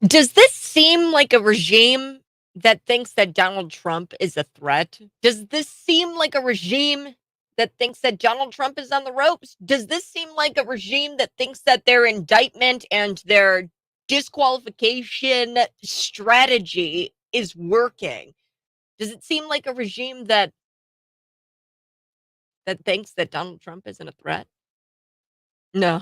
Does this seem like a regime that thinks that Donald Trump is a threat? Does this seem like a regime that thinks that Donald Trump is on the ropes? Does this seem like a regime that thinks that their indictment and their disqualification strategy is working? Does it seem like a regime that thinks that Donald Trump isn't a threat? No.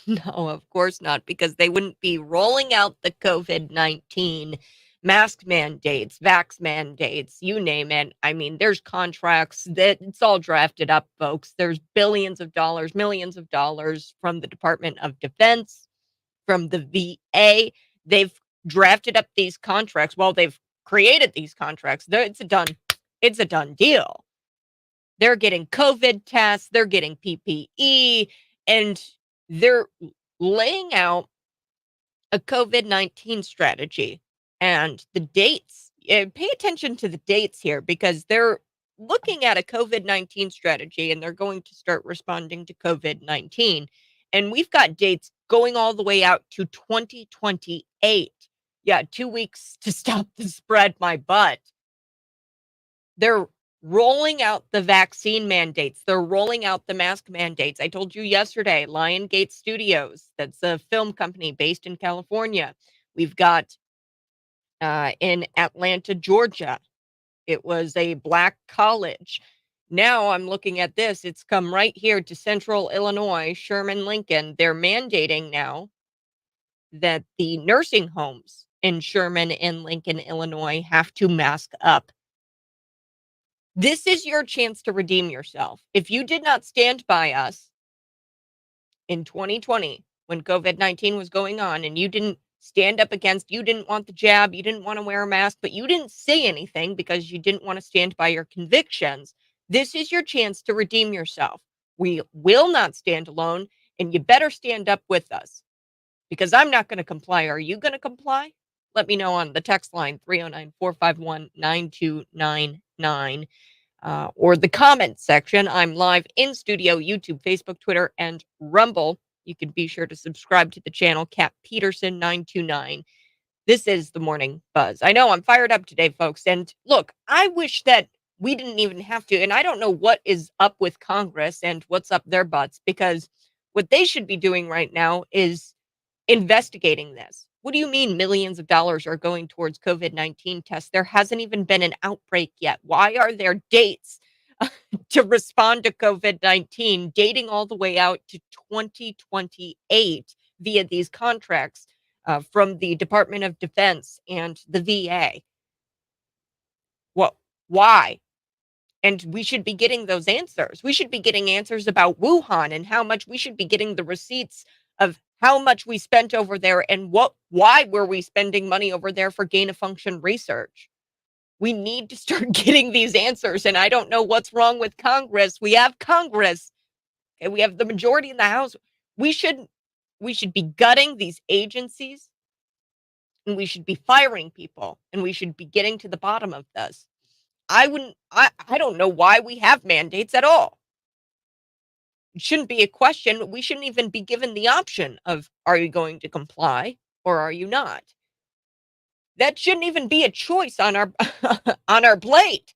No, of course not, because they wouldn't be rolling out the COVID-19 mask mandates, vax mandates, you name it. I mean, there's contracts that it's all drafted up, folks. There's billions of dollars, millions of dollars from the Department of Defense, from the VA. They've drafted up these contracts. Well, they've created these contracts. It's a done deal. They're getting COVID tests, they're getting PPE, and they're laying out a COVID-19 strategy and the dates. Pay attention to the dates here because they're looking at a COVID-19 strategy and they're going to start responding to COVID-19. And we've got dates going all the way out to 2028. Yeah, 2 weeks to stop the spread, my butt. They're rolling out the vaccine mandates. They're rolling out the mask mandates. I told you yesterday, Lionsgate Studios, that's a film company based in California. We've got in Atlanta, Georgia. It was a black college. Now I'm looking at this. It's come right here to central Illinois, Sherman, Lincoln. They're mandating now that the nursing homes in Sherman and Lincoln, Illinois have to mask up. This is your chance to redeem yourself. If you did not stand by us in 2020 when COVID-19 was going on and you didn't stand up against, you didn't want the jab, you didn't want to wear a mask, but you didn't say anything because you didn't want to stand by your convictions, this is your chance to redeem yourself. We will not stand alone, and you better stand up with us because I'm not going to comply. Are you going to comply? Let me know on the text line 309-451-9299. Or the comment section. I'm live in studio, YouTube, Facebook, Twitter, and Rumble. You can be sure to subscribe to the channel, Cat Peterson 929. This is the Morning Buzz. I know I'm fired up today, folks. And look, I wish that we didn't even have to. And I don't know what is up with Congress and what's up their butts, because what they should be doing right now is investigating this. What do you mean millions of dollars are going towards COVID-19 tests? There hasn't even been an outbreak yet. Why are there dates to respond to COVID-19 dating all the way out to 2028 via these contracts from the Department of Defense and the VA? What? Why? And we should be getting those answers. We should be getting answers about Wuhan and how much we should be getting the receipts of how much we spent over there and why were we spending money over there for gain of function research. We need to start getting these answers. And I don't know what's wrong with Congress. We have Congress and we have the majority in the House. We should be gutting these agencies and we should be firing people and we should be getting to the bottom of this. I don't know why we have mandates at all. It shouldn't be a question. We shouldn't even be given the option of, are you going to comply or are you not? That shouldn't even be a choice on our on our plate.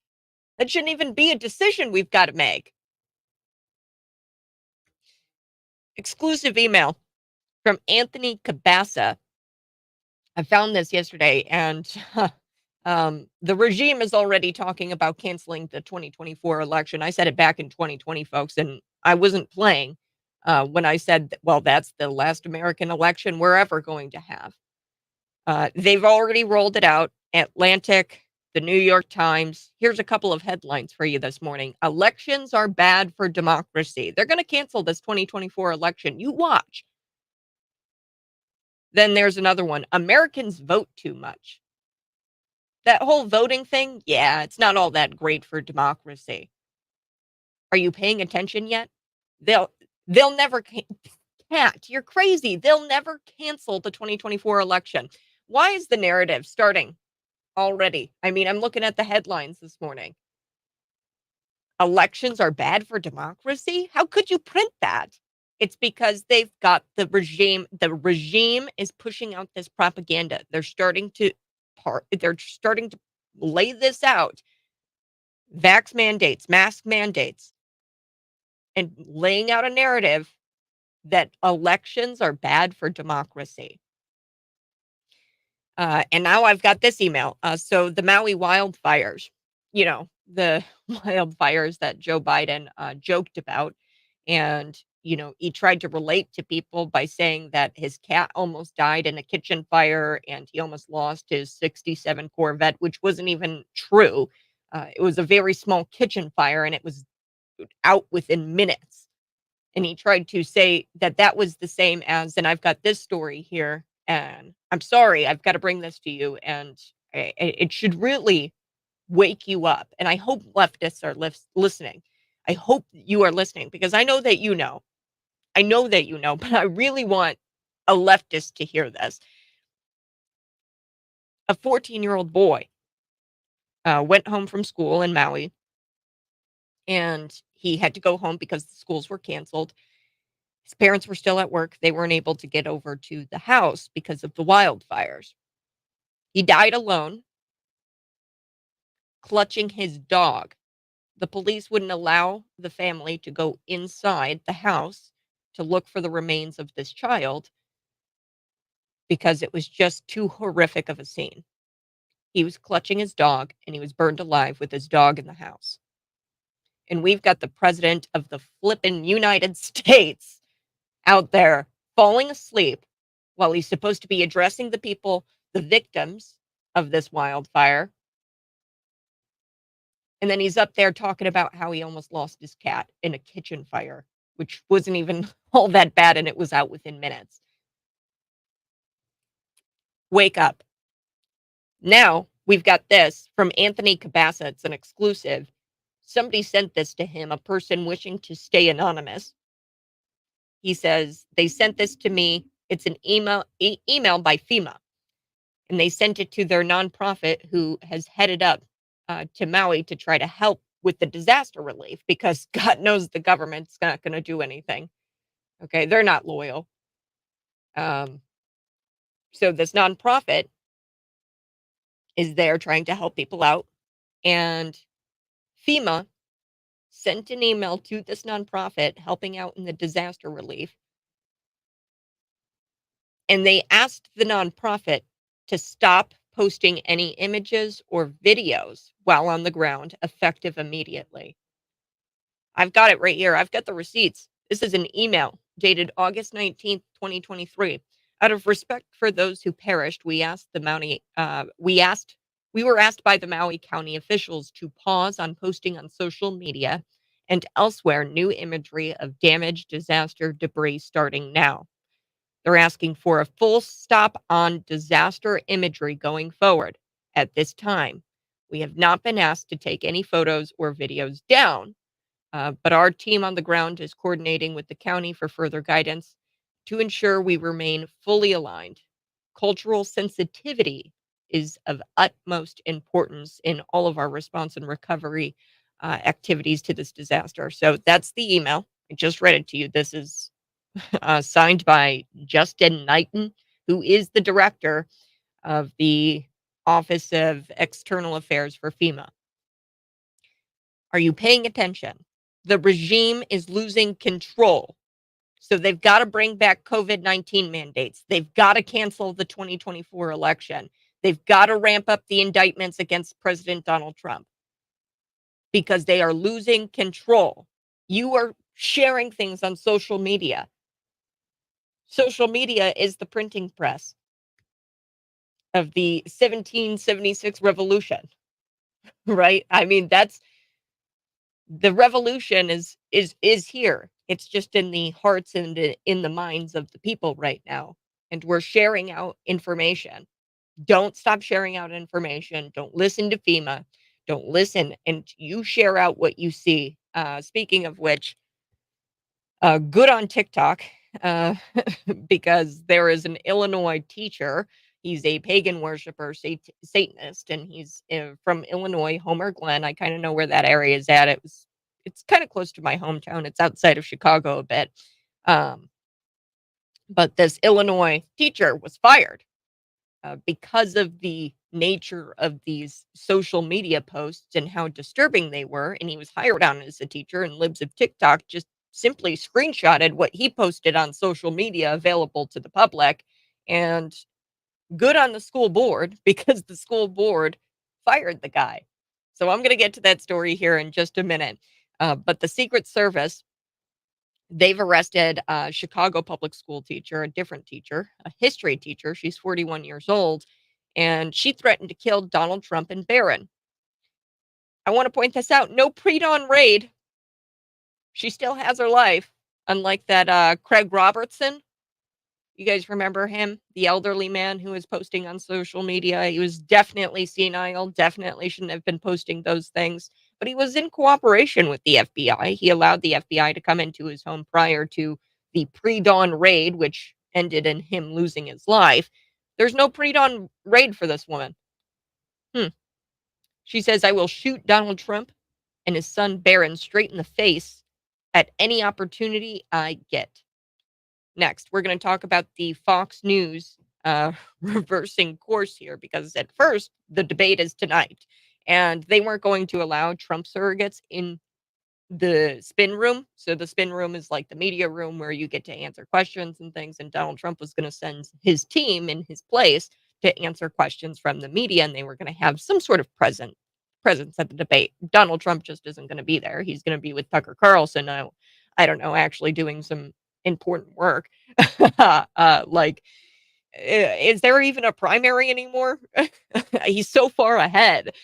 That shouldn't even be a decision we've got to make. Exclusive email from Anthony Cabasa. I found this yesterday, and the regime is already talking about canceling the 2024 election. I said it back in 2020, folks, and I wasn't playing when I said, well, that's the last American election we're ever going to have. They've already rolled it out. Atlantic, the New York Times. Here's a couple of headlines for you this morning. Elections are bad for democracy. They're going to cancel this 2024 election. You watch. Then there's another one. Americans vote too much. That whole voting thing, yeah, it's not all that great for democracy. Are you paying attention yet? They'll never can't. You're crazy. They'll never cancel the 2024 election. Why is the narrative starting already? I mean, I'm looking at the headlines this morning. Elections are bad for democracy? How could you print that? It's because they've got the regime is pushing out this propaganda. They're starting to lay this out, vax mandates, mask mandates, and laying out a narrative that elections are bad for democracy. And now I've got this email. So the Maui wildfires, the wildfires that Joe Biden joked about. And, he tried to relate to people by saying that his cat almost died in a kitchen fire and he almost lost his 67 Corvette, which wasn't even true. It was a very small kitchen fire and it was out within minutes. And he tried to say that that was the same as, and I've got this story here, and I'm sorry, I've got to bring this to you, and it should really wake you up. And I hope leftists are listening. I hope you are listening because I know that you know. I know that you know, but I really want a leftist to hear this. A 14-year-old boy went home from school in Maui, and he had to go home because the schools were canceled. His parents were still at work. They weren't able to get over to the house because of the wildfires. He died alone, clutching his dog. The police wouldn't allow the family to go inside the house to look for the remains of this child because it was just too horrific of a scene. He was clutching his dog and he was burned alive with his dog in the house. And we've got the president of the flippin' United States out there falling asleep while he's supposed to be addressing the people, the victims of this wildfire. And then he's up there talking about how he almost lost his cat in a kitchen fire, which wasn't even all that bad and it was out within minutes. Wake up. Now we've got this from Anthony Cabassa. It's an exclusive. Somebody sent this to him, a person wishing to stay anonymous. He says, they sent this to me. It's an email by FEMA. And they sent it to their nonprofit who has headed up to Maui to try to help with the disaster relief because God knows the government's not going to do anything. Okay, they're not loyal. So this nonprofit is there trying to help people out. And FEMA sent an email to this nonprofit helping out in the disaster relief. And they asked the nonprofit to stop posting any images or videos while on the ground, effective immediately. I've got it right here. I've got the receipts. This is an email dated August 19th, 2023. Out of respect for those who perished, we were asked by the Maui County officials to pause on posting on social media and elsewhere new imagery of damaged disaster debris starting now. They're asking for a full stop on disaster imagery going forward. At this time, we have not been asked to take any photos or videos down, but our team on the ground is coordinating with the county for further guidance to ensure we remain fully aligned. Cultural sensitivity is of utmost importance in all of our response and recovery activities to this disaster. So that's the email. I just read it to you. This is signed by Justin Knighton, who is the director of the Office of External Affairs for FEMA. Are you paying attention? The regime is losing control. So they've got to bring back COVID-19 mandates. They've got to cancel the 2024 election. They've got to ramp up the indictments against President Donald Trump because they are losing control. You are sharing things on social media. Social media is the printing press of the 1776 revolution, right? I mean, that's the revolution is here. It's just in the hearts and in the minds of the people right now. And we're sharing out information. Don't stop sharing out information. Don't listen to FEMA. Don't listen. And you share out what you see. Speaking of which, good on TikTok, uh, because there is an Illinois teacher. He's a pagan worshiper, Satanist, and he's from Illinois, Homer Glen. I kind of know where that area is at. It's kind of close to my hometown. It's outside of Chicago a bit. Um, but this Illinois teacher was fired because of the nature of these social media posts and how disturbing they were. And he was hired on as a teacher, and Libs of TikTok just simply screenshotted what he posted on social media available to the public. And good on the school board because the school board fired the guy. So I'm going to get to that story here in just a minute. But the Secret Service, they've arrested a Chicago public school teacher, a different teacher, a history teacher. She's 41 years old, and she threatened to kill Donald Trump and Barron. I want to point this out. No pre-dawn raid. She still has her life, unlike that Craig Robertson. You guys remember him? The elderly man who was posting on social media. He was definitely senile, definitely shouldn't have been posting those things, but he was in cooperation with the FBI. He allowed the FBI to come into his home prior to the pre-dawn raid, which ended in him losing his life. There's no pre-dawn raid for this woman. She says, I will shoot Donald Trump and his son Barron straight in the face at any opportunity I get. Next, we're going to talk about the Fox News reversing course here because at first the debate is tonight, and they weren't going to allow Trump surrogates in the spin room. So the spin room is like the media room where you get to answer questions and things. And Donald Trump was going to send his team in his place to answer questions from the media, and they were going to have some sort of presence at the debate. Donald Trump just isn't going to be there. He's going to be with Tucker Carlson now. I don't know, actually doing some important work. Like, is there even a primary anymore? He's so far ahead.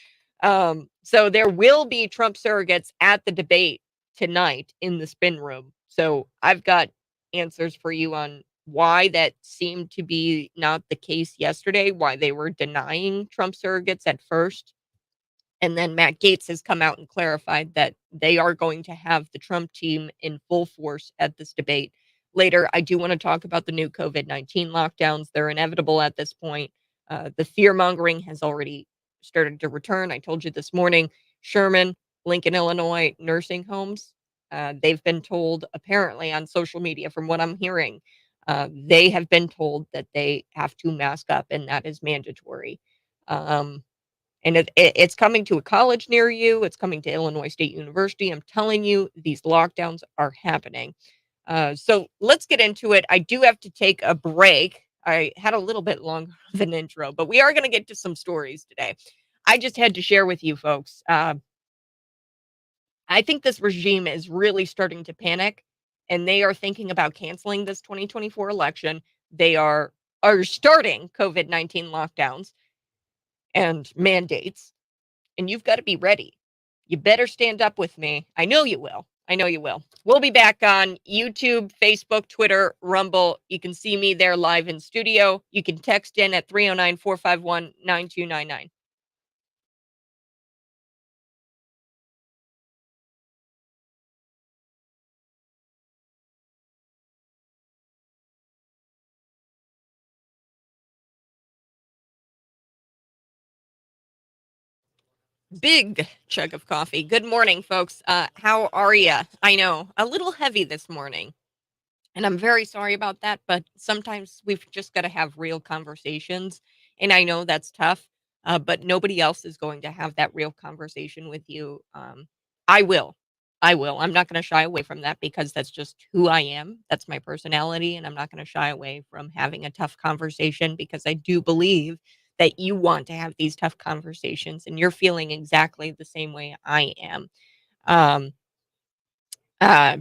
So there will be Trump surrogates at the debate tonight in the spin room. So I've got answers for you on why that seemed to be not the case yesterday, why they were denying Trump surrogates at first. And then Matt Gaetz has come out and clarified that they are going to have the Trump team in full force at this debate. Later, I do want to talk about the new COVID-19 lockdowns. They're inevitable at this point. The fear mongering has already started to return. I told you this morning, Sherman, Lincoln, Illinois nursing homes, they've been told, apparently on social media, from what I'm hearing, they have been told that they have to mask up, and that is mandatory. Um, and it's coming to a college near you. It's coming to Illinois State University. I'm telling you, these lockdowns are happening. So let's get into it. I do have to take a break. I had a little bit longer of an intro, but we are going to get to some stories today. I just had to share with you folks. I think this regime is really starting to panic, and they are thinking about canceling this 2024 election. They are starting COVID-19 lockdowns and mandates, and you've got to be ready. You better stand up with me. I know you will. I know you will. We'll be back on YouTube, Facebook, Twitter, Rumble. You can see me there live in studio. You can text in at 309-451-9299. Big chug of coffee. Good morning, folks. How are you? I know, a little heavy this morning. And I'm very sorry about that, but sometimes we've just got to have real conversations. And I know that's tough, but nobody else is going to have that real conversation with you. I will. I will. I'm not going to shy away from that because that's just who I am. That's my personality. And I'm not going to shy away from having a tough conversation because I do believe that you want to have these tough conversations and you're feeling exactly the same way I am. Um, uh,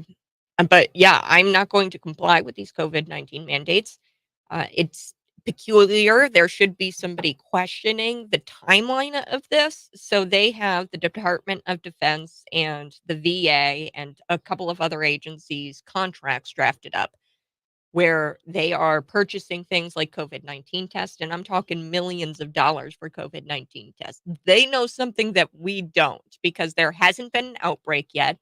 but yeah, I'm not going to comply with these COVID-19 mandates. It's peculiar. There should be somebody questioning the timeline of this. So they have the Department of Defense and the VA and a couple of other agencies contracts drafted up where they are purchasing things like COVID-19 tests, and I'm talking millions of dollars for COVID-19 tests. They know something that we don't because there hasn't been an outbreak yet.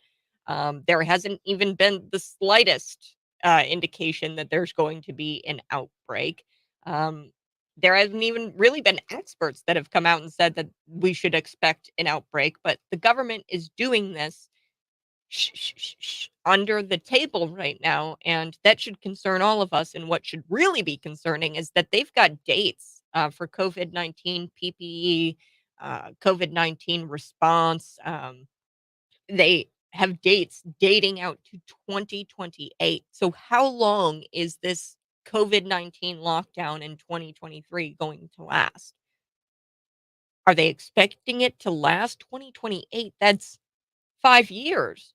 There hasn't even been the slightest indication that there's going to be an outbreak. Um, there hasn't even really been experts that have come out and said that we should expect an outbreak, but the government is doing this under the table right now, and that should concern all of us. And what should really be concerning is that they've got dates for COVID-19 PPE, COVID-19 response. They have dates dating out to 2028. So, how long is this COVID-19 lockdown in 2023 going to last? Are they expecting it to last 2028? That's 5 years.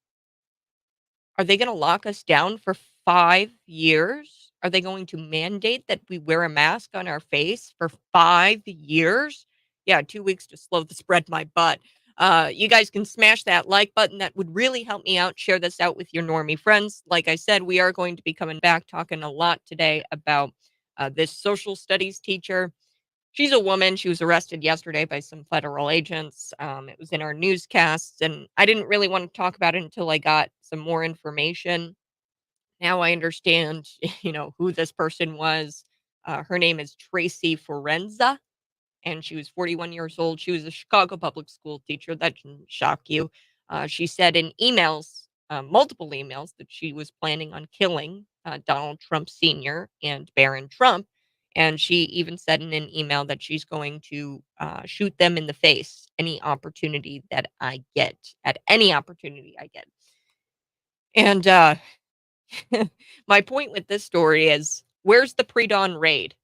Are they gonna lock us down for 5 years? Are they going to mandate that we wear a mask on our face for 5 years? Yeah, 2 weeks to slow the spread my butt. You guys can smash that like button. That would really help me out. Share this out with your normie friends. Like I said, we are going to be coming back talking a lot today about, this social studies teacher. She's a woman. She was arrested yesterday by some federal agents. It was in our newscasts, and I didn't really want to talk about it until I got some more information. Now I understand, who this person was. Her name is Tracy Forenza, and she was 41 years old. She was a Chicago public school teacher. That shouldn't shock you. She said in emails, multiple emails, that she was planning on killing Donald Trump Sr. and Barron Trump. And she even said in an email that she's going to shoot them in the face any opportunity that I get, at any opportunity I get. And my point with this story is, where's the pre-dawn raid?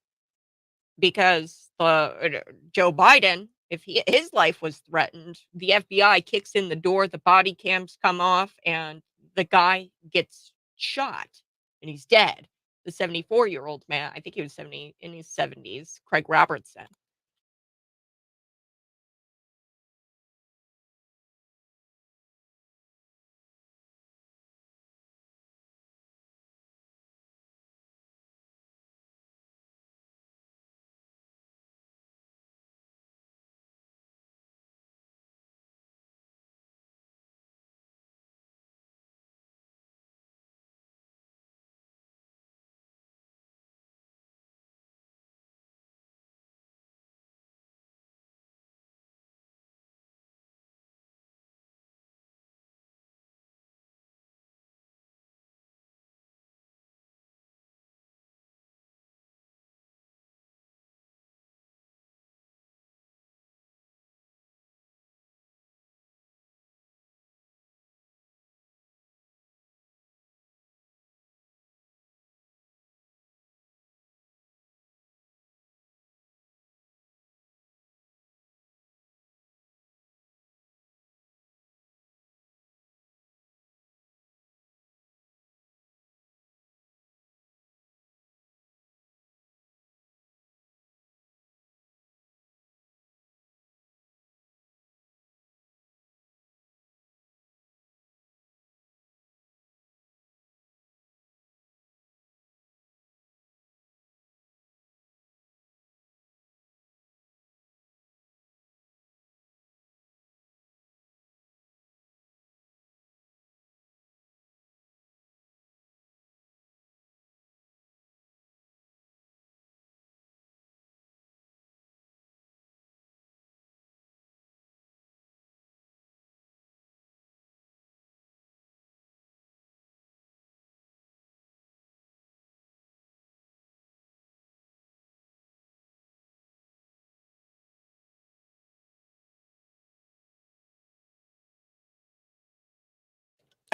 Because Joe Biden, if his life was threatened, the FBI kicks in the door, the body cams come off, and the guy gets shot and he's dead. The 74-year-old man, I think he was 70 in his 70s, Craig Robertson.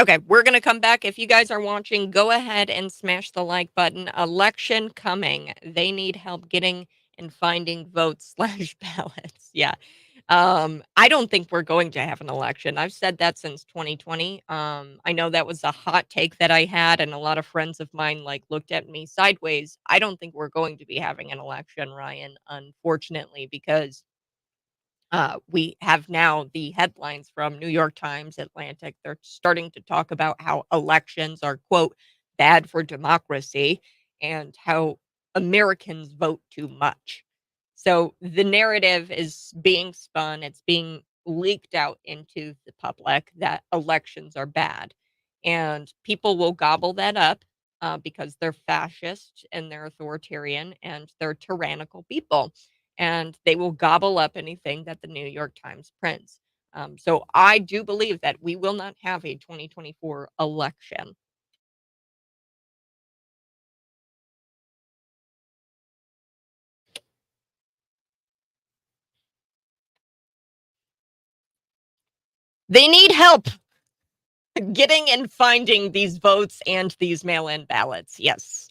Okay, we're going to come back. If you guys are watching, go ahead and smash the like button. Election coming. They need help getting and finding votes slash ballots. Yeah. I don't think we're going to have an election. I've said that since 2020. I know that was a hot take that I had, and a lot of friends of mine like looked at me sideways. I don't think we're going to be having an election, Ryan, unfortunately, because we have now the headlines from New York Times, Atlantic. They're starting to talk about how elections are, quote, bad for democracy and how Americans vote too much. So the narrative is being spun, it's being leaked out into the public that elections are bad. And people will gobble that up because they're fascist and they're authoritarian and they're tyrannical people, and they will gobble up anything that the New York Times prints. So I do believe that we will not have a 2024 election. They need help getting and finding these votes and these mail-in ballots. Yes.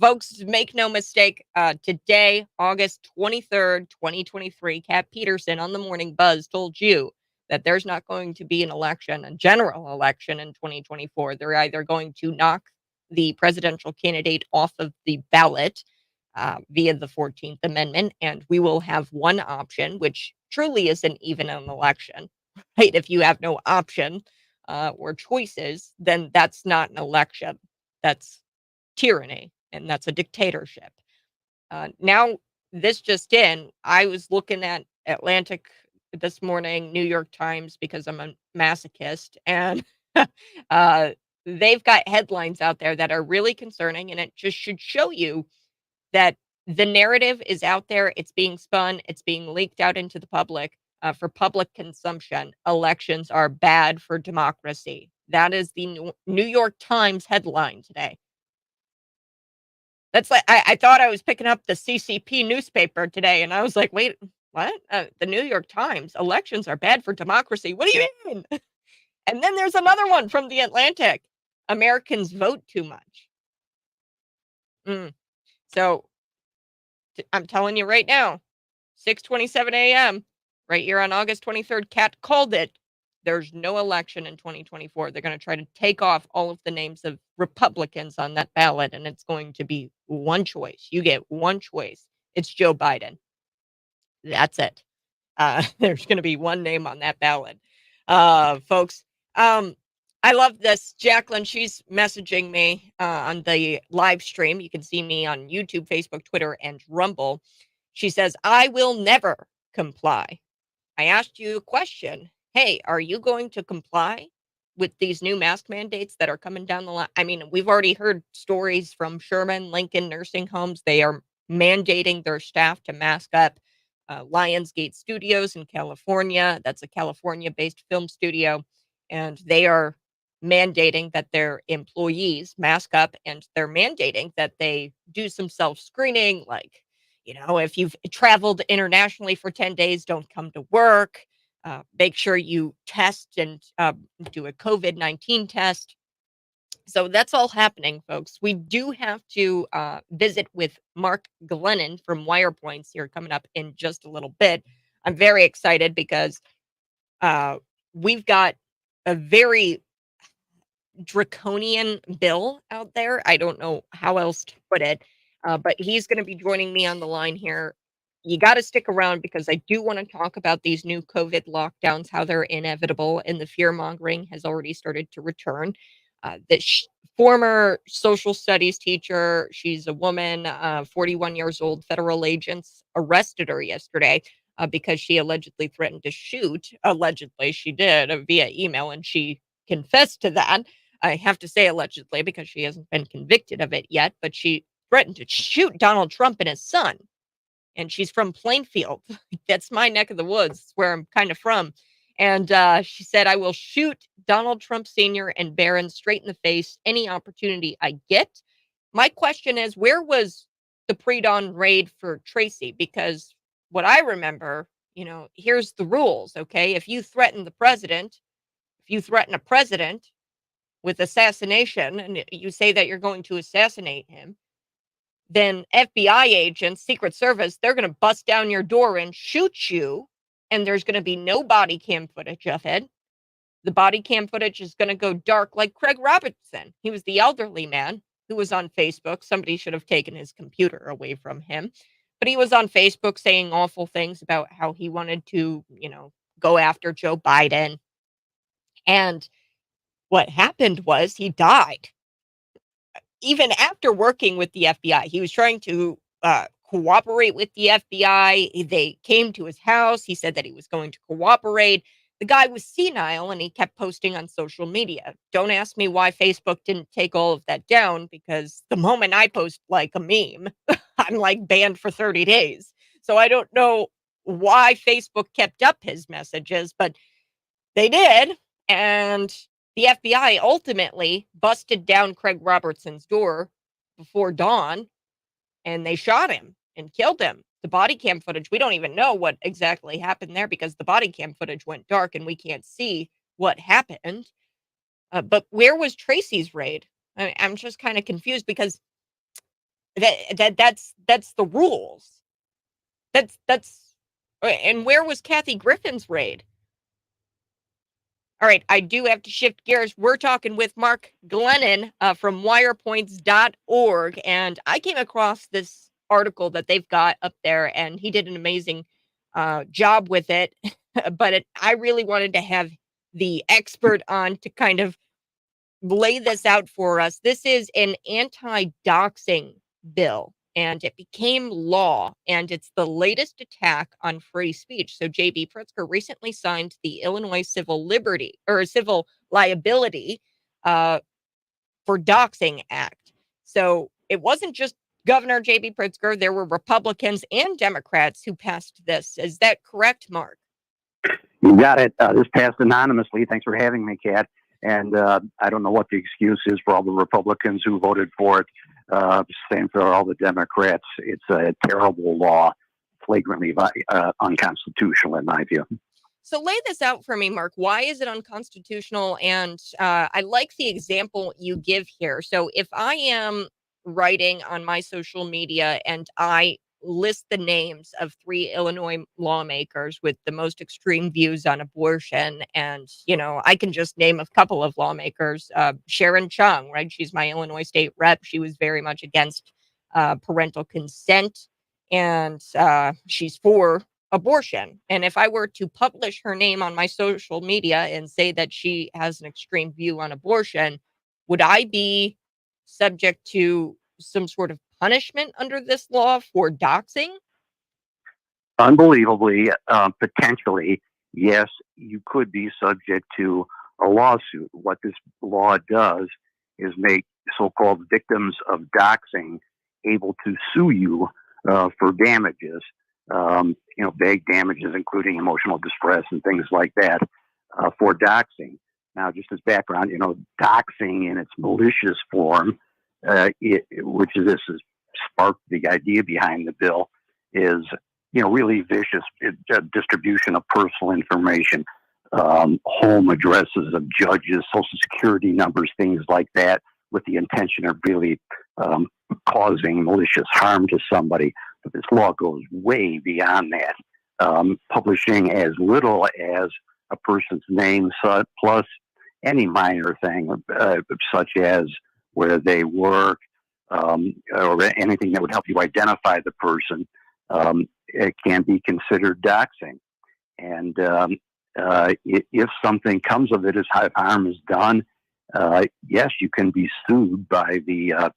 Folks, make no mistake, today, August 23rd, 2023, Kat Peterson on the Morning Buzz told you that there's not going to be an election, a general election in 2024. They're either going to knock the presidential candidate off of the ballot via the 14th Amendment, and we will have one option, which truly isn't even an election, right? If you have no option or choices, then that's not an election. That's tyranny and that's a dictatorship. Now, this just in, I was looking at Atlantic this morning, New York Times, because I'm a masochist, and uh, they've got headlines out there that are really concerning, and it just should show you that the narrative is out there, it's being spun, it's being leaked out into the public for public consumption. Elections are bad for democracy. That is the New York Times headline today. That's like I thought I was picking up the CCP newspaper today, and I was like, "Wait, what? The New York Times, elections are bad for democracy. What do you mean?" And then there's another one from the Atlantic. Americans vote too much. Mm. So I'm telling you right now, 6:27 a.m. right here on August 23rd, Cat called it. There's no election in 2024. They're going to try to take off all of the names of Republicans on that ballot, and it's going to be one choice. You get one choice. It's Joe Biden. That's it. There's going to be one name on that ballot. Folks, um, I love this. Jacqueline, she's messaging me on the live stream. You can see me on YouTube, Facebook, Twitter, and Rumble. She says, I will never comply. I asked you a question. Hey, are you going to comply with these new mask mandates that are coming down the line? I mean, we've already heard stories from Sherman, Lincoln nursing homes. They are mandating their staff to mask up. Lionsgate Studios in California, that's a California based film studio, and they are mandating that their employees mask up, and they're mandating that they do some self screening, like, if you've traveled internationally for 10 days, don't come to work. Make sure you test and do a COVID-19 test. So that's all happening, folks. We do have to visit with Mark Glennon from Wirepoints here coming up in just a little bit. I'm very excited because uh, we've got a very draconian bill out there. I don't know how else to put it, but he's going to be joining me on the line here. You got to stick around because I do want to talk about these new COVID lockdowns, how they're inevitable, and the fear mongering has already started to return. That former social studies teacher, she's a woman, 41 years old, federal agents arrested her yesterday because she allegedly threatened to shoot. Allegedly, she did via email, and she confessed to that. I have to say allegedly because she hasn't been convicted of it yet, but she threatened to shoot Donald Trump and his son. And she's from Plainfield. That's my neck of the woods, where I'm kind of from. And she said, I will shoot Donald Trump Sr. and Barron straight in the face any opportunity I get. My question is, where was the pre-dawn raid for Tracy? Because what I remember, here's the rules, okay? If you threaten the president, if you threaten a president, with assassination and you say that you're going to assassinate him, then FBI agents, Secret Service, they're going to bust down your door and shoot you. And there's going to be no body cam footage of it. The body cam footage is going to go dark like Craig Robertson. He was the elderly man who was on Facebook. Somebody should have taken his computer away from him. But he was on Facebook saying awful things about how he wanted to, go after Joe Biden. And what happened was he died. Even after working with the FBI, he was trying to cooperate with the FBI. They came to his house. He said that he was going to cooperate. The guy was senile and he kept posting on social media. Don't ask me why Facebook didn't take all of that down, because the moment I post like a meme, I'm like banned for 30 days. So I don't know why Facebook kept up his messages, but they did. And the FBI ultimately busted down Craig Robertson's door before dawn, and they shot him and killed him. The body cam footage, we don't even know what exactly happened there because the body cam footage went dark and we can't see what happened. But where was Tracy's raid? I'm just kind of confused because that's the rules. That's and where was Kathy Griffin's raid? All right, I do have to shift gears. We're talking with Mark Glennon from wirepoints.org, and I came across this article that they've got up there, and he did an amazing job with it. But I really wanted to have the expert on to kind of lay this out for us. This is an anti-doxing bill, and it became law, and it's the latest attack on free speech. So J.B. Pritzker recently signed the Illinois Civil Liability for Doxing Act. So it wasn't just Governor J.B. Pritzker. There were Republicans and Democrats who passed this. Is that correct, Mark? You got it. This passed anonymously. Thanks for having me, Kat. And I don't know what the excuse is for all the Republicans who voted for it. Same for all the Democrats. It's a terrible law, flagrantly unconstitutional in my view. So lay this out for me, Mark. Why is it unconstitutional? And I like the example you give here. So if I am writing on my social media and I list the names of 3 Illinois lawmakers with the most extreme views on abortion, and, I can just name a couple of lawmakers, Sharon Chung, right? She's my Illinois state rep. She was very much against parental consent, and she's for abortion. And if I were to publish her name on my social media and say that she has an extreme view on abortion, would I be subject to some sort of punishment under this law for doxing? Unbelievably, potentially, yes, you could be subject to a lawsuit. What this law does is make so-called victims of doxing able to sue you for damages. Vague damages, including emotional distress and things like that, for doxing. Now, just as background, doxing in its malicious form, which this has sparked the idea behind the bill, is, really vicious distribution of personal information, home addresses of judges, social security numbers, things like that, with the intention of really causing malicious harm to somebody. But this law goes way beyond that, publishing as little as a person's name plus any minor thing, such as where they work, or anything that would help you identify the person. It can be considered doxing. And if something comes of it, as harm is done, yes, you can be sued by the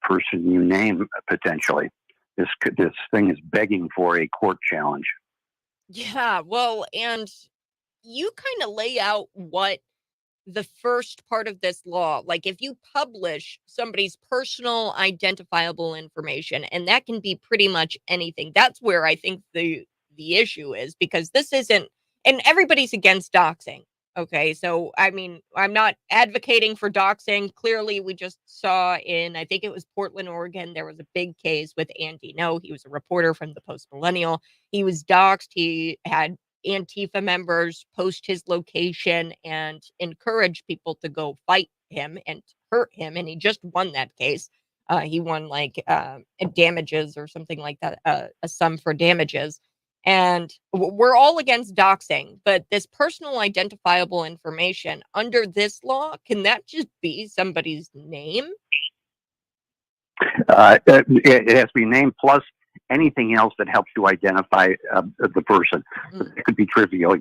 person you name potentially. This thing is begging for a court challenge. Yeah, well, and you kind of lay out what the first part of this law, like if you publish somebody's personal identifiable information, and that can be pretty much anything, that's where I think the issue is, because this isn't, and everybody's against doxing. Okay, so I mean, I'm not advocating for doxing. Clearly, we just saw in, I think it was Portland, Oregon, there was a big case with Andy No. He was a reporter from the Post Millennial. He was doxed. He had Antifa members post his location and encourage people to go fight him and hurt him. And he just won that case. He won like damages or something like that, a sum for damages. And we're all against doxing, but this personal identifiable information under this law, can that just be somebody's name? It has to be named plus anything else that helps you identify the person. It could be trivial,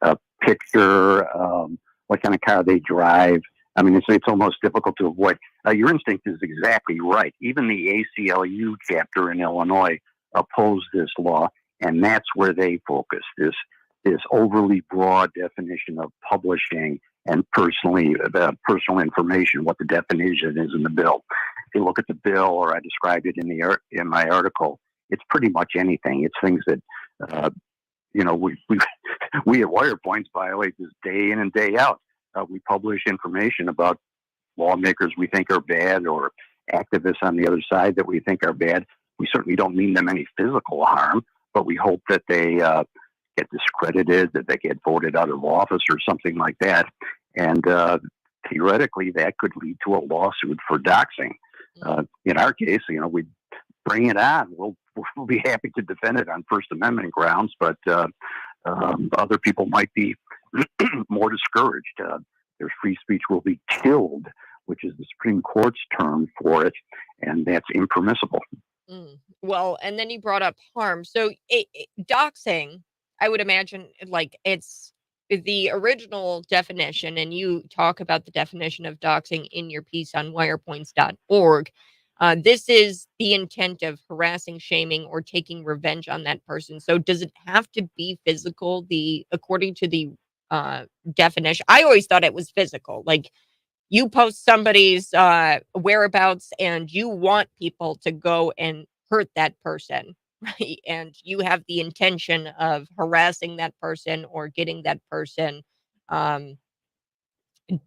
a picture, what kind of car they drive. I mean, it's almost difficult to avoid. Your instinct is exactly right. Even the ACLU chapter in Illinois opposed this law, and that's where they focus, this overly broad definition of publishing and personal information, what the definition is in the bill. If you look at the bill, or I described it in my article, it's pretty much anything. It's things that Uh, we at Wire Points violate this day in and day out. We publish information about lawmakers we think are bad or activists on the other side that we think are bad. We certainly don't mean them any physical harm, but we hope that they get discredited, that they get voted out of office or something like that. And theoretically, that could lead to a lawsuit for doxing. In our case, we bring it on. We'll be happy to defend it on First Amendment grounds, but other people might be more discouraged. Their free speech will be killed, which is the Supreme Court's term for it, and that's impermissible. Well, and then you brought up harm. So doxing, I would imagine, like, it's the original definition, and you talk about the definition of doxing in your piece on wirepoints.org. This is the intent of harassing, shaming, or taking revenge on that person. So does it have to be physical? According to the definition, I always thought it was physical. Like, you post somebody's whereabouts and you want people to go and hurt that person, right? And you have the intention of harassing that person or getting that person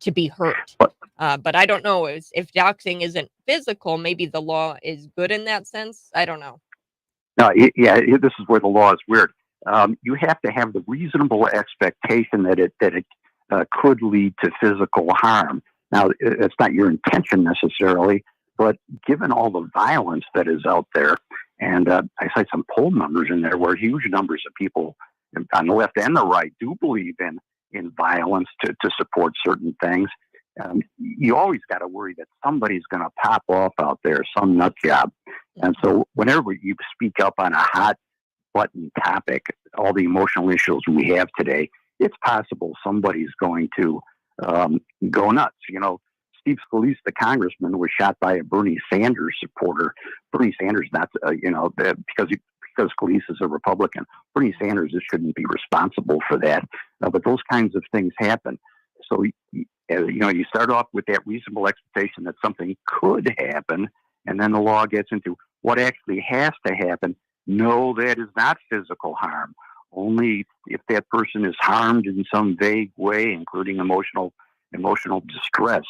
to be hurt. But I don't know if doxing isn't physical, maybe the law is good in that sense. I don't know. No, this is where the law is weird. You have to have the reasonable expectation that it could lead to physical harm. Now, it's not your intention necessarily, but given all the violence that is out there, and I cite some poll numbers in there where huge numbers of people on the left and the right do believe in violence to support certain things. You always got to worry that somebody's going to pop off out there, some nut job. And so whenever you speak up on a hot button topic, all the emotional issues we have today, it's possible somebody's going to go nuts. Steve Scalise, the congressman, was shot by a Bernie Sanders supporter. Bernie Sanders, not, because Scalise is a Republican. Bernie Sanders shouldn't be responsible for that. But those kinds of things happen. So, you start off with that reasonable expectation that something could happen, and then the law gets into what actually has to happen. No, that is not physical harm. Only if that person is harmed in some vague way, including emotional distress,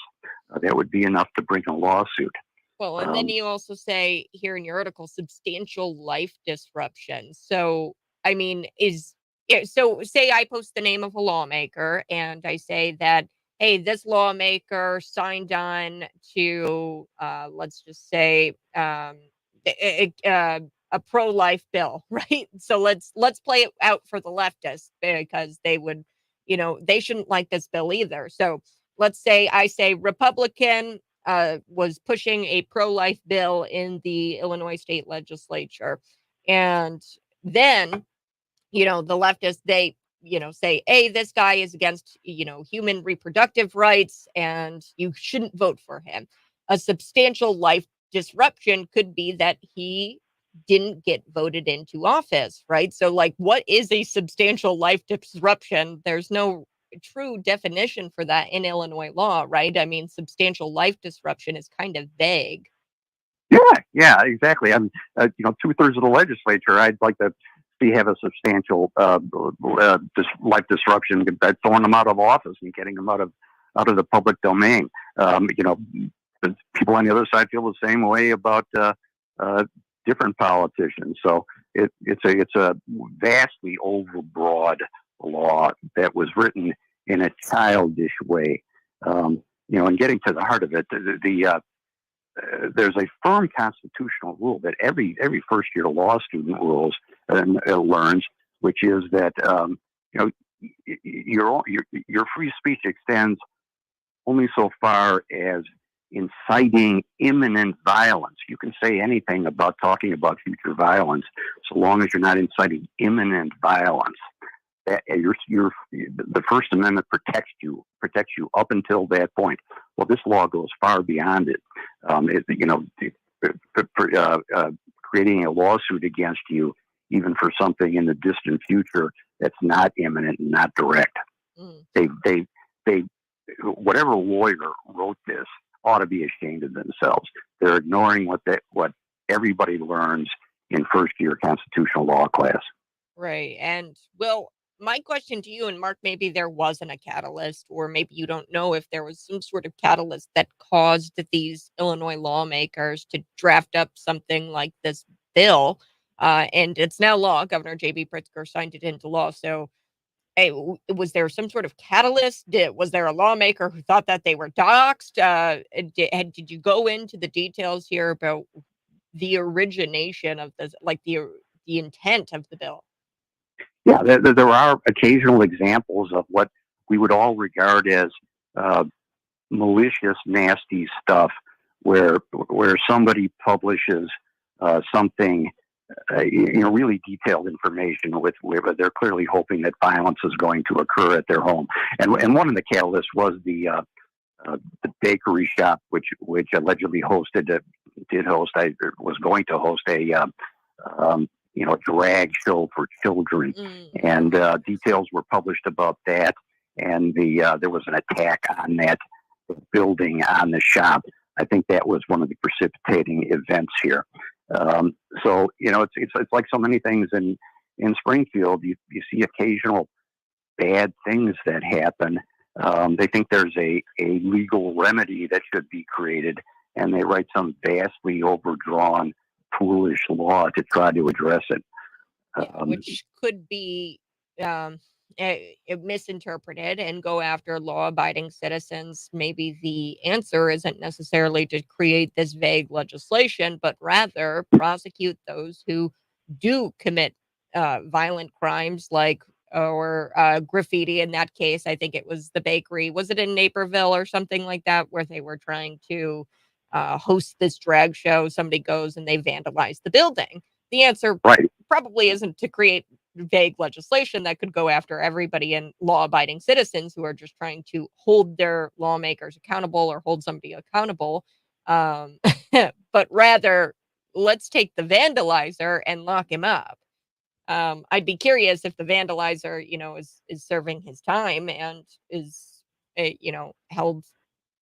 that would be enough to bring a lawsuit. Well, and then you also say here in your article, substantial life disruption. So, I mean, so say I post the name of a lawmaker and I say that, hey, this lawmaker signed on to, let's just say, a pro-life bill, right? So let's play it out for the leftists because they would, they shouldn't like this bill either. So let's say I say Republican was pushing a pro-life bill in the Illinois state legislature. And then, the leftists, they, say, hey, this guy is against, human reproductive rights and you shouldn't vote for him. A substantial life disruption could be that he didn't get voted into office, right? So, like, what is a substantial life disruption? There's no true definition for that in Illinois law, right? I mean, substantial life disruption is kind of vague. Yeah, exactly. I'm, 2/3 of the legislature, I'd like to see have a substantial life disruption, throwing them out of office and getting them out of the public domain. People on the other side feel the same way about different politicians. So it's a vastly overbroad law that was written in a childish way. And getting to the heart of it, there's a firm constitutional rule that every first year law student learns, which is that your free speech extends only so far as inciting imminent violence. You can say anything about talking about future violence, so long as you're not inciting imminent violence. That the First Amendment protects you up until that point. Well, this law goes far beyond it. Creating a lawsuit against you, even for something in the distant future that's not imminent and not direct. They whatever lawyer wrote this ought to be ashamed of themselves. They're ignoring what everybody learns in first year constitutional law class. Right. And well, my question to you, and Mark, maybe there wasn't a catalyst, or maybe you don't know if there was some sort of catalyst that caused these Illinois lawmakers to draft up something like this bill. And it's now law. Governor J.B. Pritzker signed it into law. So, hey, was there some sort of catalyst? Was there a lawmaker who thought that they were doxxed? Did you go into the details here about the origination of this, like the intent of the bill? Yeah, there are occasional examples of what we would all regard as uh, malicious, nasty stuff, where somebody publishes something, really detailed information with where they're clearly hoping that violence is going to occur at their home. And one of the catalysts was the bakery shop, which allegedly was going to host a drag show for children, Mm. and details were published about that. And there was an attack on that building, on the shop. I think that was one of the precipitating events here. So it's like so many things in Springfield. You see occasional bad things that happen. They think there's a legal remedy that should be created, and they write some vastly overdrawn, foolish law to try to address it. Yeah, Um, which could be um, misinterpreted and go after law-abiding citizens. Maybe the answer isn't necessarily to create this vague legislation, but rather prosecute those who do commit violent crimes, like or graffiti. In that case, I think it was the bakery. Was it in Naperville or something like that, where they were trying to host this drag show? Somebody goes and they vandalize the building. The answer right, probably isn't to create vague legislation that could go after everybody and law-abiding citizens who are just trying to hold their lawmakers accountable or hold somebody accountable. Um, but rather, let's take the vandalizer and lock him up. I'd be curious if the vandalizer, is serving his time and is, held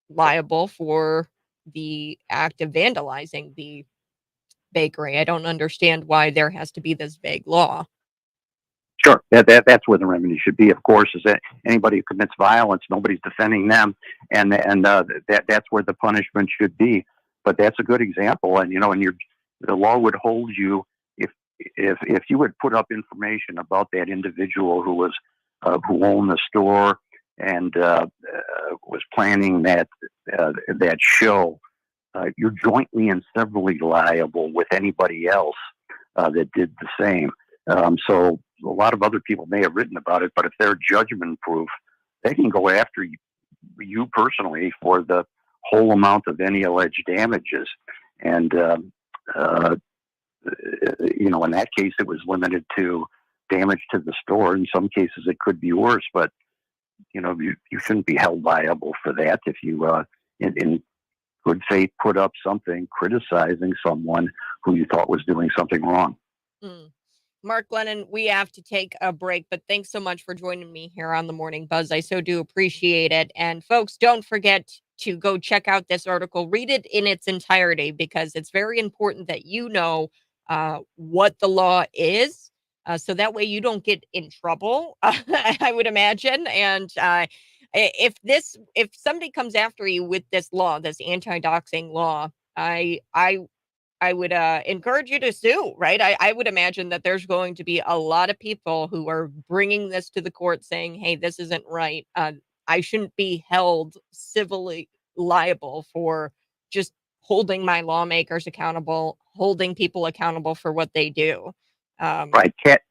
liable for the act of vandalizing the bakery. I don't understand why there has to be this vague law. sure. That's where the remedy should be. Of course, is that anybody who commits violence, nobody's defending them, and that's where the punishment should be. But that's a good example, and the law would hold you if if you would put up information about that individual who owned the store and was planning that show. You're jointly and severally liable with anybody else that did the same. So a lot of other people may have written about it, but if they're judgment proof, they can go after you personally for the whole amount of any alleged damages. And uh, in that case, it was limited to damage to the store. In some cases, it could be worse, but you shouldn't be held liable for that if you in good faith put up something criticizing someone who you thought was doing something wrong. Mm. Mark Lennon, we have to take a break, but thanks so much for joining me here on the Morning Buzz. I so do appreciate it. And folks, don't forget to go check out this article, read it in its entirety, because it's very important that you know what the law is. So that way you don't get in trouble, I would imagine. And if somebody comes after you with this law, this anti-doxing law, I would encourage you to sue, right? I would imagine that there's going to be a lot of people who are bringing this to the court saying, hey, this isn't right. I shouldn't be held civilly liable for just holding my lawmakers accountable, holding people accountable for what they do. Um, Right, cat.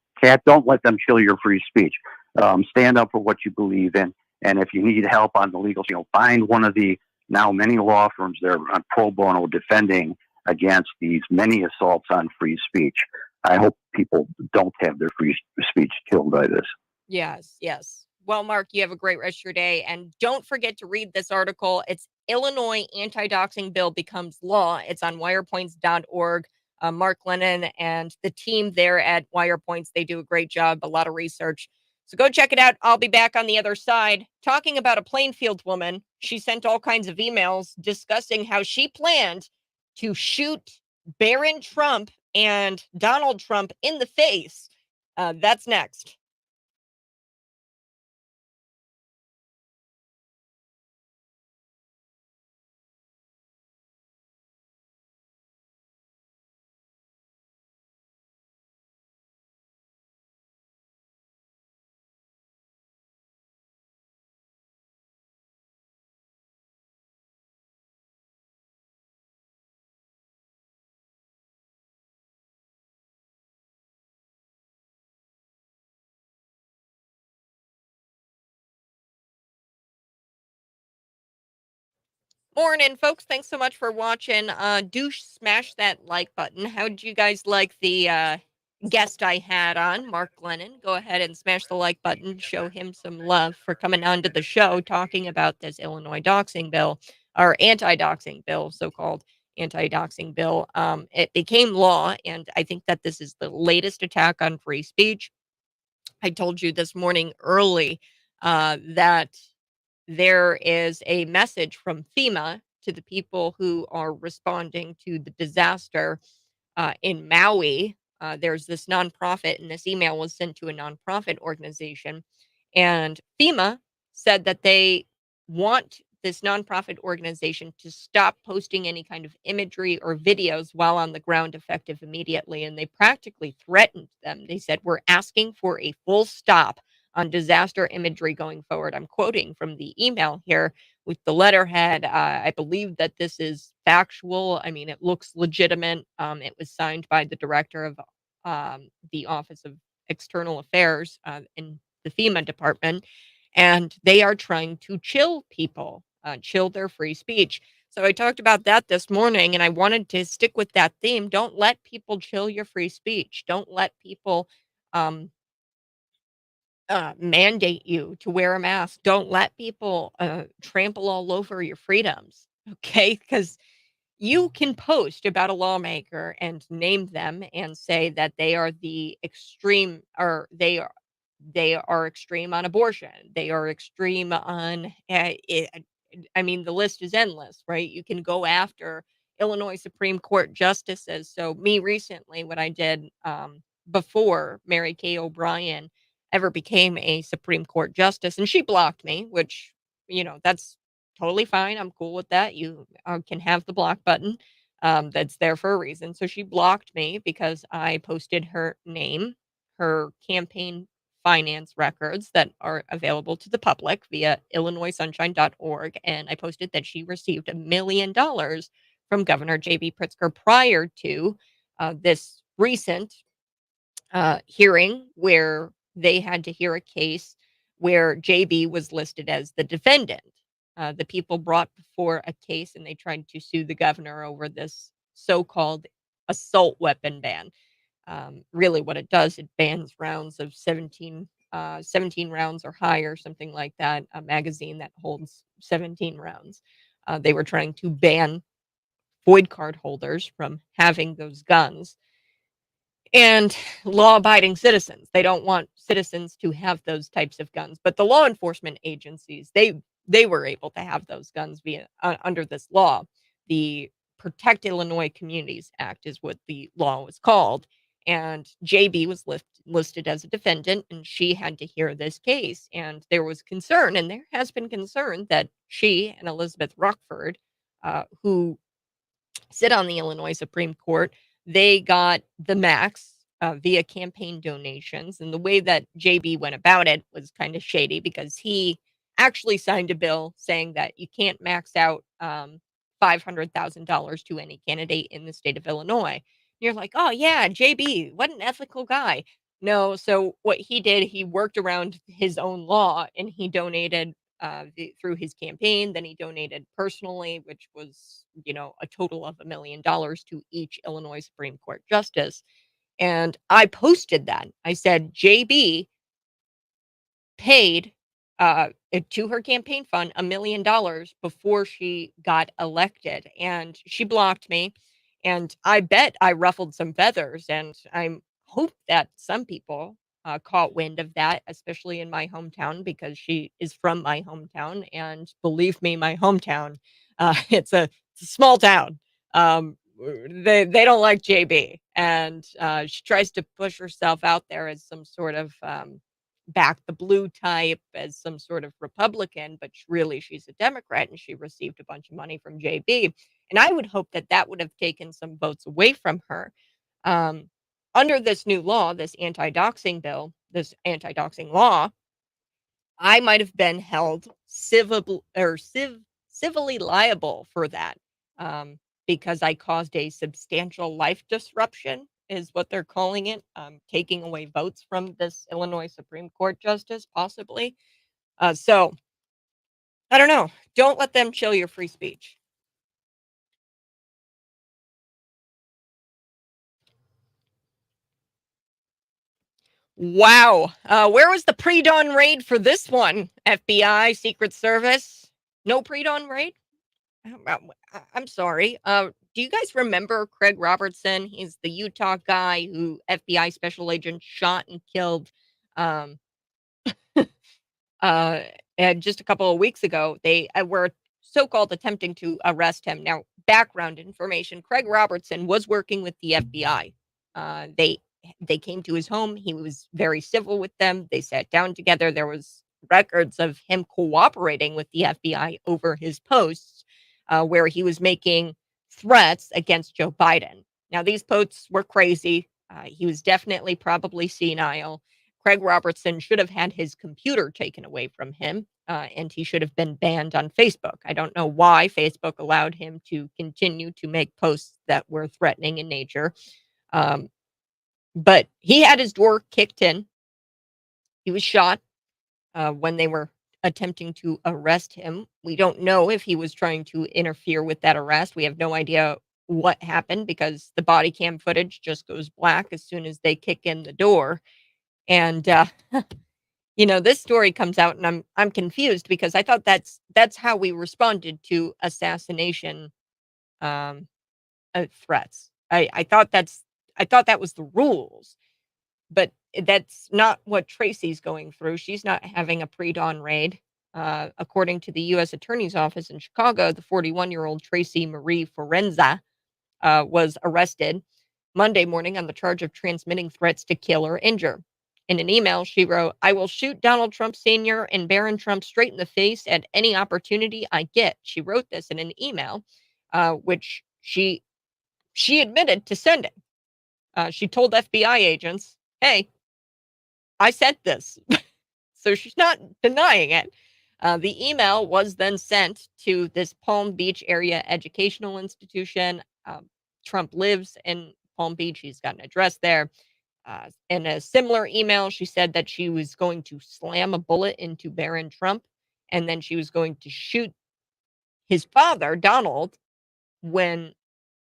Don't let them chill your free speech. Stand up for what you believe in, and if you need help on the legal, find one of the now many law firms that are on pro bono defending against these many assaults on free speech. I hope people don't have their free speech killed by this. Yes, yes. Well, Mark, you have a great rest of your day. And don't forget to read this article. It's Illinois Anti-Doxing Bill Becomes Law. It's on wirepoints.org. Mark Lennon and the team there at Wirepoints, they do a great job, a lot of research. So go check it out. I'll be back on the other side talking about a Plainfield woman. She sent all kinds of emails discussing how she planned to shoot Barron Trump and Donald Trump in the face That's next. Morning, folks. Thanks so much for watching. Do smash that like button. How did you guys like the guest I had on, Mark Glennon? Go ahead and smash the like button. Show him some love for coming onto the show talking about this Illinois doxing bill, or anti-doxing bill, so-called anti-doxing bill. It became law, and I think that this is the latest attack on free speech. I told you this morning early that there is a message from FEMA to the people who are responding to the disaster in Maui. There's this nonprofit, and this email was sent to a nonprofit organization. And FEMA said that they want this nonprofit organization to stop posting any kind of imagery or videos while on the ground effective immediately. And they practically threatened them. They said, "We're asking for a full stop on disaster imagery going forward." I'm quoting from the email here with the letterhead. I believe that this is factual. I mean, it looks legitimate. It was signed by the director of the Office of External Affairs in the FEMA department, and they are trying to chill people, chill their free speech. So I talked about that this morning, and I wanted to stick with that theme. Don't let people chill your free speech. Don't let people um, mandate you to wear a mask. Don't let people trample all over your freedoms. Okay, because you can post about a lawmaker and name them and say that they are the extreme, or they are extreme on abortion. They are extreme on I mean, the list is endless, right? You can go after Illinois Supreme Court justices. So me recently, what I did before Mary Kay O'Brien ever became a Supreme Court justice, and she blocked me, which, that's totally fine. I'm cool with that. You can have the block button. That's there for a reason. So she blocked me because I posted her name, her campaign finance records that are available to the public via illinoissunshine.org. And I posted that she received $1 million from Governor J.B. Pritzker prior to this recent hearing where they had to hear a case where JB was listed as the defendant. The people brought before a case and they tried to sue the governor over this so called assault weapon ban. Really, what it does, it bans rounds of 17 rounds or higher, something like that, a magazine that holds 17 rounds. They were trying to ban void card holders from having those guns and law-abiding citizens. They don't want citizens to have those types of guns, but the law enforcement agencies, they were able to have those guns via under this law. The Protect Illinois Communities Act is what the law was called, and JB was listed as a defendant, and she had to hear this case. And there was concern, and there has been concern that she and Elizabeth Rockford, who sit on the Illinois Supreme Court, they got the max via campaign donations. And the way that JB went about it was kind of shady because he actually signed a bill saying that you can't max out $500,000 to any candidate in the state of Illinois. You're like, oh, yeah, JB, what an ethical guy. No, so what he did, he worked around his own law and he donated through his campaign. Then he donated personally, which was, a total of $1 million to each Illinois Supreme Court justice. And I posted that. I said, JB paid to her campaign fund $1 million before she got elected, and she blocked me. And I bet I ruffled some feathers, and I hope that some people caught wind of that, especially in my hometown, because she is from my hometown. And believe me, my hometown, it's a small town. they don't like JB, and she tries to push herself out there as some sort of back the blue type, as some sort of Republican, but really she's a Democrat, and she received a bunch of money from JB. And I would hope that that would have taken some votes away from her. Um, Under this new law, this anti-doxing bill, this anti-doxing law, I might have been held civilly liable for that, because I caused a substantial life disruption, is what they're calling it, taking away votes from this Illinois Supreme Court justice, possibly. So I don't know. Don't let them chill your free speech. Wow. Where was the pre-dawn raid for this one? FBI, Secret Service? No pre-dawn raid? I'm sorry. Do you guys remember Craig Robertson? He's the Utah guy who FBI special agent shot and killed. Um, uh, and just a couple of weeks ago, they were so-called attempting to arrest him. Now, background information: Craig Robertson was working with the FBI. They came to his home. He was very civil with them. They sat down together. There was records of him cooperating with the FBI over his posts, where he was making threats against Joe Biden. Now, these posts were crazy. He was definitely probably senile. Craig Robertson should have had his computer taken away from him, and he should have been banned on Facebook. I don't know why Facebook allowed him to continue to make posts that were threatening in nature. Um, but he had his door kicked in. He was shot when they were attempting to arrest him. We don't know if he was trying to interfere with that arrest. We have no idea what happened, because the body cam footage just goes black as soon as they kick in the door. And this story comes out, and I'm confused, because I thought that's how we responded to assassination um, threats. I thought that was the rules, but that's not what Tracy's going through. She's not having a pre-dawn raid. According to the U.S. Attorney's Office in Chicago, the 41-year-old Tracy Marie Forenza was arrested Monday morning on the charge of transmitting threats to kill or injure. In an email, she wrote, "I will shoot Donald Trump Sr. and Barron Trump straight in the face at any opportunity I get." She wrote this in an email, which she admitted to sending. She told FBI agents, "Hey, I sent this." So she's not denying it. The email was then sent to this Palm Beach area educational institution. Trump lives in Palm Beach. He's got an address there. In a similar email, she said that she was going to slam a bullet into Barron Trump, and then she was going to shoot his father, Donald, when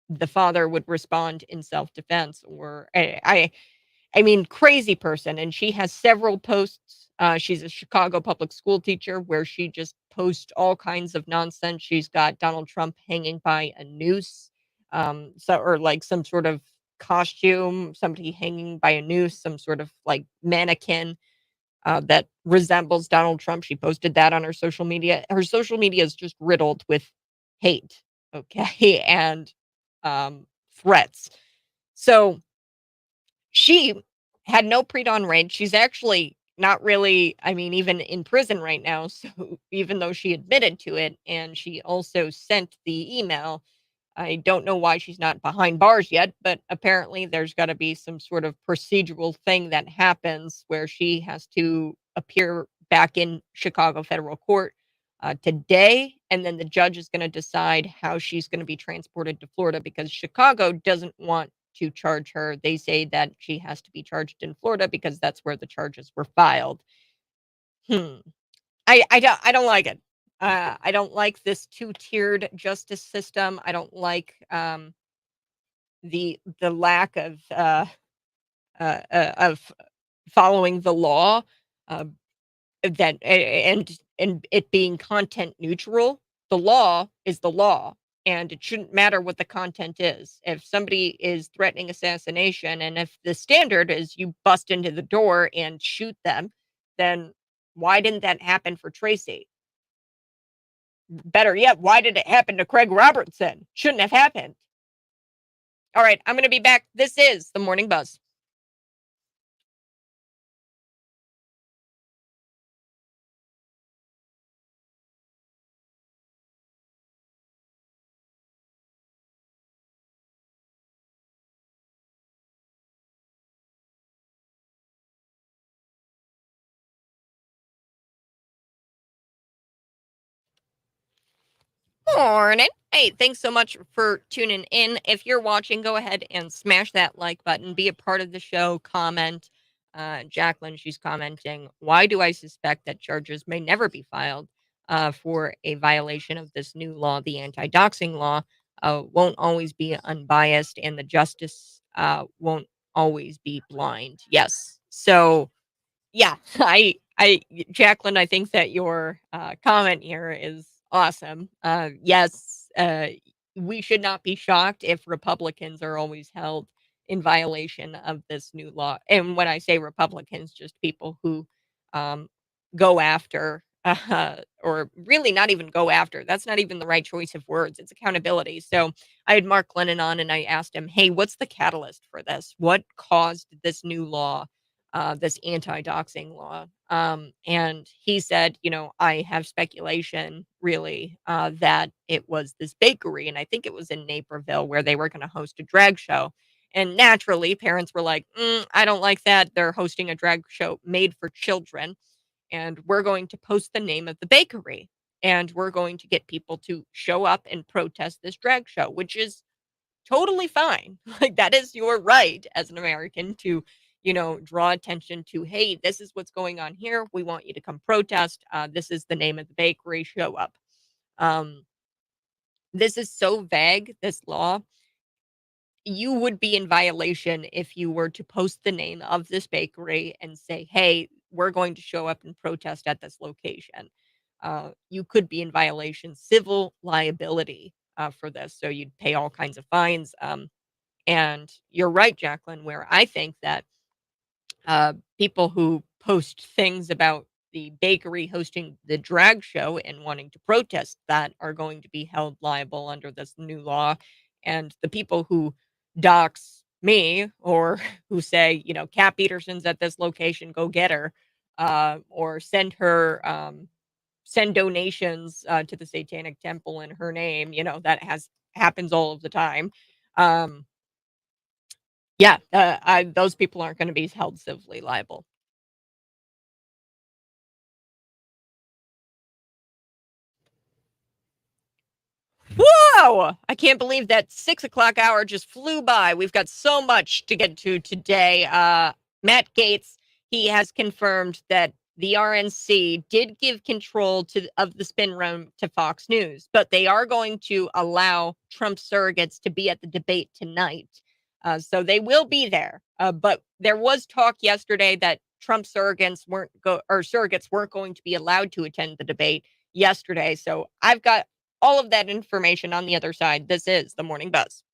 the father would respond in self-defense. Or I mean, crazy person. And she has several posts. She's a Chicago public school teacher, where she just posts all kinds of nonsense. She's got Donald Trump hanging by a noose, or like some sort of costume, somebody hanging by a noose, some sort of like mannequin that resembles Donald Trump. She posted that on her social media. Her social media is just riddled with hate, okay, and threats. So she had no pre-dawn raid. She's actually not really, I mean, even in prison right now. So even though she admitted to it, and she also sent the email, I don't know why she's not behind bars yet, but apparently there's got to be some sort of procedural thing that happens where she has to appear back in Chicago federal court today. And then the judge is going to decide how she's going to be transported to Florida, because Chicago doesn't want to charge her. They say that she has to be charged in Florida because that's where the charges were filed. Hmm. I don't like it. I don't like this two-tiered justice system. I don't like the lack of following the law, uh, and it being content neutral. The law is the law, and it shouldn't matter what the content is. If somebody is threatening assassination, and if the standard is you bust into the door and shoot them, then why didn't that happen for Tracy? Better yet, why did it happen to Craig Robertson? Shouldn't have happened. All right, I'm going to be back. This is the Morning Buzz. Morning. Hey, thanks so much for tuning in. If you're watching, go ahead and smash that like button. Be a part of the show. Comment. Jacqueline, she's commenting. Why do I suspect that charges may never be filed for a violation of this new law, the anti-doxing law? Won't always be unbiased, and the justice won't always be blind. Yes. So yeah, Jacqueline, I think that your comment here is awesome. Yes, we should not be shocked if Republicans are always held in violation of this new law. And when I say Republicans, just people who um, go after, or really not even go after. That's not even the right choice of words. It's accountability. So I had Mark Lennon on, and I asked him, "Hey, what's the catalyst for this? What caused this new law?" This anti-doxing law. And he said, I have speculation really that it was this bakery, and I think it was in Naperville where they were going to host a drag show. And naturally, parents were like, I don't like that. They're hosting a drag show made for children, and we're going to post the name of the bakery. And we're going to get people to show up and protest this drag show, which is totally fine. Like that is your right as an American to, draw attention to, hey, this is what's going on here. We want you to come protest. This is the name of the bakery. Show up. Um, this is so vague, this law. You would be in violation if you were to post the name of this bakery and say, hey, we're going to show up and protest at this location. You could be in violation, civil liability for this. So you'd pay all kinds of fines. And you're right, Jacqueline, where I think that people who post things about the bakery hosting the drag show and wanting to protest that are going to be held liable under this new law. And the people who dox me or who say, Kat Peterson's at this location, go get her, or send donations to the Satanic Temple in her name, that happens all of the time. Um, yeah, those people aren't gonna be held civilly liable. Whoa! I can't believe that 6 o'clock hour just flew by. We've got so much to get to today. Matt Gaetz, he has confirmed that the RNC did give control of the spin room to Fox News, but they are going to allow Trump surrogates to be at the debate tonight. So they will be there. But there was talk yesterday that Trump surrogates weren't going to be allowed to attend the debate yesterday. So I've got all of that information on the other side. This is the Morning Buzz.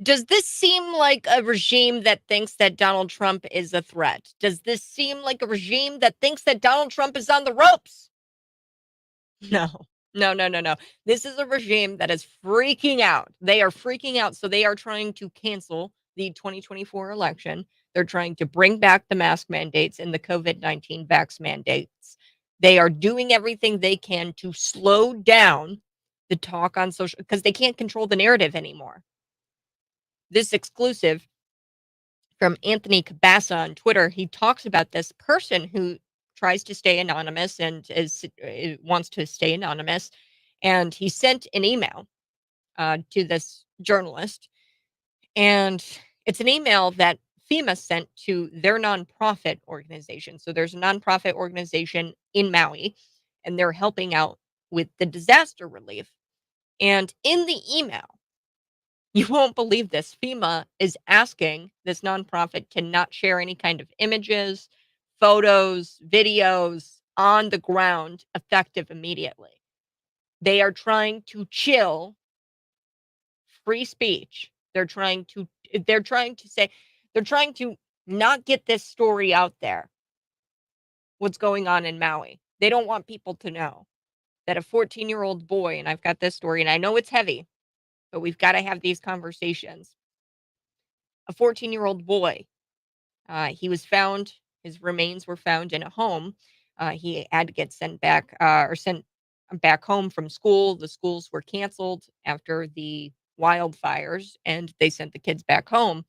Does this seem like a regime that thinks that Donald Trump is a threat? Does this seem like a regime that thinks that Donald Trump is on the ropes? No. No, no, no, no. This is a regime that is freaking out. They are freaking out, so they are trying to cancel the 2024 election. They're trying to bring back the mask mandates and the COVID-19 vax mandates. They are doing everything they can to slow down the talk on social because they can't control the narrative anymore. This exclusive from Anthony Cabasa on Twitter, he talks about this person who tries to stay anonymous and wants to stay anonymous, and he sent an email to this journalist, and it's an email that FEMA sent to their nonprofit organization. So there's a nonprofit organization in Maui, and they're helping out with the disaster relief. And in the email, you won't believe this. FEMA is asking this nonprofit to not share any kind of images, photos, videos on the ground effective immediately. They are trying to chill free speech. They're trying to say they're trying to not get this story out there. What's going on in Maui. They don't want people to know that a 14-year-old boy, and I've got this story and I know it's heavy, but we've got to have these conversations. A 14-year-old boy. He was found, his remains were found in a home. He had to get sent back home from school. The schools were canceled after the wildfires and they sent the kids back home.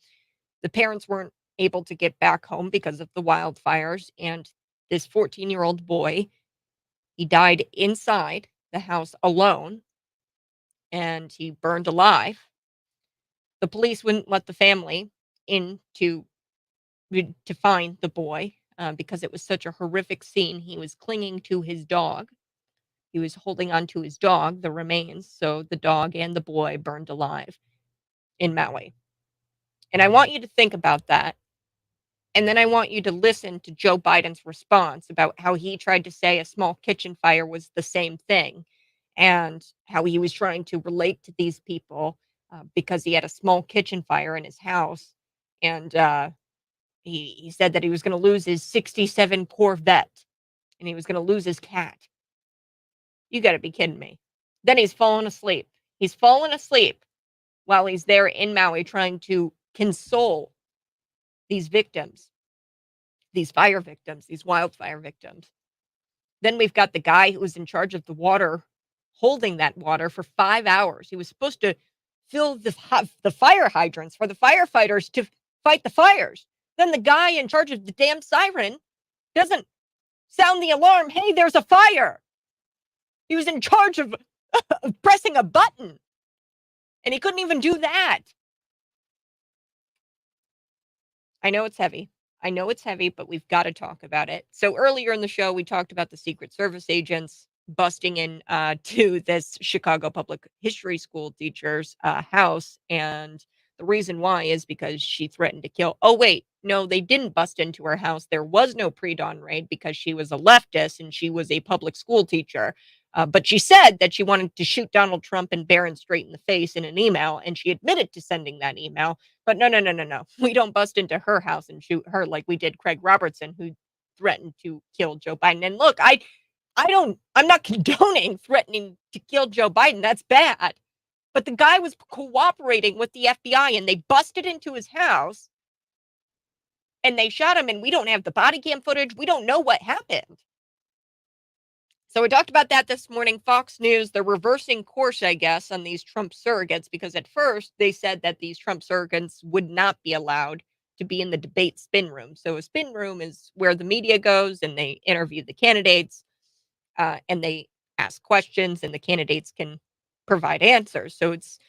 The parents weren't able to get back home because of the wildfires. And this 14-year-old boy, he died inside the house alone and he burned alive. The police wouldn't let the family in to find the boy because it was such a horrific scene. He was clinging to his dog. He was holding on to his dog, the remains. So the dog and the boy burned alive in Maui. And I want you to think about that. And then I want you to listen to Joe Biden's response about how he tried to say a small kitchen fire was the same thing and how he was trying to relate to these people because he had a small kitchen fire in his house. And he said that he was gonna lose his '67 Corvette, and he was gonna lose his cat. You gotta be kidding me. Then he's fallen asleep. He's fallen asleep while he's there in Maui trying to console these victims, these fire victims, these wildfire victims. Then we've got the guy who was in charge of the water, holding that water for 5 hours. He was supposed to fill the fire hydrants for the firefighters to fight the fires. Then the guy in charge of the damn siren doesn't sound the alarm. Hey, there's a fire. He was in charge of pressing a button, and he couldn't even do that. I know it's heavy. I know it's heavy, but we've got to talk about it. So earlier in the show, we talked about the Secret Service agents busting in to this Chicago Public History School teacher's house. And the reason why is because she threatened to kill. Oh, wait. No, they didn't bust into her house. There was no pre-dawn raid because she was a leftist and she was a public school teacher. But she said that she wanted to shoot Donald Trump and Barron straight in the face in an email. And she admitted to sending that email. But no, no, no, no, no. We don't bust into her house and shoot her like we did Craig Robertson, who threatened to kill Joe Biden. And look, I'm not condoning threatening to kill Joe Biden. That's bad. But the guy was cooperating with the FBI and they busted into his house and they shot him. And we don't have the body cam footage. We don't know what happened. So we talked about that this morning. Fox News, they're reversing course, I guess, on these Trump surrogates, because at first they said that these Trump surrogates would not be allowed to be in the debate spin room. So a spin room is where the media goes and they interview the candidates and they ask questions and the candidates can provide answers. So it's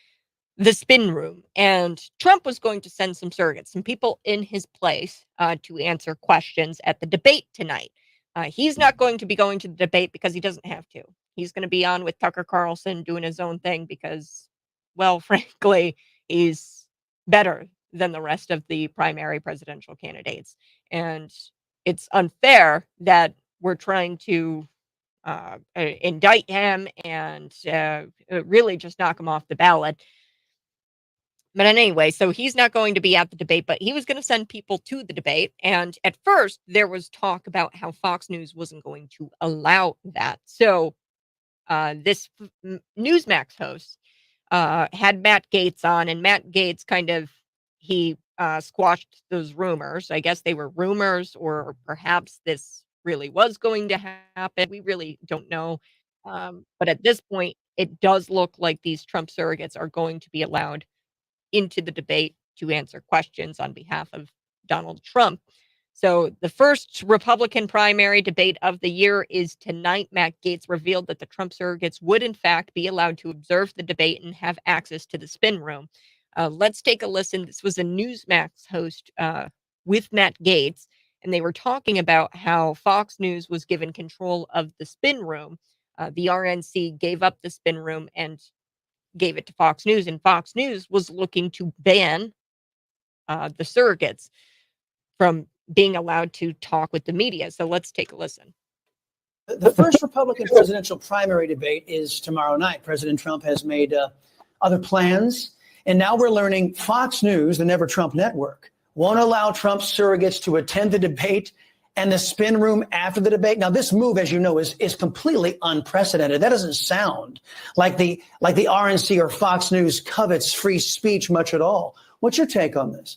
the spin room. And Trump was going to send some surrogates, some people in his place to answer questions at the debate tonight. He's not going to be going to the debate because he doesn't have to. He's going to be on with Tucker Carlson doing his own thing because, well, frankly, he's better than the rest of the primary presidential candidates. And it's unfair that we're trying to indict him and really just knock him off the ballot. But anyway, so he's not going to be at the debate, but he was going to send people to the debate. And at first, there was talk about how Fox News wasn't going to allow that. So this Newsmax host had Matt Gaetz on, and Matt Gaetz he squashed those rumors. I guess they were rumors, or perhaps this really was going to happen. We really don't know. But at this point, it does look like these Trump surrogates are going to be allowed into the debate to answer questions on behalf of Donald Trump. So the first Republican primary debate of the year is tonight. Matt Gaetz revealed that the Trump surrogates would, in fact, be allowed to observe the debate and have access to the spin room. Let's take a listen. This was a Newsmax host with Matt Gaetz, and they were talking about how Fox News was given control of the spin room. The RNC gave up the spin room and gave it to Fox News, and Fox News was looking to ban the surrogates from being allowed to talk with the media. So let's take a listen. The first Republican presidential primary debate is tomorrow night. President Trump has made other plans, and now we're learning Fox News, the Never Trump network, won't allow Trump surrogates to attend the debate and the spin room after the debate. Now, this move, as you know, is completely unprecedented. That doesn't sound like the RNC or Fox News covets free speech much at all. What's your take on this?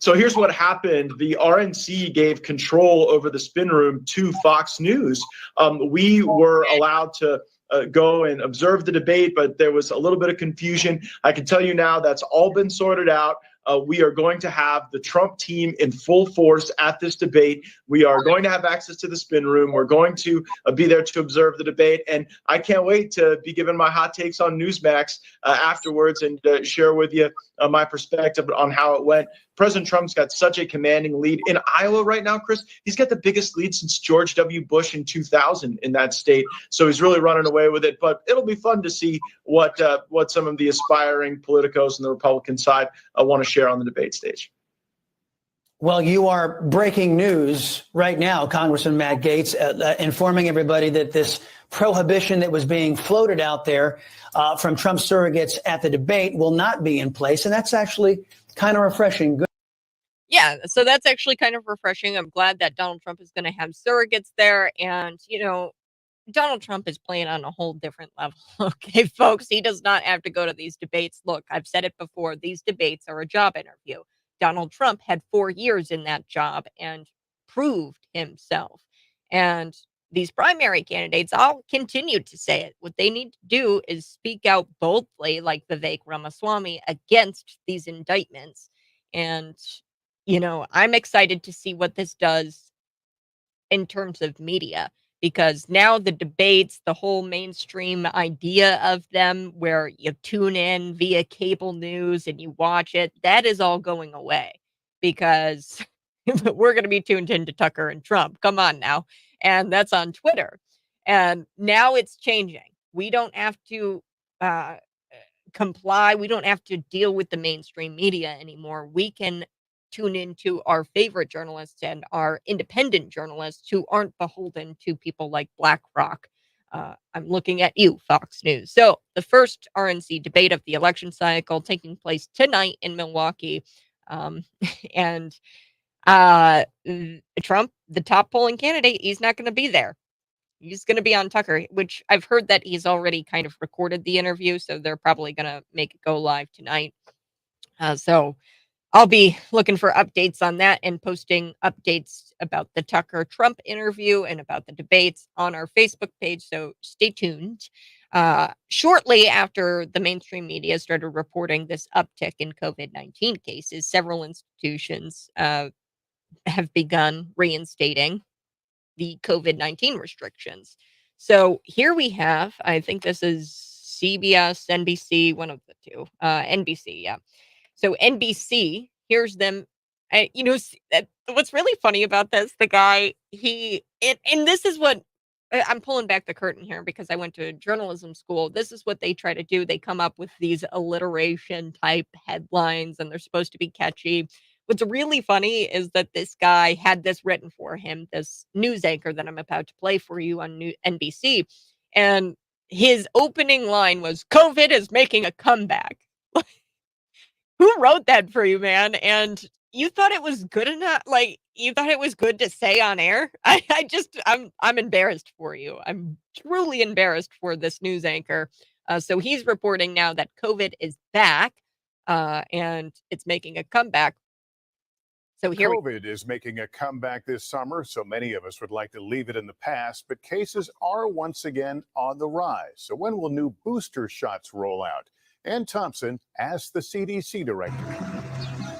So here's what happened. The RNC gave control over the spin room to Fox News. We were allowed to go and observe the debate, but there was a little bit of confusion. I can tell you now that's all been sorted out. We are going to have the Trump team in full force at this debate. We are going to have access to the spin room. We're going to be there to observe the debate. And I can't wait to be given my hot takes on Newsmax afterwards and share with you my perspective on how it went. President Trump's got such a commanding lead in Iowa right now, Chris. He's got the biggest lead since George W. Bush in 2000 in that state. So he's really running away with it. But it'll be fun to see what some of the aspiring politicos on the Republican side want to share on the debate stage. Well, you are breaking news right now, Congressman Matt Gaetz, informing everybody that this prohibition that was being floated out there from Trump surrogates at the debate will not be in place. And that's actually kind of refreshing. Good. Yeah, so that's actually kind of refreshing. I'm glad that Donald Trump is going to have surrogates there. And, Donald Trump is playing on a whole different level. Okay, folks, he does not have to go to these debates. Look, I've said it before. These debates are a job interview. Donald Trump had 4 years in that job and proved himself. And these primary candidates, I'll continue to say it. What they need to do is speak out boldly, like Vivek Ramaswamy, against these indictments. And, I'm excited to see what this does in terms of media, because now the debates, the whole mainstream idea of them where you tune in via cable news and you watch it, that is all going away because we're going to be tuned into Tucker and Trump. Come on now. And that's on Twitter. And now it's changing. We don't have to comply. We don't have to deal with the mainstream media anymore. We can tune into our favorite journalists and our independent journalists who aren't beholden to people like BlackRock. I'm looking at you, Fox News. So the first RNC debate of the election cycle taking place tonight in Milwaukee. And Trump, the top polling candidate, he's not going to be there. He's going to be on Tucker, which I've heard that he's already kind of recorded the interview. So they're probably going to make it go live tonight. So I'll be looking for updates on that and posting updates about the Tucker Trump interview and about the debates on our Facebook page. So stay tuned. Shortly after the mainstream media started reporting this uptick in COVID-19 cases, several institutions have begun reinstating the COVID-19 restrictions. So here we have, I think this is CBS, NBC, one of the two, NBC, yeah. So NBC, here's them. What's really funny about this, the guy, and this is what, I'm pulling back the curtain here because I went to journalism school. This is what they try to do. They come up with these alliteration type headlines and they're supposed to be catchy. What's really funny is that this guy had this written for him, this news anchor that I'm about to play for you on NBC. And his opening line was, "COVID is making a comeback." Who wrote that for you, man? And you thought it was good enough? Like, you thought it was good to say on air? I'm embarrassed for you. I'm truly embarrassed for this news anchor. So he's reporting now that COVID is back, and it's making a comeback. So here COVID is making a comeback this summer, so many of us would like to leave it in the past, but cases are once again on the rise. So when will new booster shots roll out? Ann Thompson asked the CDC director.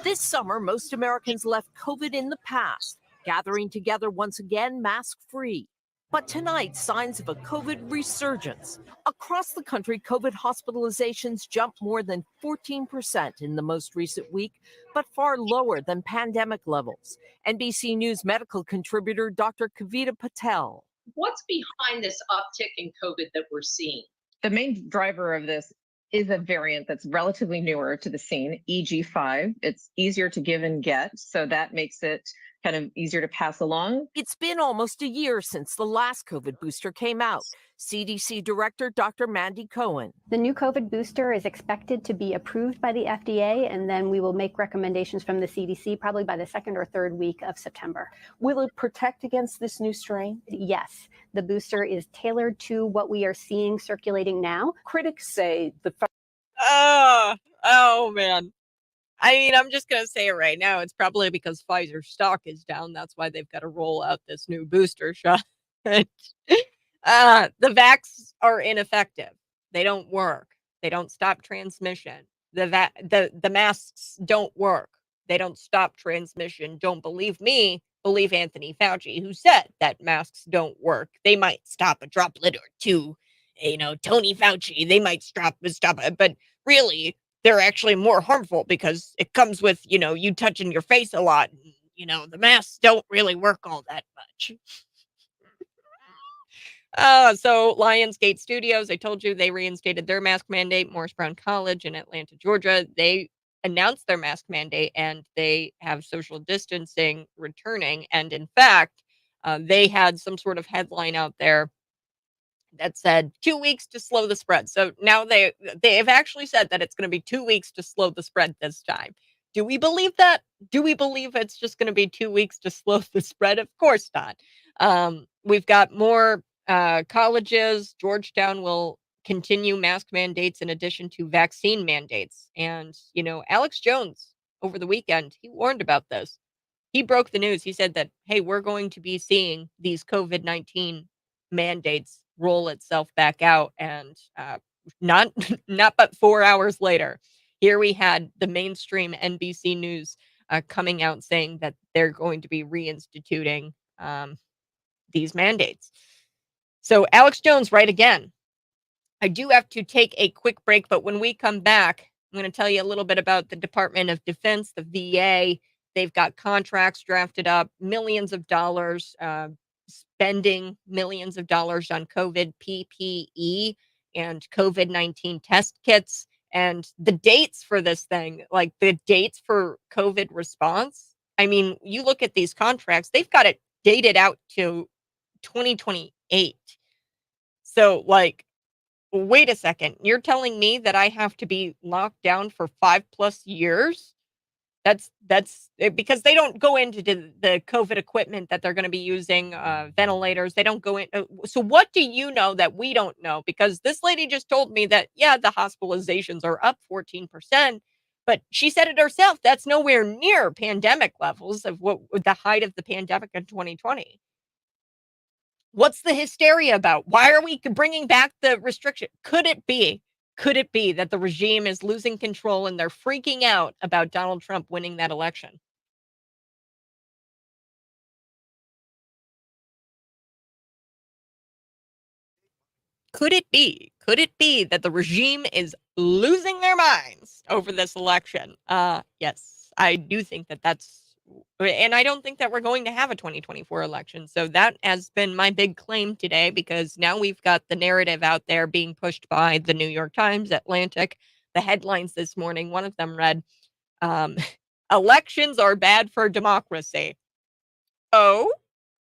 This summer, most Americans left COVID in the past, gathering together once again mask-free. But tonight, signs of a COVID resurgence. Across the country, COVID hospitalizations jumped more than 14% in the most recent week, but far lower than pandemic levels. NBC News medical contributor Dr. Kavita Patel. What's behind this uptick in COVID that we're seeing? The main driver of this is a variant that's relatively newer to the scene, EG5. It's easier to give and get, so that makes it kind of easier to pass along. It's been almost a year since the last COVID booster came out. CDC Director Dr. Mandy Cohen. The new COVID booster is expected to be approved by the FDA, and then we will make recommendations from the CDC probably by the second or third week of September. Will it protect against this new strain? Yes, the booster is tailored to what we are seeing circulating now. Critics say the oh man. I mean, I'm just going to say it right now. It's probably because Pfizer's stock is down. That's why they've got to roll out this new booster shot. The vax are ineffective. They don't work. They don't stop transmission. The masks don't work. They don't stop transmission. Don't believe me. Believe Anthony Fauci, who said that masks don't work. They might stop a droplet or two. You know, Tony Fauci, they might stop it. But really, they're actually more harmful because it comes with, you know, you touching your face a lot. And, you know, the masks don't really work all that much. So Lionsgate Studios, I told you they reinstated their mask mandate. Morris Brown College in Atlanta, Georgia, they announced their mask mandate and they have social distancing returning. And in fact, they had some sort of headline out there that said 2 weeks to slow the spread. So now they have actually said that it's going to be 2 weeks to slow the spread this time. Do we believe that? Do we believe it's just going to be 2 weeks to slow the spread? Of course not. We've got more colleges. Georgetown will continue mask mandates in addition to vaccine mandates. And, you know, Alex Jones over the weekend, he warned about this. He broke the news. He said that, hey, we're going to be seeing these COVID-19 mandates roll itself back out, and not but 4 hours later, here we had the mainstream NBC News coming out saying that they're going to be reinstituting these mandates. So Alex Jones, right again. I do have to take a quick break, but when we come back, I'm going to tell you a little bit about the Department of Defense, the VA. They've got contracts drafted up, millions of dollars, spending millions of dollars on COVID PPE and COVID-19 test kits. And the dates for this thing, like the dates for COVID response, I mean, you look at these contracts, they've got it dated out to 2028. So, like, wait a second, you're telling me that I have to be locked down for 5+ years? That's because they don't go into the COVID equipment that they're going to be using, ventilators. They don't go in. So what do you know that we don't know? Because this lady just told me that, yeah, the hospitalizations are up 14%, but she said it herself. That's nowhere near pandemic levels of what the height of the pandemic in 2020. What's the hysteria about? Why are we bringing back the restriction? Could it be that the regime is losing control and they're freaking out about Donald Trump winning that election? Could it be that the regime is losing their minds over this election? Yes, I do think that's, and I don't think that we're going to have a 2024 election. So that has been my big claim today, because now we've got the narrative out there being pushed by the New York Times, Atlantic. The headlines this morning, one of them read, elections are bad for democracy. Oh,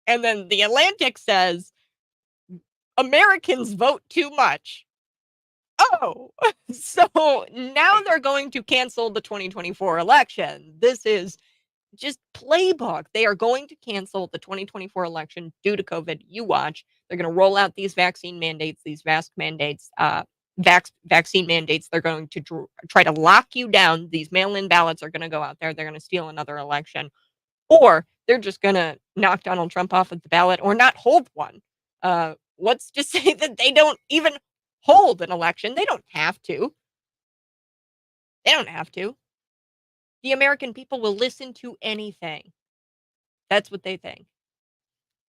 and then the Atlantic says, Americans vote too much. No. So now they're going to cancel the 2024 election. This is just playbook. They are going to cancel the 2024 election due to COVID. You watch. They're going to roll out these vaccine mandates, these vaccine mandates. They're going to try to lock you down. These mail-in ballots are going to go out there. They're going to steal another election, or they're just going to knock Donald Trump off of the ballot or not hold one. Let's just say that they don't even hold an election. They don't have to. They don't have to. The American people will listen to anything. That's what they think.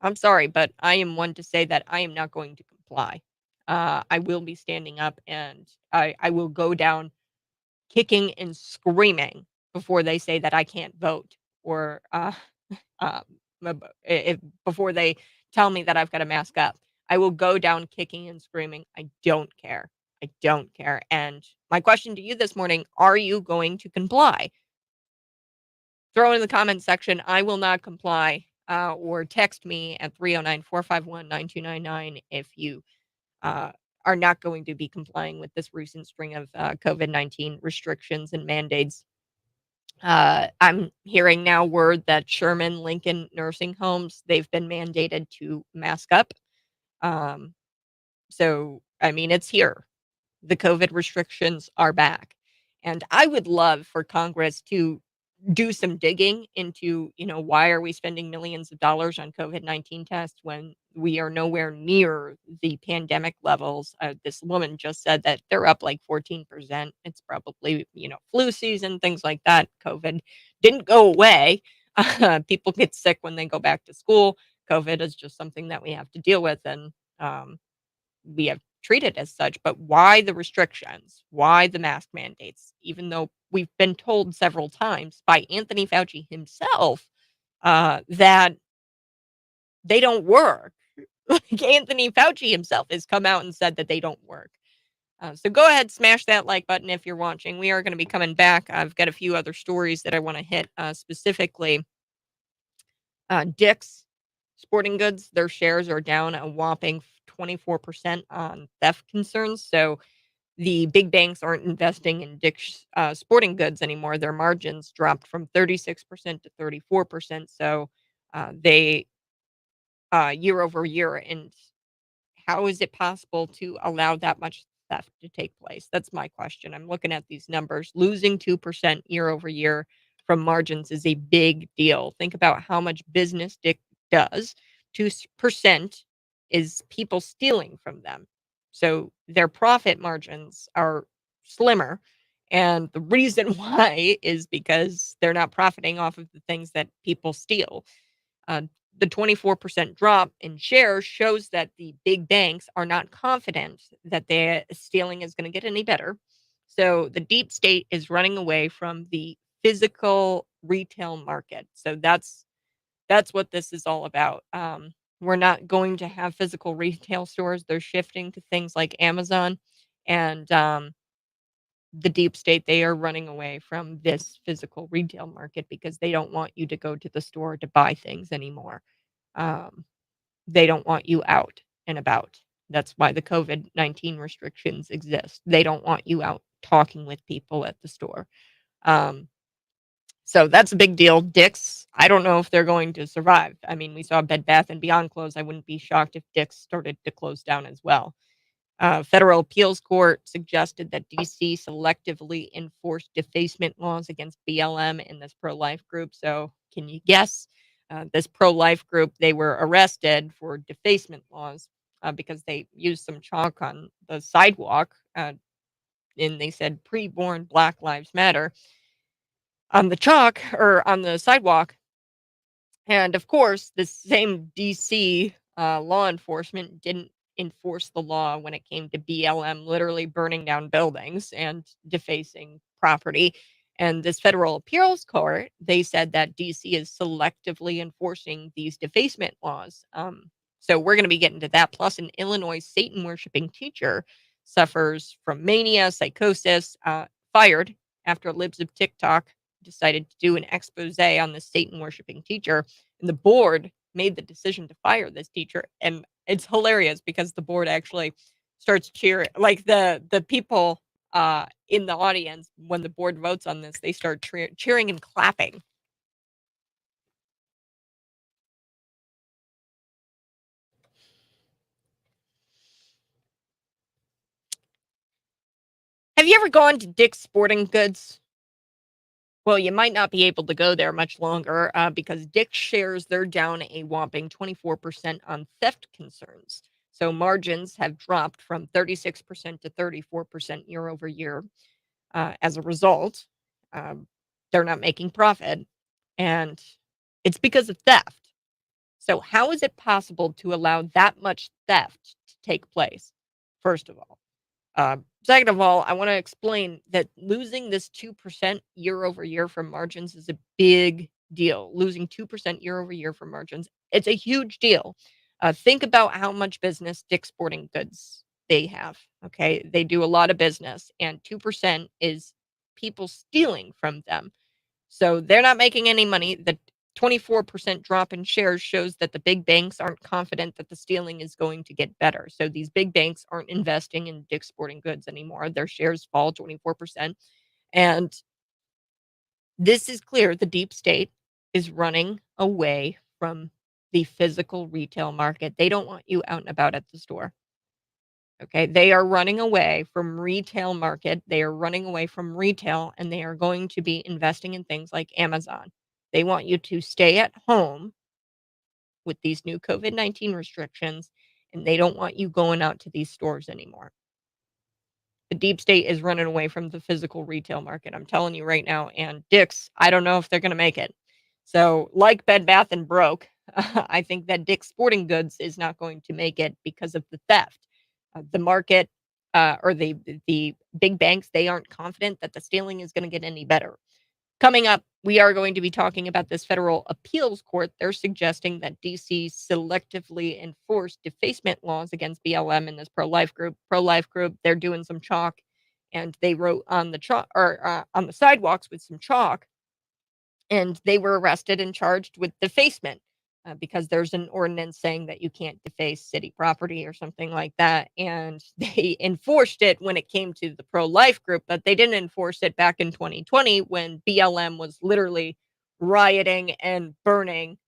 I'm sorry, but I am one to say that I am not going to comply. I will be standing up, and I will go down kicking and screaming before they say that I can't vote, or um, before they tell me that I've got to mask up. I will go down kicking and screaming. I don't care. I don't care. And my question to you this morning, are you going to comply? Throw it in the comments section. I will not comply. Or text me at 309-451-9299 if you are not going to be complying with this recent string of COVID-19 restrictions and mandates. I'm hearing now word that Sherman Lincoln nursing homes, they've been mandated to mask up. So, I mean, it's here. The COVID restrictions are back. And I would love for Congress to do some digging into, why are we spending millions of dollars on COVID-19 tests when we are nowhere near the pandemic levels? This woman just said that they're up like 14%. It's probably, flu season, things like that. COVID didn't go away. People get sick when they go back to school. COVID is just something that we have to deal with. And we have treated as such, but why the restrictions? Why the mask mandates? Even though we've been told several times by Anthony Fauci himself that they don't work. Like Anthony Fauci himself has come out and said that they don't work. So go ahead, smash that like button if you're watching. We are going to be coming back. I've got a few other stories that I want to hit, specifically Dick's Sporting Goods. Their shares are down a whopping 24% on theft concerns. So the big banks aren't investing in Dick's Sporting Goods anymore. Their margins dropped from 36% to 34%. So they year over year. And how is it possible to allow that much theft to take place? That's my question. I'm looking at these numbers. Losing 2% year over year from margins is a big deal. Think about how much business Dick does. 2% is people stealing from them. So their profit margins are slimmer. And the reason why is because they're not profiting off of the things that people steal. The 24% drop in shares shows that the big banks are not confident that their stealing is going to get any better. So the deep state is running away from the physical retail market. So that's what this is all about. We're not going to have physical retail stores. They're shifting to things like Amazon, and the deep state, they are running away from this physical retail market because they don't want you to go to the store to buy things anymore. They don't want you out and about. That's why the COVID-19 restrictions exist. They don't want you out talking with people at the store. So that's a big deal. Dick's, I don't know if they're going to survive. I mean, we saw Bed Bath & Beyond close. I wouldn't be shocked if Dick's started to close down as well. Federal appeals court suggested that D.C. selectively enforce defacement laws against BLM and this pro-life group. So can you guess? This pro-life group, they were arrested for defacement laws because they used some chalk on the sidewalk, and they said pre-born Black Lives Matter on the chalk or on the sidewalk. And of course, the same DC law enforcement didn't enforce the law when it came to BLM literally burning down buildings and defacing property. And this federal appeals court, they said that DC is selectively enforcing these defacement laws. So we're going to be getting to that. Plus, an Illinois Satan worshiping teacher suffers from mania, psychosis, fired after Libs of TikTok decided to do an expose on the Satan worshiping teacher. And the board made the decision to fire this teacher. And it's hilarious because the board actually starts cheering. Like the people in the audience, when the board votes on this, they start cheering and clapping. Have you ever gone to Dick's Sporting Goods? Well, you might not be able to go there much longer because Dick's shares, they're down a whopping 24% on theft concerns. So margins have dropped from 36% to 34% year over year. As a result, um, they're not making profit. And it's because of theft. So, how is it possible to allow that much theft to take place? First of all. Second of all, I want to explain that losing this 2% year over year from margins is a big deal. Losing 2% year over year from margins, it's a huge deal. Think about how much business Dick's Sporting Goods they have. Okay. They do a lot of business, and 2% is people stealing from them. So they're not making any money. The 24% drop in shares shows that the big banks aren't confident that the stealing is going to get better. So these big banks aren't investing in Dick's Sporting Goods anymore. Their shares fall 24%. And this is clear. The deep state is running away from the physical retail market. They don't want you out and about at the store. Okay, they are running away from retail market. They are running away from retail, and they are going to be investing in things like Amazon. They want you to stay at home with these new COVID-19 restrictions, and they don't want you going out to these stores anymore. The deep state is running away from the physical retail market. I'm telling you right now. And Dick's, I don't know if they're going to make it. So, like Bed Bath and Broke, I think that Dick's Sporting Goods is not going to make it because of the theft. The market or the big banks, they aren't confident that the stealing is going to get any better. Coming up, we are going to be talking about this federal appeals court. They're suggesting that DC selectively enforce defacement laws against BLM and this pro-life group. Pro-life group, they're doing some chalk, and they wrote on the chalk or on the sidewalks with some chalk, and they were arrested and charged with defacement because there's an ordinance saying that you can't deface city property or something like that. And they enforced it when it came to the pro-life group, but they didn't enforce it back in 2020 when BLM was literally rioting and burning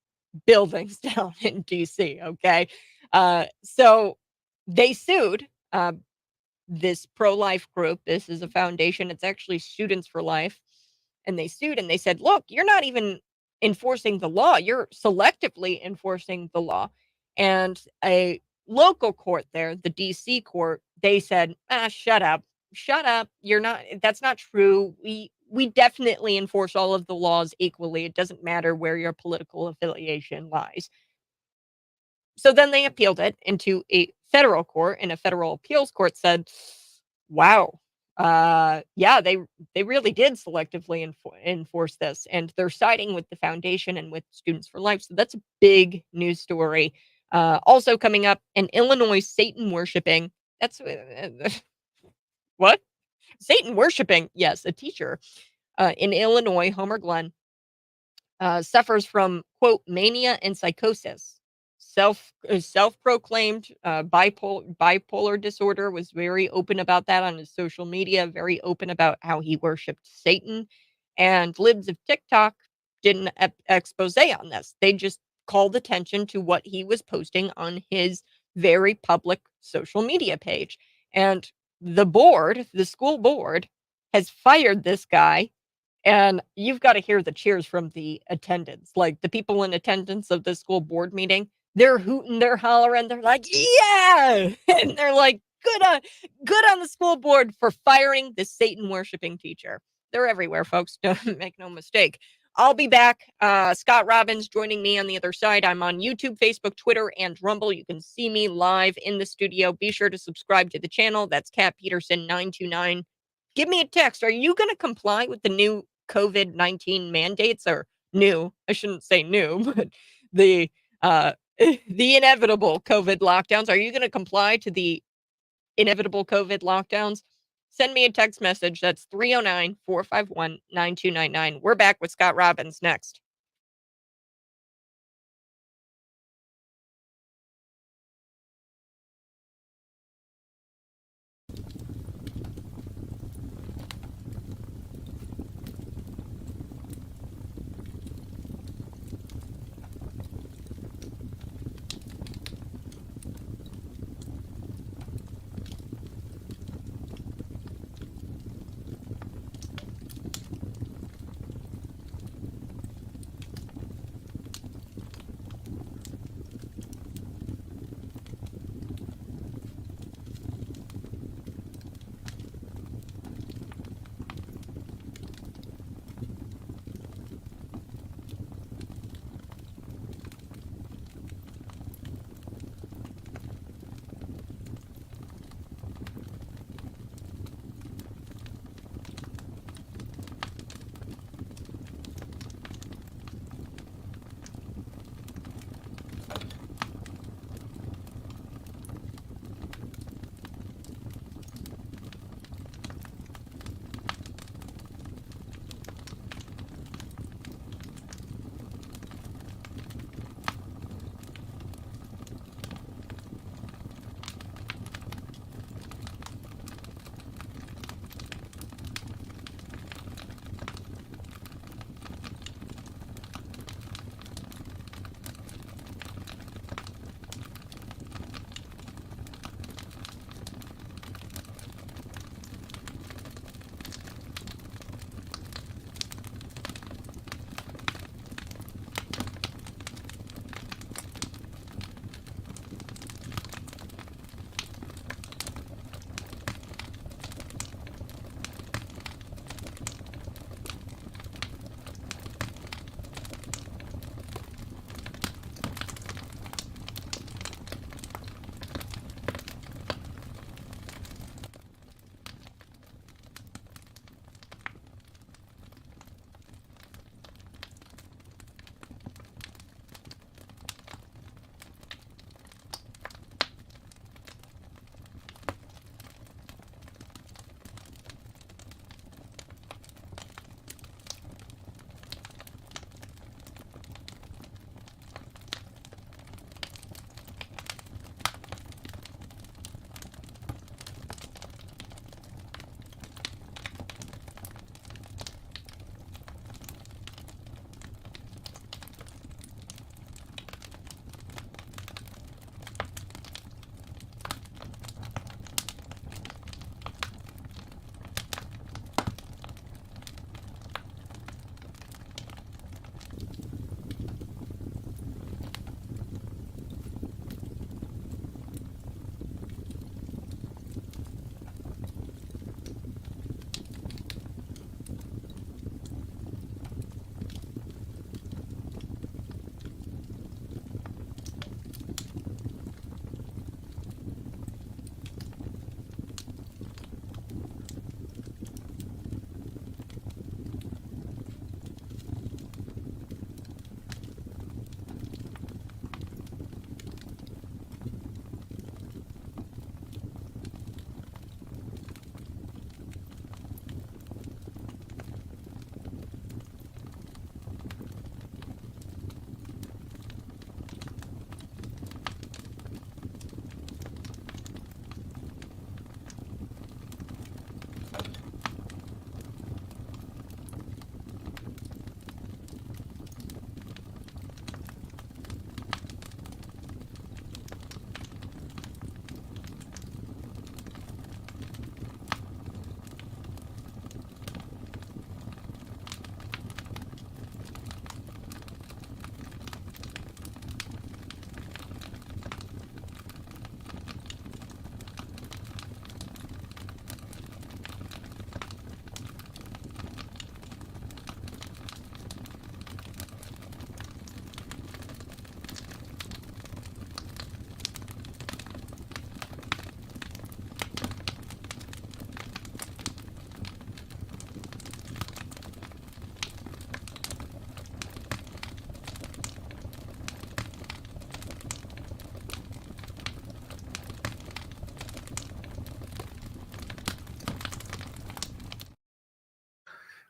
buildings down in DC. Okay. So they sued this pro-life group. This is a foundation. It's actually Students for Life. And they sued and they said, look, you're not even enforcing the law. You're selectively enforcing the law. And a local court there, the DC court, they said, shut up. Shut up. You're not, that's not true. We definitely enforce all of the laws equally. It doesn't matter where your political affiliation lies. So then they appealed it into a federal court, and a federal appeals court said, wow, yeah, they really did selectively enforce this, and they're siding with the foundation and with Students for Life. So that's a big news story. Also coming up, in Illinois, Satan worshiping. That's what? Satan worshiping. Yes, a teacher in Illinois, Homer Glenn, suffers from, quote, mania and psychosis. Self-proclaimed bipolar disorder, was very open about that on his social media, very open about how he worshipped Satan. And Libs of TikTok didn't expose on this. They just called attention to what he was posting on his very public social media page. And the school board, has fired this guy. And you've got to hear the cheers from the attendants, like the people in attendance of the school board meeting. They're hooting, they're hollering, they're like, yeah! And they're like, good on the school board for firing this Satan worshiping teacher. They're everywhere, folks. Don't make no mistake. I'll be back. Scott Robbins joining me on the other side. I'm on YouTube, Facebook, Twitter, and Rumble. You can see me live in the studio. Be sure to subscribe to the channel. That's Kat Peterson 929. Give me a text. Are you going to comply with the new COVID-19 mandates? Or new? I shouldn't say new, but the the inevitable COVID lockdowns. Are you going to comply to the inevitable COVID lockdowns? Send me a text message. That's 309-451-9299. We're back with Scott Robbins next.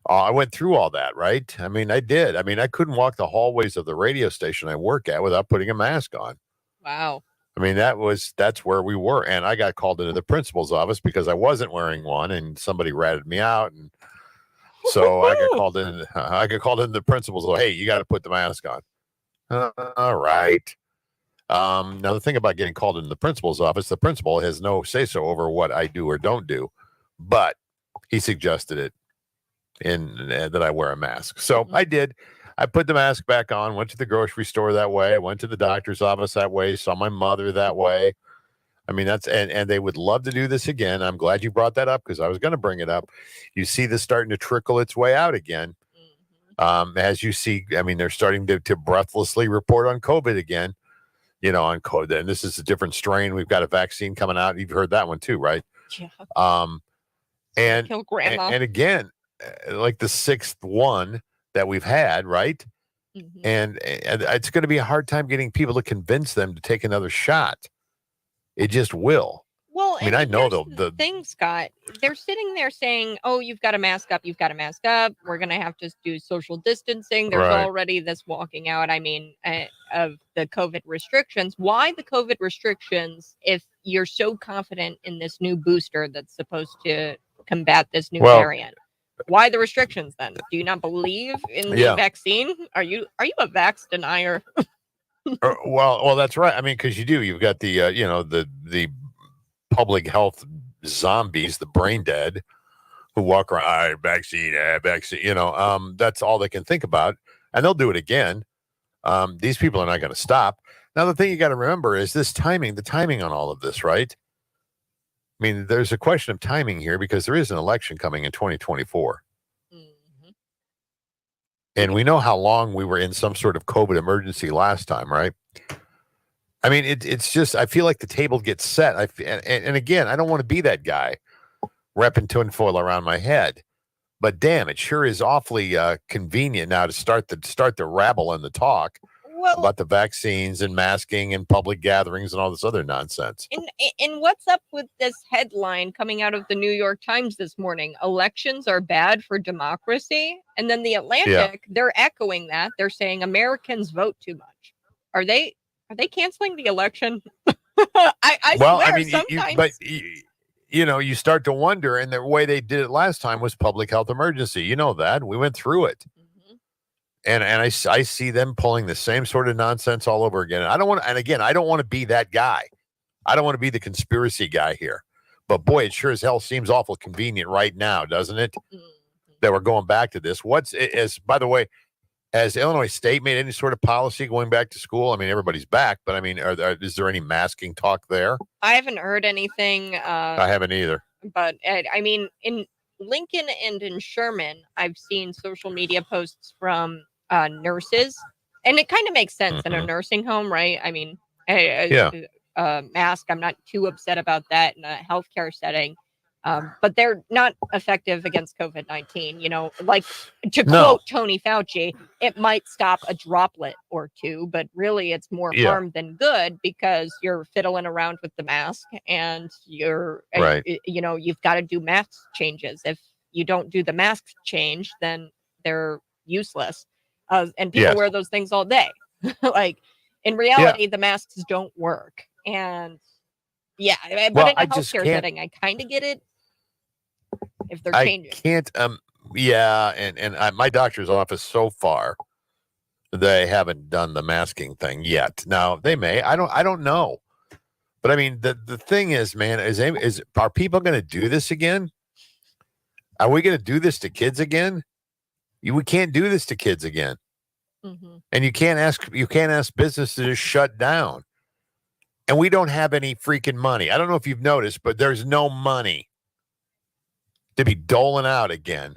I went through all that, right? I mean, I did. I mean, I couldn't walk the hallways of the radio station I work at without putting a mask on. Wow. I mean, that's where we were. And I got called into the principal's office because I wasn't wearing one and somebody ratted me out. And so I got called in. I got called into the principal's. Hey, you got to put the mask on. All right. Now the thing about getting called into the principal's office, the principal has no say-so over what I do or don't do, but he suggested it that I wear a mask. So I did. I put the mask back on, went to the grocery store that way. I went to the doctor's office that way, saw my mother that way. I mean, and they would love to do this again. I'm glad you brought that up because I was going to bring it up. You see this starting to trickle its way out again. As you see, I mean, they're starting to breathlessly report on COVID again, on COVID. And this is a different strain. We've got a vaccine coming out. You've heard that one too, right? Yeah. And Kill grandma. and again, like the sixth one that we've had, right? And it's going to be a hard time getting people to convince them to take another shot. It just will. Well, I mean, I know the thing, Scott, they're sitting there saying, oh, you've got to mask up. You've got to mask up. We're going to have to do social distancing. There's already this walking out, of the COVID restrictions. Why the COVID restrictions if you're so confident in this new booster that's supposed to combat this new variant? Why the restrictions then? Do you not believe in the vaccine? Are you a vax denier? Well, that's right. I mean, because you've got the the public health zombies, the brain dead, who walk around vaccine. That's all they can think about, and they'll do it again. These people are not going to stop. Now, the thing you got to remember is the timing on all of this, right? I mean, there's a question of timing here because there is an election coming in 2024. And we know how long we were in some sort of COVID emergency last time, right? I mean, it's just, I feel like the table gets set. And again, I don't want to be that guy repping tinfoil around my head. But damn, it sure is awfully convenient now to start the rabble and the talk about the vaccines and masking and public gatherings and all this other nonsense. And what's up with this headline coming out of the New York Times this morning? Elections are bad for democracy. And then the Atlantic, they're echoing that. They're saying Americans vote too much. Are they canceling the election? I swear, sometimes. You start to wonder, and the way they did it last time was public health emergency. You know that. We went through it. And I see them pulling the same sort of nonsense all over again. And I don't want to be that guy. I don't want to be the conspiracy guy here. But boy, it sure as hell seems awful convenient right now, doesn't it? That we're going back to this. By the way, has Illinois State made any sort of policy going back to school? I mean, everybody's back, but I mean, is there any masking talk there? I haven't heard anything. I haven't either. But I mean, in Lincoln and in Sherman, I've seen social media posts from nurses, and it kind of makes sense in a nursing home, right? I mean, mask, I'm not too upset about that in a healthcare setting. But they're not effective against COVID-19. Like to quote Tony Fauci, it might stop a droplet or two, but really it's more harm than good because you're fiddling around with the mask and you've got to do mask changes. If you don't do the mask change, then they're useless. And people wear those things all day. Like in reality, the masks don't work. And but in a healthcare setting, I kind of get it. If they're changing. I can't, and my doctor's office so far, they haven't done the masking thing yet. Now they may, I don't know, but I mean, the thing is, man, are people going to do this again? Are we going to do this to kids again? We can't do this to kids again. And you can't ask business to just shut down. And we don't have any freaking money. I don't know if you've noticed, but there's no money to be doling out again.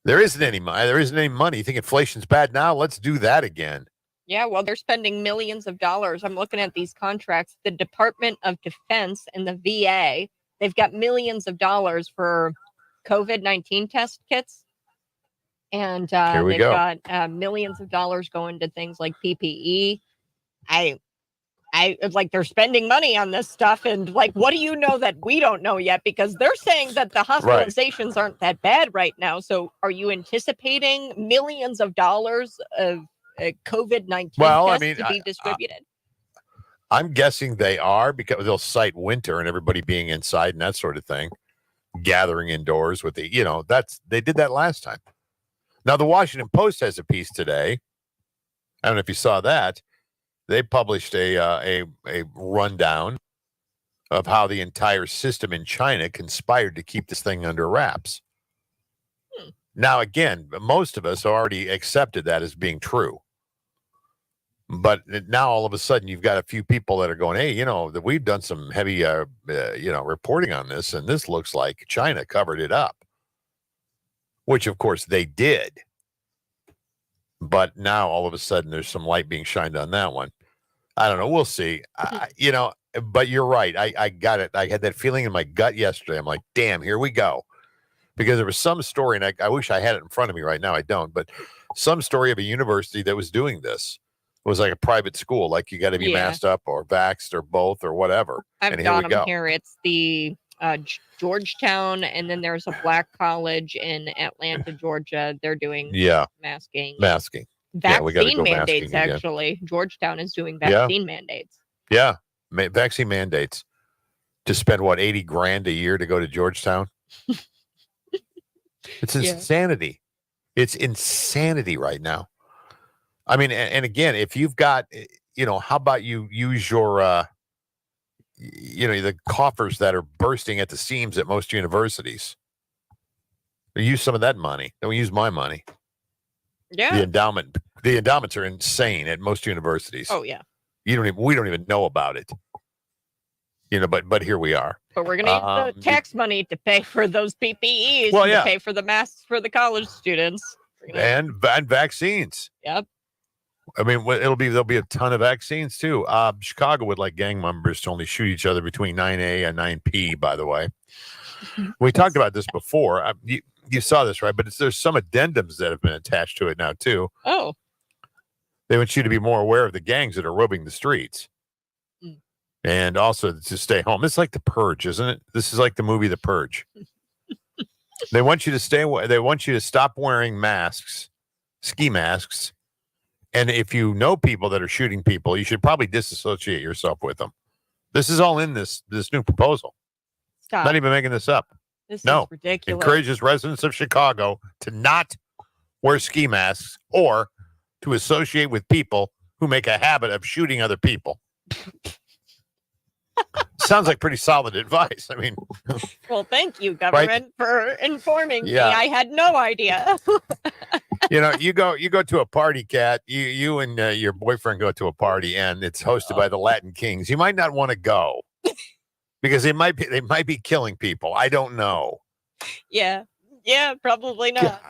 There isn't any money. There isn't any money. You think inflation's bad now? Let's do that again. Yeah, well, they're spending millions of dollars. I'm looking at these contracts. The Department of Defense and the VA, they've got millions of dollars for COVID-19 test kits. And they've got millions of dollars going to things like PPE. they're spending money on this stuff, and like, what do you know that we don't know yet? Because they're saying that the hospitalizations aren't that bad right now. So are you anticipating millions of dollars of COVID-19 tests to be distributed? I'm guessing they are, because they'll cite winter and everybody being inside and that sort of thing, gathering indoors with they did that last time. Now the Washington Post has a piece today. I don't know if you saw that. They published a rundown of how the entire system in China conspired to keep this thing under wraps. Now, again, most of us already accepted that as being true. But now all of a sudden you've got a few people that are going, hey, that we've done some heavy, reporting on this, and this looks like China covered it up, which of course they did. But now all of a sudden there's some light being shined on that one. I don't know. We'll see. But you're right. I got it. I had that feeling in my gut yesterday. I'm like, damn, here we go. Because there was some story, and I wish I had it in front of me right now. I don't. But some story of a university that was doing this. It was like a private school. Like, you got to be masked up or vaxxed or both or whatever. I've got them here. It's the Georgetown, and then there's a black college in Atlanta, Georgia. They're doing masking. Vaccine mandates, actually. Georgetown is doing vaccine mandates. Yeah, vaccine mandates. To spend, what, $80,000 a year to go to Georgetown? It's insanity. It's insanity right now. I mean, and again, if you've got, how about you use your, the coffers that are bursting at the seams at most universities? Use some of that money. Don't use my money. Yeah. The endowments are insane at most universities. Oh yeah. We don't even know about it. But here we are. But we're going to use the tax money to pay for those PPEs, to pay for the masks for the college students, and vaccines. Yep. I mean, there'll be a ton of vaccines too. Chicago would like gang members to only shoot each other between 9A and 9P. By the way, we talked about this before. You saw this, right? But there's some addendums that have been attached to it now too. Oh. They want you to be more aware of the gangs that are roaming the streets. And also to stay home. It's like The Purge, isn't it? This is like the movie The Purge. They want you to stay away. They want you to stop wearing masks, ski masks. And if you know people that are shooting people, you should probably disassociate yourself with them. This is all in this new proposal. Stop. Not even making this up. This is ridiculous. Encourages residents of Chicago to not wear ski masks or to associate with people who make a habit of shooting other people. Sounds like pretty solid advice. I mean, well, thank you, government, for informing me. I had no idea. You go to a party, Kat. You and your boyfriend go to a party, and it's hosted by the Latin Kings. You might not want to go because they might be killing people. I don't know. Yeah, probably not.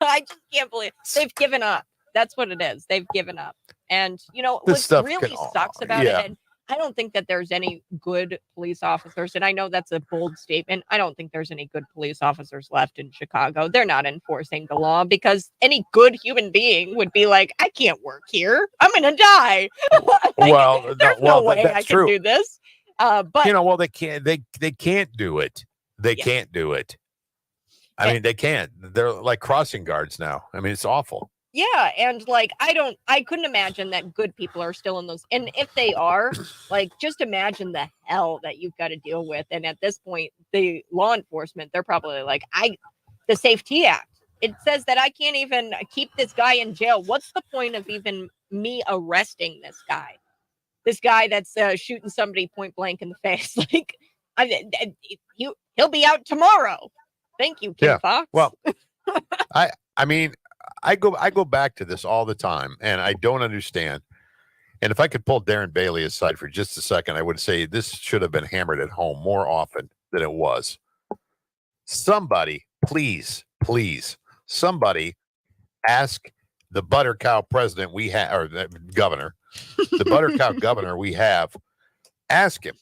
I just can't believe they've given up. That's what it is. They've given up. And what really sucks about it. And I don't think that there's any good police officers. And I know that's a bold statement. I don't think there's any good police officers left in Chicago. They're not enforcing the law because any good human being would be like, I can't work here. I'm going to die. There's no way I can do this. But they can't do it. They can't do it. I mean, they can't. They're like crossing guards now. I mean, it's awful. Yeah, and I couldn't imagine that good people are still in those. And if they are, just imagine the hell that you've got to deal with. And at this point, the law enforcement, they're probably like, the Safety Act. It says that I can't even keep this guy in jail. What's the point of even me arresting this guy? This guy that's shooting somebody point blank in the face. He'll be out tomorrow. Thank you, Kim Fox. Well, I mean, I go back to this all the time, and I don't understand. And if I could pull Darren Bailey aside for just a second, I would say this should have been hammered at home more often than it was. Somebody, please, somebody ask the butter cow president we have, or the governor, the butter cow governor we have, ask him,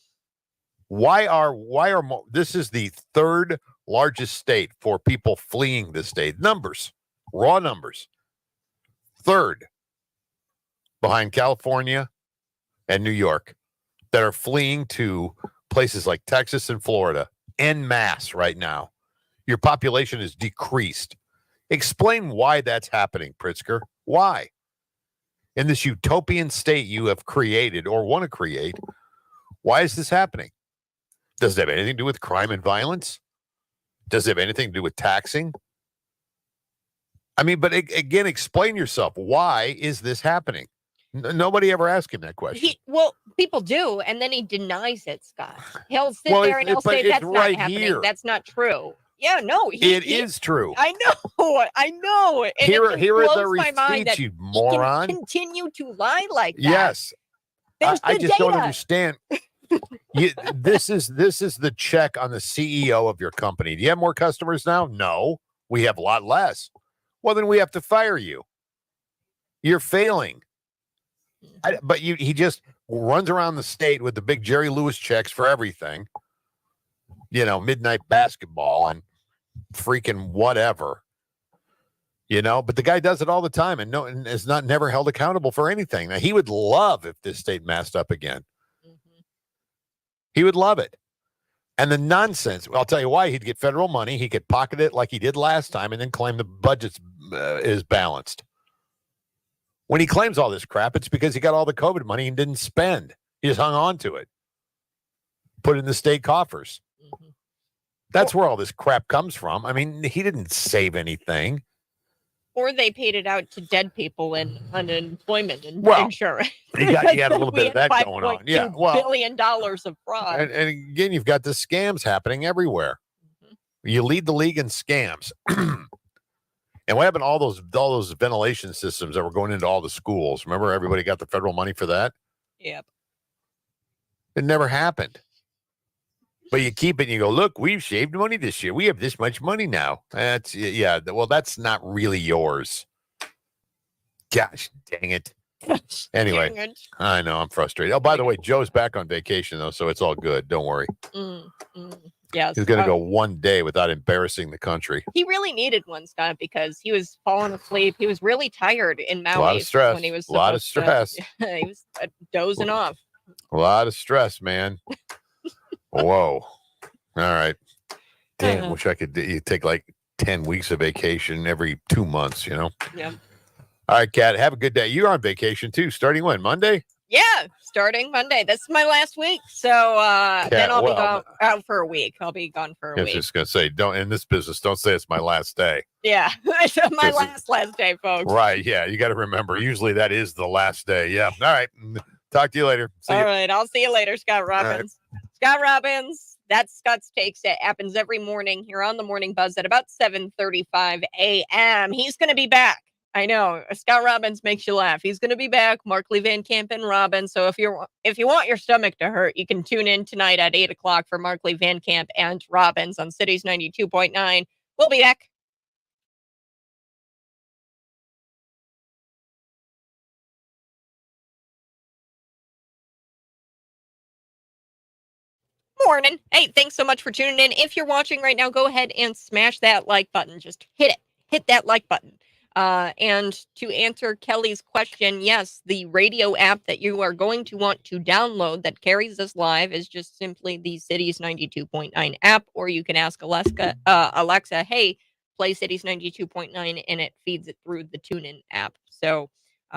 this is the third largest state for people fleeing the state. Raw numbers. Third, behind California and New York. that are fleeing to places like Texas and Florida en masse right now. Your population is decreased. Explain why that's happening, Pritzker. Why? In this utopian state you have created or want to create, why is this happening? Does it have anything to do with crime and violence? Does it have anything to do with taxing? I mean, but again, explain yourself. Why is this happening? Nobody ever asked him that question. Well, people do, and then he denies it, Scott. He'll sit Well, there and he'll say that's right not happening. here. That's not true. Yeah, no, It is true. I know. And Here it just are the blows my mind receipts, that you he moron. can continue to lie like that. Yes. There's I the just don't data. understand. This is the check on the CEO of your company. Do you have more customers now? No, we have a lot less. Well, then we have to fire you. You're failing. But he just runs around the state with the big Jerry Lewis checks for everything. Midnight basketball and freaking whatever. But the guy does it all the time and is never held accountable for anything. Now, he would love if this state masked up again. Mm-hmm. He would love it. And the nonsense, I'll tell you why. He'd get federal money. He could pocket it like he did last time and then claim the budget is balanced. When he claims all this crap, it's because he got all the COVID money and didn't spend. He just hung on to it. Put it in the state coffers. Mm-hmm. That's where all this crap comes from. I mean, he didn't save anything. Or they paid it out to dead people in unemployment insurance. You had a little bit of that going on. Yeah, $5.2 billion of fraud. And again, you've got the scams happening everywhere. Mm-hmm. You lead the league in scams. And what happened to all those ventilation systems that were going into all the schools? Remember, everybody got the federal money for that? Yep. It never happened. But you keep it and you go, look, we've saved money this year. We have this much money now. That's not really yours. Gosh, dang it. Anyway, Dang it. I know, I'm frustrated. Oh, by the way, Joe's back on vacation, though, so it's all good. Don't worry. Yes. He's going to go one day without embarrassing the country. He really needed one, Scott, because he was falling asleep. He was really tired in Maui. A lot of stress. When he was a lot of stress. He was dozing off. A lot of stress, man. Whoa. All right. Damn, wish I could take like 10 weeks of vacation every 2 months, Yeah. All right, Kat, have a good day. You're on vacation too, starting when? Monday? Yeah, starting Monday. This is my last week. So then I'll be gone out for a week. I'll be gone for a week. I was just going to say, in this business, don't say it's my last day. Yeah, it's my last day, folks. Right, yeah. You got to remember, usually that is the last day. Yeah. All right. Talk to you later. All right. I'll see you later, Scott Robbins. Right. Scott Robbins. That's Scott's Takes. It happens every morning here on the Morning Buzz at about 7:35 a.m. He's going to be back. I know. Scott Robbins makes you laugh. He's going to be back. Markley, Van Camp, and Robbins. So if you want your stomach to hurt, you can tune in tonight at 8 o'clock for Markley, Van Camp, and Robbins on Cities 92.9. We'll be back. Morning. Hey, thanks so much for tuning in. If you're watching right now, go ahead and smash that like button. Just hit it. Hit that like button. And to answer Kelly's question, yes, the radio app that you are going to want to download that carries us live is just simply the Cities 92.9 app, or you can ask Alexa, hey, play Cities 92.9, and it feeds it through the TuneIn app. So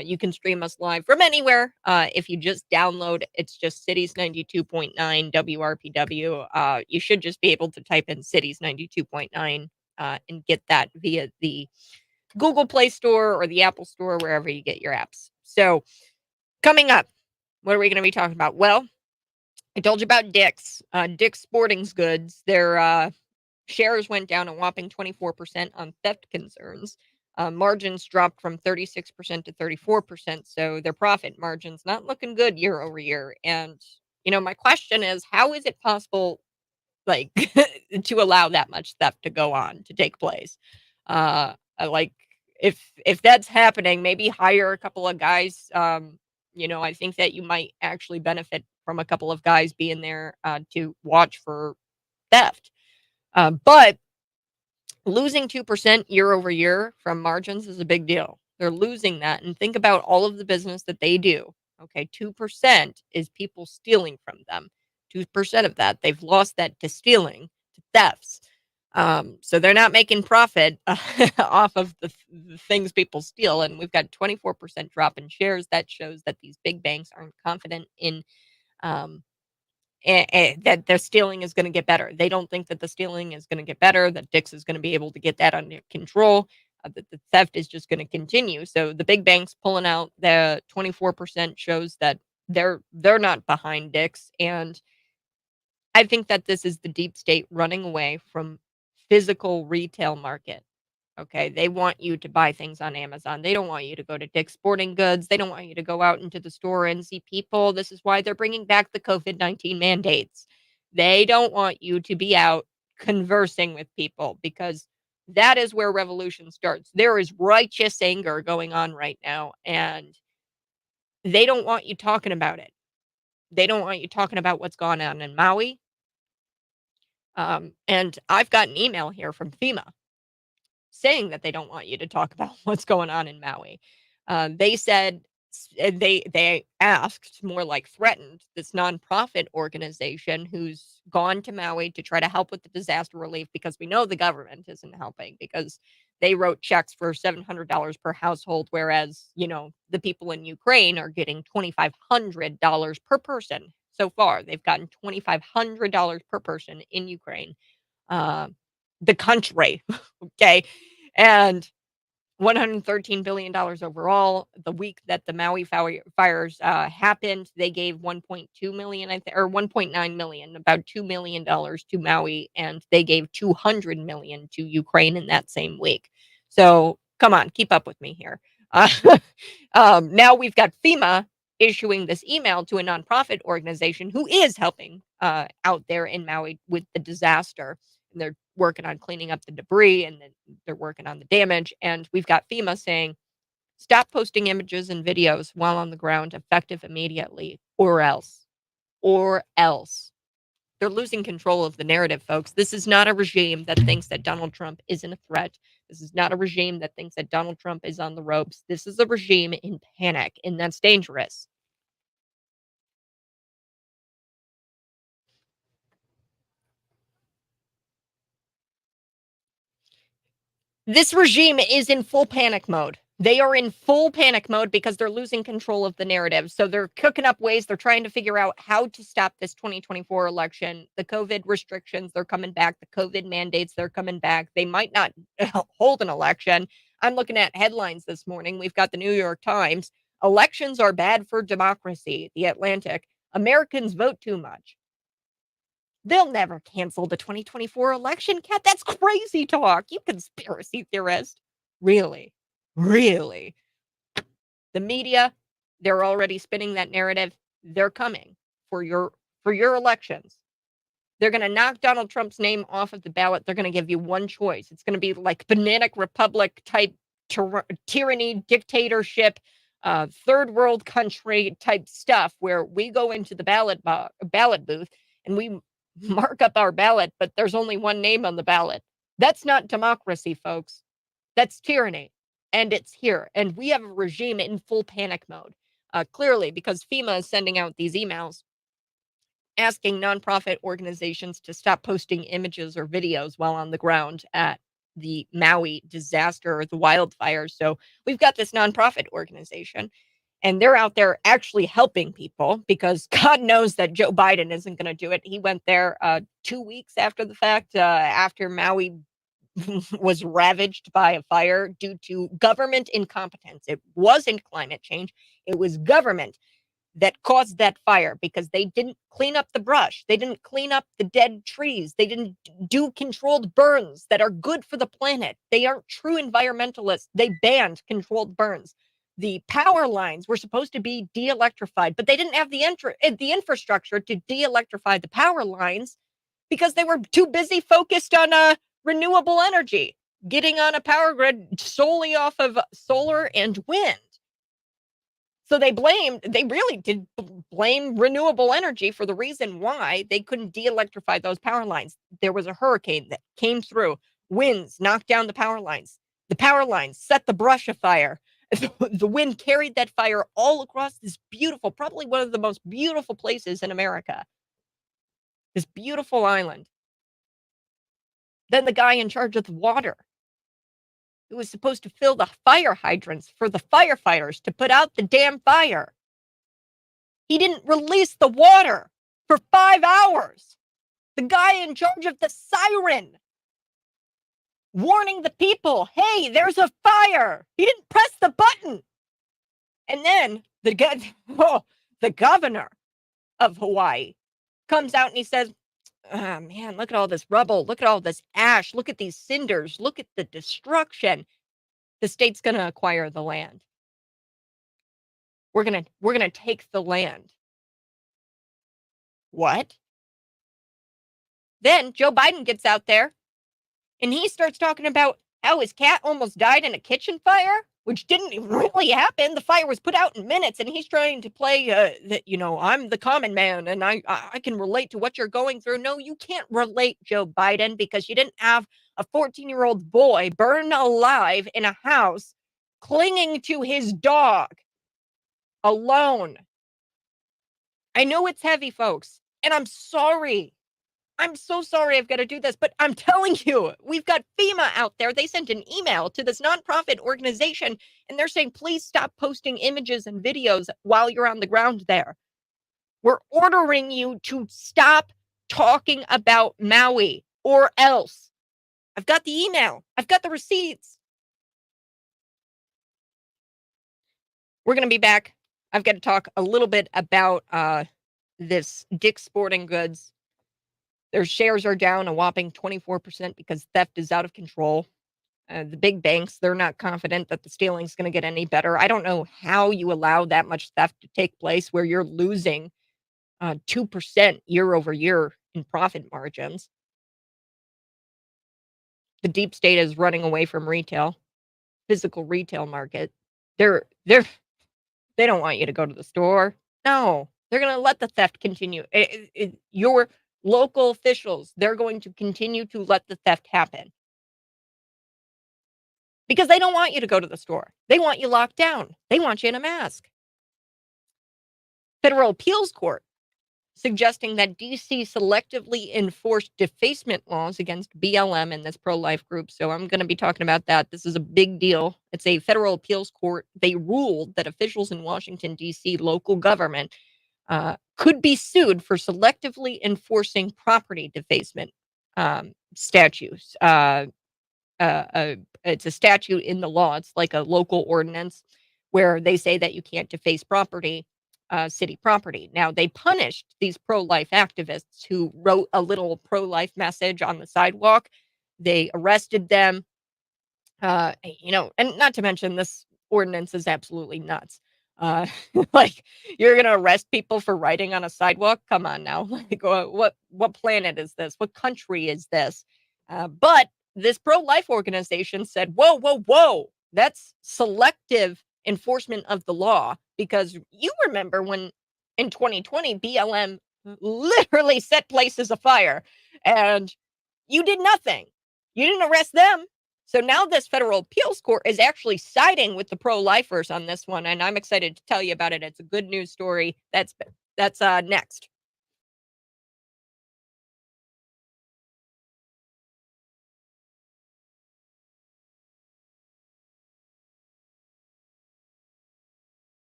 you can stream us live from anywhere. If you just download, it's just Cities 92.9 WRPW. You should just be able to type in Cities 92.9 and get that via the Google Play Store or the Apple Store, wherever you get your apps. So coming up, what are we going to be talking about? Well, I told you about Dick's. Dick's Sporting Goods. Their shares went down a whopping 24% on theft concerns. Margins dropped from 36% to 34%. So their profit margin's not looking good year over year. And, my question is, how is it possible, to allow that much theft to go on, to take place? If that's happening, maybe hire a couple of guys. I think that you might actually benefit from a couple of guys being there to watch for theft. But losing 2% year over year from margins is a big deal. They're losing that. And think about all of the business that they do. Okay, 2% is people stealing from them. 2% of that, they've lost that to stealing, to thefts. So they're not making profit off of the things people steal. And we've got 24% drop in shares. That shows that these big banks aren't confident in that their stealing is going to get better. They don't think that the stealing is going to get better, that Dix is going to be able to get that under control, that the theft is just going to continue. So the big banks pulling out the 24% shows that they're not behind Dix. And I think that this is the deep state running away from physical retail market. Okay, they want you to buy things on Amazon. They don't want you to go to Dick's Sporting Goods. They don't want you to go out into the store and see people. This is why they're bringing back the COVID-19 mandates. They don't want you to be out conversing with people because that is where revolution starts. There is righteous anger going on right now, and they don't want you talking about it. They don't want you talking about what's gone on in Maui. And I've got an email here from FEMA saying that they don't want you to talk about what's going on in Maui. They said they asked, more like threatened, this nonprofit organization who's gone to Maui to try to help with the disaster relief, because we know the government isn't helping, because they wrote checks for $700 per household, whereas, the people in Ukraine are getting $2,500 per person. So far, they've gotten $2,500 per person in Ukraine. The country, okay? And $113 billion overall. The week that the Maui fires happened, they gave 1.2 million, or 1.9 million, about $2 million to Maui, and they gave 200 million to Ukraine in that same week. So come on, keep up with me here. Now we've got FEMA issuing this email to a nonprofit organization who is helping out there in Maui with the disaster. And they're working on cleaning up the debris, and then they're working on the damage. And we've got FEMA saying, stop posting images and videos while on the ground, effective immediately, or else. They're losing control of the narrative, folks. This is not a regime that thinks that Donald Trump isn't a threat. This is not a regime that thinks that Donald Trump is on the ropes. This is a regime in panic, and that's dangerous. This regime is in full panic mode. They are in full panic mode because they're losing control of the narrative. So they're cooking up ways. They're trying to figure out how to stop this 2024 election. The COVID restrictions, they're coming back. The COVID mandates, they're coming back. They might not hold an election. I'm looking at headlines this morning. We've got the New York Times. Elections are bad for democracy. The Atlantic. Americans vote too much. They'll never cancel the 2024 election, Kat. That's crazy talk. You conspiracy theorist. Really? Really? The media, they're already spinning that narrative. They're coming for your elections. They're going to knock Donald Trump's name off of the ballot. They're going to give you one choice. It's going to be like bananic republic type tyranny, dictatorship, third world country type stuff, where we go into the ballot booth and we mark up our ballot, but there's only one name on the ballot. That's not democracy, folks. That's tyranny. And it's here. And we have a regime in full panic mode. Clearly, because FEMA is sending out these emails asking nonprofit organizations to stop posting images or videos while on the ground at the Maui disaster or the wildfires. So we've got this nonprofit organization, and they're out there actually helping people, because God knows that Joe Biden isn't going to do it. He went there 2 weeks after the fact, after Maui was ravaged by a fire due to government incompetence. It wasn't climate change. It was government that caused that fire, because they didn't clean up the brush. They didn't clean up the dead trees. They didn't do controlled burns that are good for the planet. They aren't true environmentalists. They banned controlled burns. The power lines were supposed to be de-electrified, but they didn't have the infrastructure to de-electrify the power lines, because they were too busy focused on renewable energy, getting on a power grid solely off of solar and wind. So they really did blame renewable energy for the reason why they couldn't de-electrify those power lines. There was a hurricane that came through, winds knocked down the power lines. The power lines set the brush afire. The wind carried that fire all across this beautiful, probably one of the most beautiful places in America. This beautiful island. Then the guy in charge of the water, who was supposed to fill the fire hydrants for the firefighters to put out the damn fire, he didn't release the water for 5 hours. The guy in charge of the siren, warning the people, hey, there's a fire. He didn't press the button. And then the governor of Hawaii comes out and he says, oh, man, look at all this rubble. Look at all this ash. Look at these cinders. Look at the destruction. The state's going to acquire the land. We're going to take the land. What? Then Joe Biden gets out there and he starts talking about how his cat almost died in a kitchen fire, which didn't really happen. The fire was put out in minutes, and he's trying to play that, I'm the common man and I can relate to what you're going through. No, you can't relate, Joe Biden, because you didn't have a 14-year-old boy burned alive in a house clinging to his dog alone. I know it's heavy, folks, and I'm sorry. I'm so sorry I've got to do this, but I'm telling you, we've got FEMA out there. They sent an email to this nonprofit organization, and they're saying, please stop posting images and videos while you're on the ground there. We're ordering you to stop talking about Maui or else. I've got the email. I've got the receipts. We're going to be back. I've got to talk a little bit about this Dick's Sporting Goods. Their shares are down a whopping 24% because theft is out of control. The big banks, they're not confident that the stealing is going to get any better. I don't know how you allow that much theft to take place where you're losing 2% year over year in profit margins. The deep state is running away from retail, physical retail market. They don't want you to go to the store. No, they're going to let the theft continue. Your local officials, they're going to continue to let the theft happen because they don't want you to go to the store. They want you locked down. They want you in a mask. Federal Appeals Court suggesting that D.C. selectively enforced defacement laws against BLM and this pro-life group. So I'm going to be talking about that. This is a big deal. It's a federal appeals court. They ruled that officials in Washington, D.C. local government could be sued for selectively enforcing property defacement statutes. It's a statute in the law. It's like a local ordinance where they say that you can't deface property, city property. Now, they punished these pro-life activists who wrote a little pro-life message on the sidewalk. They arrested them, and not to mention this ordinance is absolutely nuts. Like, you're going to arrest people for writing on a sidewalk? Come on now. Like, what planet is this? What country is this? But this pro-life organization said, whoa, that's selective enforcement of the law, because you remember when in 2020 BLM literally set places afire and you did nothing. You didn't arrest them. So now this federal appeals court is actually siding with the pro-lifers on this one, and I'm excited to tell you about it. It's a good news story. That's next.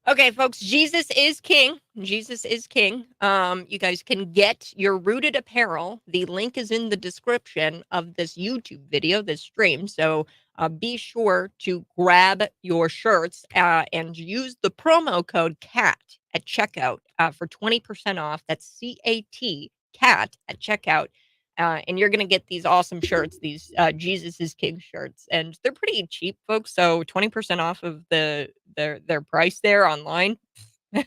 Okay, folks, Jesus is king. Jesus is king. You guys can get your Rooted apparel. The link is in the description of this YouTube video, this stream. So be sure to grab your shirts and use the promo code CAT at checkout for 20% off. That's CAT, CAT at checkout. And you're going to get these awesome shirts, these Jesus is King shirts, and they're pretty cheap, folks. So 20% off of their price there online.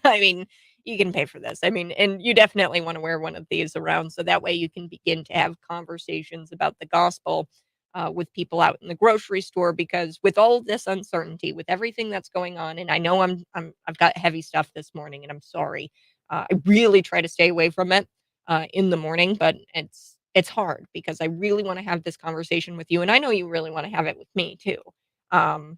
I mean, you can pay for this. I mean, and you definitely want to wear one of these around so that way you can begin to have conversations about the gospel with people out in the grocery store. Because with all of this uncertainty, with everything that's going on, and I know I've got heavy stuff this morning, and I'm sorry. I really try to stay away from it in the morning, but it's hard because I really want to have this conversation with you, and I know you really want to have it with me too. Um,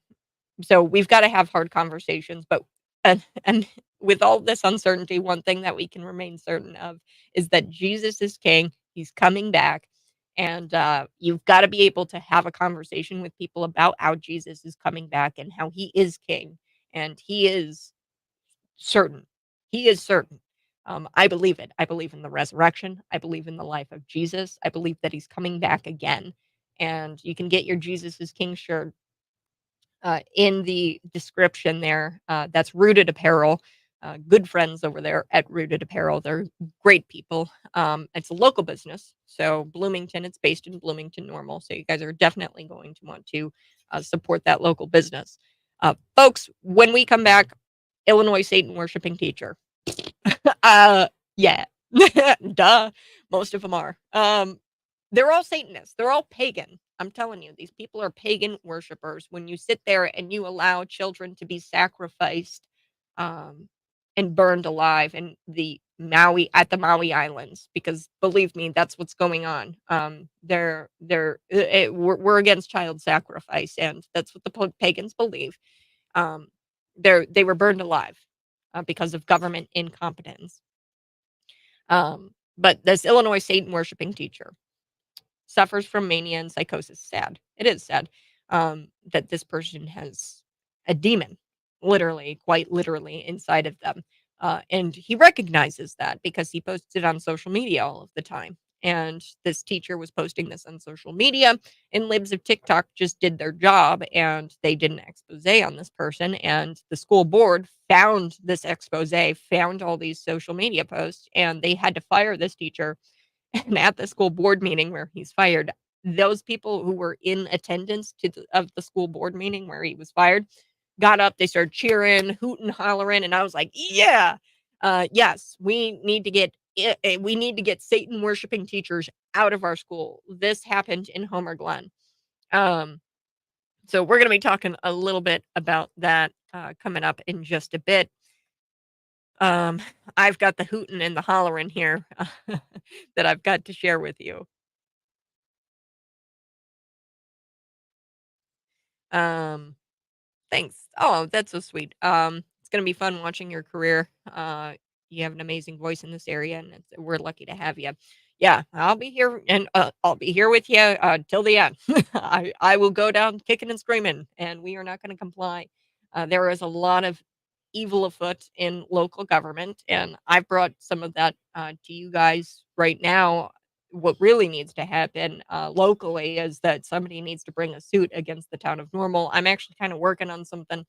so we've got to have hard conversations, but and with all this uncertainty, one thing that we can remain certain of is that Jesus is king. He's coming back, and you've got to be able to have a conversation with people about how Jesus is coming back and how he is king, and he is certain. He is certain. I believe it. I believe in the resurrection. I believe in the life of Jesus. I believe that he's coming back again. And you can get your Jesus is King shirt in the description there. That's Rooted Apparel. Good friends over there at Rooted Apparel. They're great people. It's a local business. So Bloomington, it's based in Bloomington Normal. So you guys are definitely going to want to support that local business. Folks, when we come back, Illinois Satan worshiping teacher. Yeah. Duh. Most of them are. They're all Satanists. They're all pagan. I'm telling you, these people are pagan worshipers. When you sit there and you allow children to be sacrificed um, and burned alive in the Maui Islands, because believe me, that's what's going on. We're against child sacrifice, and that's what the pagans believe. Um, they were burned alive because of government incompetence. But this Illinois Satan worshiping teacher suffers from mania and psychosis. Sad. It is sad that this person has a demon, literally, quite literally, inside of them. And he recognizes that because he posts it on social media all of the time. And this teacher was posting this on social media, and libs of TikTok just did their job and they did an expose on this person. And the school board found this expose, found all these social media posts, and they had to fire this teacher. And at the school board meeting where he's fired, those people who were in attendance of the school board meeting where he was fired got up, they started cheering, hooting, hollering, and I was like, yeah, yes, we need to get Satan worshiping teachers out of our school. This happened in Homer Glen. So we're going to be talking a little bit about that coming up in just a bit. I've got the hooting and the hollering here that I've got to share with you. Thanks. Oh, that's so sweet. It's gonna be fun watching your career. You have an amazing voice in this area, and we're lucky to have you. Yeah, I'll be here, and I'll be here with you till the end. I will go down kicking and screaming, and we are not going to comply. There is a lot of evil afoot in local government, and I've brought some of that to you guys right now. What really needs to happen locally is that somebody needs to bring a suit against the town of Normal. I'm actually kind of working on something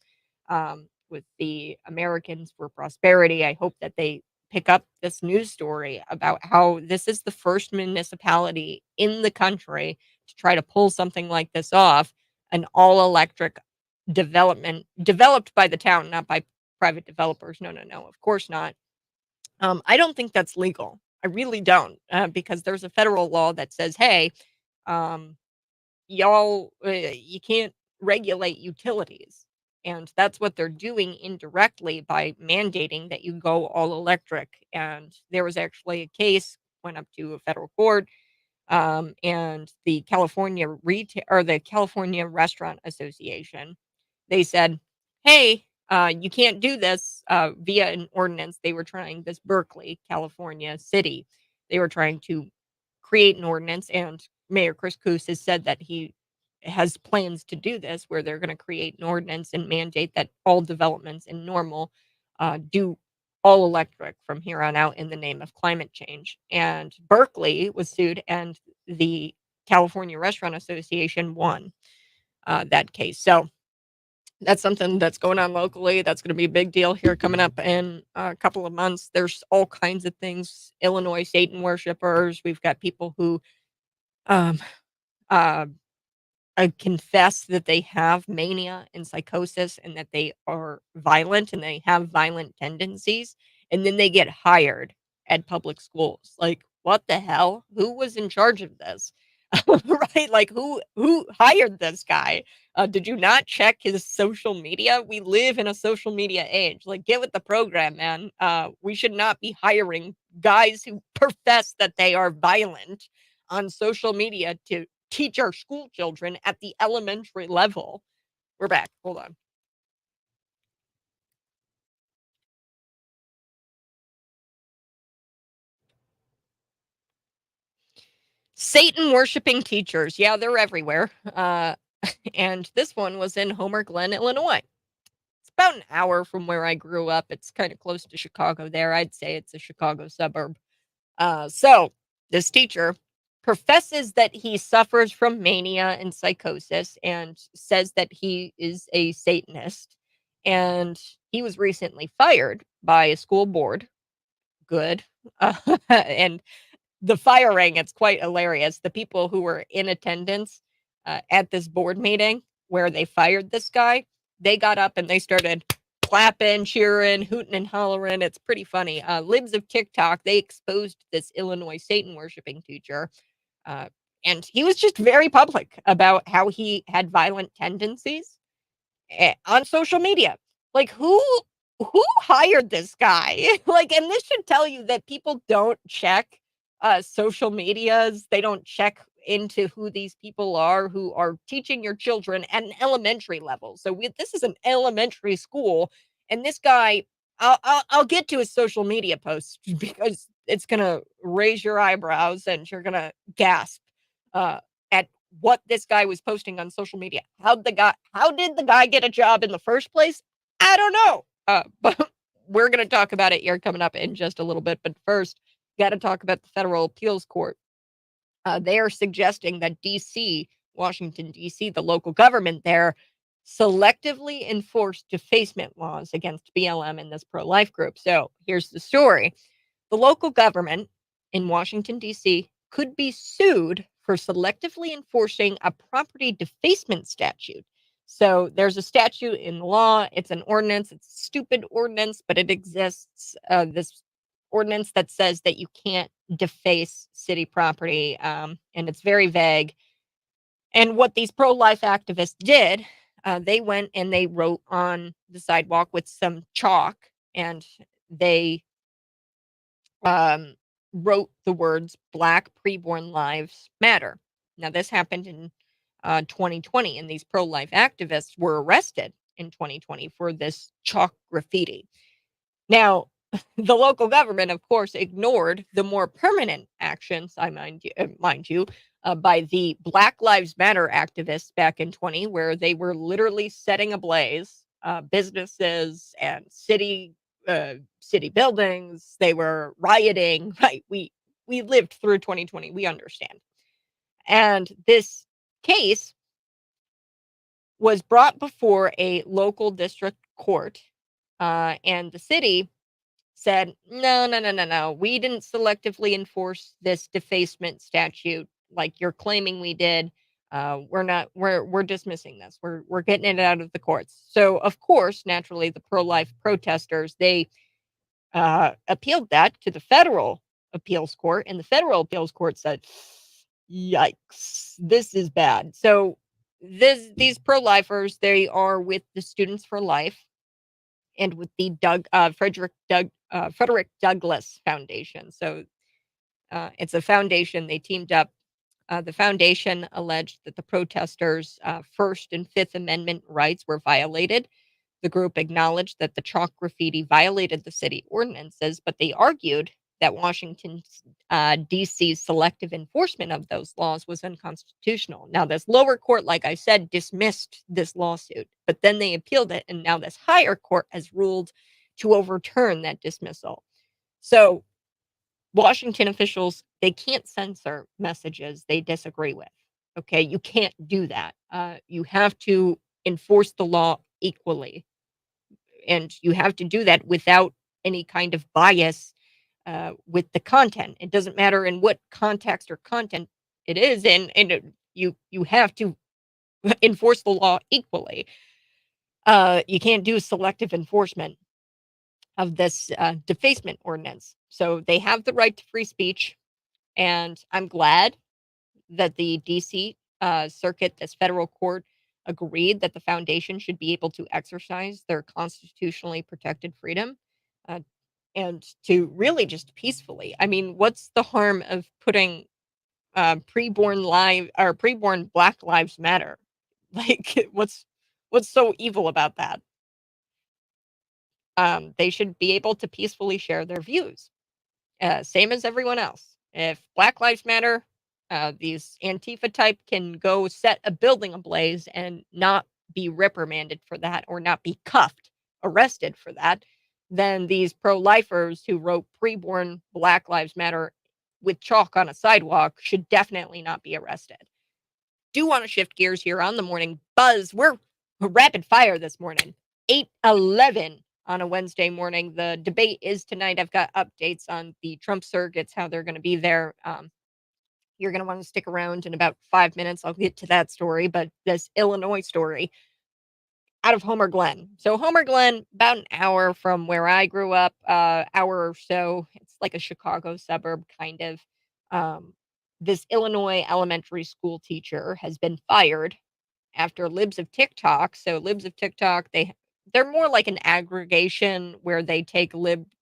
with the Americans for Prosperity. I hope that they pick up this news story about how this is the first municipality in the country to try to pull something like this off, an all electric development developed by the town, not by private developers. No, of course not. I don't think that's legal. I really don't, because there's a federal law that says, hey, y'all, you can't regulate utilities. And that's what they're doing indirectly by mandating that you go all electric. And there was actually a case went up to a federal court, and the the California Restaurant Association, they said, hey, you can't do this via an ordinance. They were trying this Berkeley, California city. They were trying to create an ordinance, and Mayor Chris Coos has said that he has plans to do this, where they're going to create an ordinance and mandate that all developments in Normal do all electric from here on out in the name of climate change. And Berkeley was sued, and the California Restaurant Association won that case. So that's something that's going on locally. That's going to be a big deal here coming up in a couple of months. There's all kinds of things. Illinois Satan worshipers. We've got people who um, uh, confess that they have mania and psychosis and that they are violent and they have violent tendencies, and then they get hired at public schools. Like, what the hell? Who was in charge of this? Right? Like, who hired this guy? Did you not check his social media? We live in a social media age. Like, get with the program, man. We should not be hiring guys who profess that they are violent on social media to teach our school children at the elementary level. We're back. Hold on. Satan worshiping teachers. Yeah, they're everywhere. And this one was in Homer Glen, Illinois. It's about an hour from where I grew up. It's kind of close to Chicago there. I'd say it's a Chicago suburb. So this teacher professes that he suffers from mania and psychosis and says that he is a Satanist. And he was recently fired by a school board. Good. And the firing, it's quite hilarious. The people who were in attendance at this board meeting where they fired this guy, they got up and they started clapping, cheering, hooting and hollering. It's pretty funny. Libs of TikTok, they exposed this Illinois Satan worshiping teacher. Uh, and he was just very public about how he had violent tendencies on social media. Like, who hired this guy? Like, and this should tell you that people don't check social medias. They don't check into who these people are who are teaching your children at an elementary level. So this is an elementary school, and this guy, I'll get to his social media posts because it's gonna raise your eyebrows and you're gonna gasp at what this guy was posting on social media. How did the guy get a job in the first place? I don't know. But we're going to talk about it here coming up in just a little bit. But first, got to talk about the federal appeals court. They are suggesting that DC, Washington, D.C., the local government there, selectively enforce defacement laws against BLM and this pro-life group. So here's the story. The local government in Washington, D.C. could be sued for selectively enforcing a property defacement statute. So there's a statute in law. It's an ordinance. It's a stupid ordinance, but it exists. This ordinance that says that you can't deface city property, and it's very vague. And what these pro-life activists did, they went and they wrote on the sidewalk with some chalk, and they wrote the words "Black preborn lives matter." Now, this happened in 2020, and these pro-life activists were arrested in 2020 for this chalk graffiti. Now, the local government, of course, ignored the more permanent actions, mind you, by the Black Lives Matter activists back in 20, where they were literally setting ablaze businesses and city buildings. They were rioting. Right? We lived through 2020. We understand. And this case was brought before a local district court, and the city said, no. We didn't selectively enforce this defacement statute like you're claiming we did. We're dismissing this. We're getting it out of the courts. So of course, naturally, the pro-life protesters, they appealed that to the federal appeals court, and the federal appeals court said, yikes, this is bad. So these pro-lifers, they are with the Students for Life and with the Frederick Douglass Foundation. So it's a foundation. They teamed up. The foundation alleged that the protesters' First and Fifth Amendment rights were violated. The group acknowledged that the chalk graffiti violated the city ordinances, but they argued that Washington, D.C.'s selective enforcement of those laws was unconstitutional. Now, this lower court, like I said, dismissed this lawsuit, but then they appealed it, and now this higher court has ruled to overturn that dismissal. So Washington officials, they can't censor messages they disagree with. Okay, you can't do that. You have to enforce the law equally, and you have to do that without any kind of bias with the content. It doesn't matter in what context or content It is, and you have to enforce the law equally. You can't do selective enforcement of this defacement ordinance. So they have the right to free speech, and I'm glad that the DC circuit, this federal court, agreed that the foundation should be able to exercise their constitutionally protected freedom, uh, and to really just peacefully. I mean, what's the harm of putting preborn Black Lives Matter? Like, what's so evil about that? They should be able to peacefully share their views, same as everyone else. If Black Lives Matter, these Antifa type can go set a building ablaze and not be reprimanded for that or not be cuffed, arrested for that, then these pro-lifers who wrote preborn Black Lives Matter with chalk on a sidewalk should definitely not be arrested. Do want to shift gears here on the morning buzz. We're rapid fire this morning. 8:11 on a Wednesday morning. The debate is tonight. I've got updates on the Trump surrogates, how they're going to be there. You're going to want to stick around in about 5 minutes. I'll get to that story, but this Illinois story out of Homer Glen. So Homer Glen, about an hour from where I grew up, hour or so. It's like a Chicago suburb, kind of. This Illinois elementary school teacher has been fired after Libs of TikTok. So Libs of TikTok, they're more like an aggregation where they take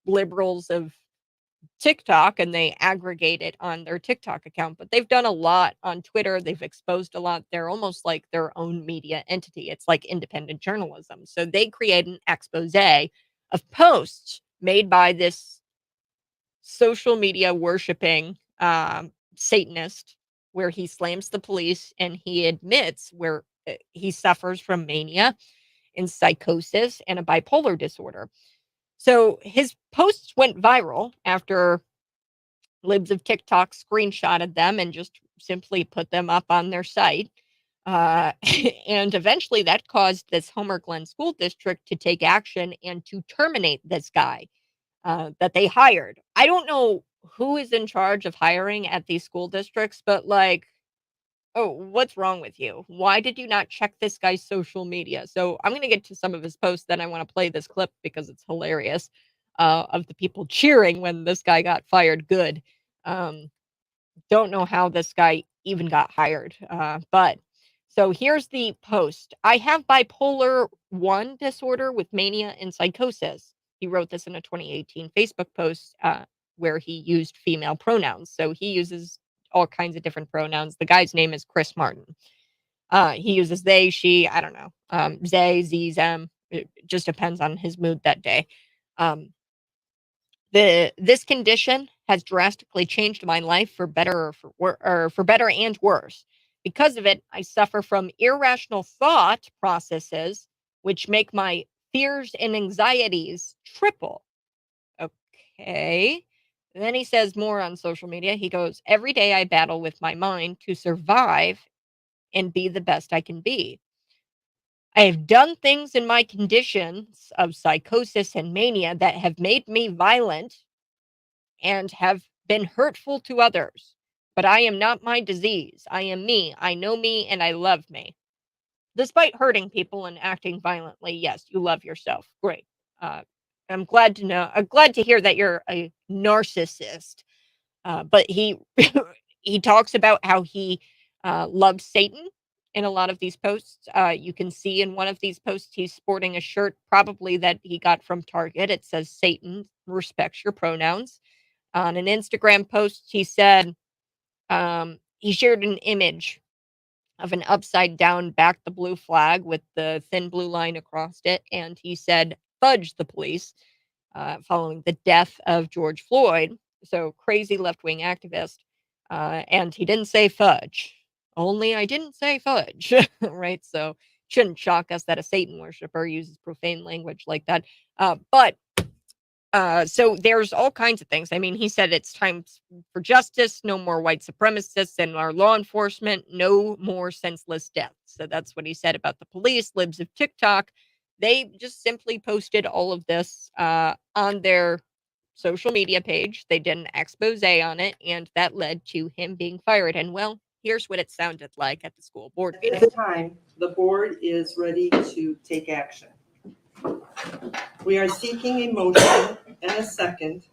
liberals of TikTok and they aggregate it on their TikTok account. But they've done a lot on Twitter. They've exposed a lot. They're almost like their own media entity. It's like independent journalism. So they create an expose of posts made by this social media worshiping Satanist, where he slams the police and he admits where he suffers from mania and psychosis and a bipolar disorder. So his posts went viral after Libs of TikTok screenshotted them and just simply put them up on their site. And eventually that caused this Homer Glen School District to take action and to terminate this guy that they hired. I don't know who is in charge of hiring at these school districts, but like, oh, what's wrong with you? Why did you not check this guy's social media? So I'm going to get to some of his posts. Then I want to play this clip because it's hilarious, of the people cheering when this guy got fired. Good. Don't know how this guy even got hired. But so here's the post. I have bipolar 1 disorder with mania and psychosis. He wrote this in a 2018 Facebook post where he used female pronouns. So he uses all kinds of different pronouns. The guy's name is Chris Martin. He uses they, she, I don't know, they, z, them. It just depends on his mood that day. This condition has drastically changed my life for better or for better and worse. Because of it, I suffer from irrational thought processes, which make my fears and anxieties triple. Okay. And then he says more on social media. He goes, every day I battle with my mind to survive and be the best I can be. I have done things in my conditions of psychosis and mania that have made me violent and have been hurtful to others. But I am not my disease. I am me. I know me and I love me. Despite hurting people and acting violently, yes, you love yourself. Great. I'm glad to know. I'm glad to hear that you're a narcissist. But he he talks about how he loves Satan in a lot of these posts. You can see in one of these posts he's sporting a shirt probably that he got from Target. It says Satan respects your pronouns. On an Instagram post, he said he shared an image of an upside down back the blue flag with the thin blue line across it, and he said, "Fudge the police," following the death of George Floyd. So crazy left wing activist, and he didn't say fudge. Only I didn't say fudge, right? So shouldn't shock us that a Satan worshiper uses profane language like that. But so there's all kinds of things. I mean, he said it's time for justice, no more white supremacists in our law enforcement, no more senseless deaths. So that's what he said about the police. Libs of TikTok, they just simply posted all of this on their social media page. They did an expose on it, and that led to him being fired. And well, Here's what it sounded like at the school board At meeting. this time, the board is ready to take action. We are seeking a motion and a second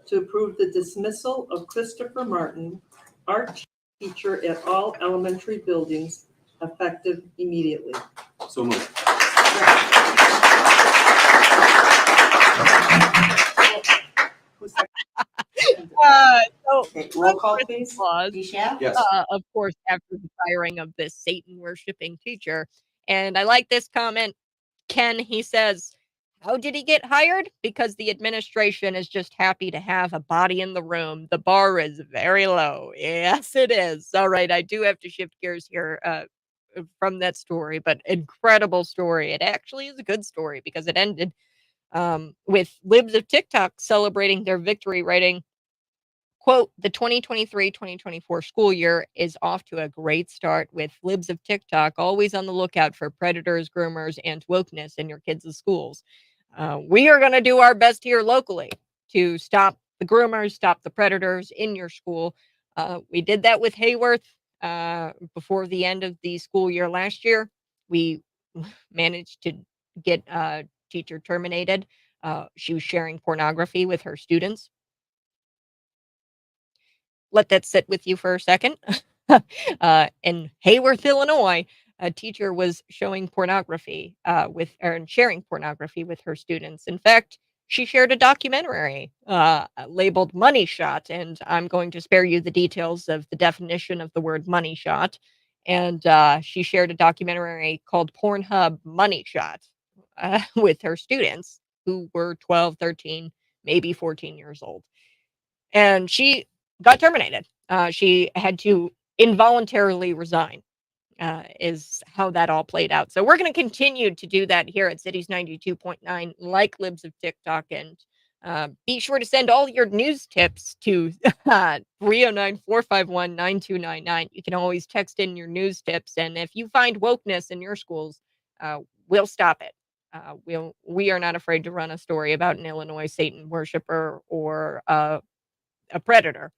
to approve the dismissal of Christopher Martin, art teacher at all elementary buildings, effective immediately. So moved. Who's second? So Okay, roll call, please. Claus, Yes. of course, after the firing of this Satan worshiping teacher. And I like this comment. Ken, he says, how did he get hired? Because the administration is just happy to have a body in the room. The bar is very low. Yes, it is. All right, I do have to shift gears here from that story, but incredible story. It actually is a good story because it ended with libs of TikTok celebrating their victory, writing, quote, the 2023-2024 school year is off to a great start with libs of TikTok always on the lookout for predators, groomers, and wokeness in your kids' schools. We are going to do our best here locally to stop the groomers, stop the predators in your school. We did that with Hayworth before the end of the school year last year. We managed to get a teacher terminated. She was sharing pornography with her students. Let that sit with you for a second. In Hayworth, Illinois, a teacher was showing pornography and sharing pornography with her students. In fact, she shared a documentary labeled Money Shot, and I'm going to spare you the details of the definition of the word money shot. And she shared a documentary called Pornhub Money Shot with her students who were 12, 13, maybe 14 years old. And she got terminated. She had to involuntarily resign, is how that all played out. So we're going to continue to do that here at Cities 92.9, like Libs of TikTok. And be sure to send all your news tips to 309-451-9299. You can always text in your news tips. And if you find wokeness in your schools, we'll stop it. We are not afraid to run a story about an Illinois Satan worshiper or a predator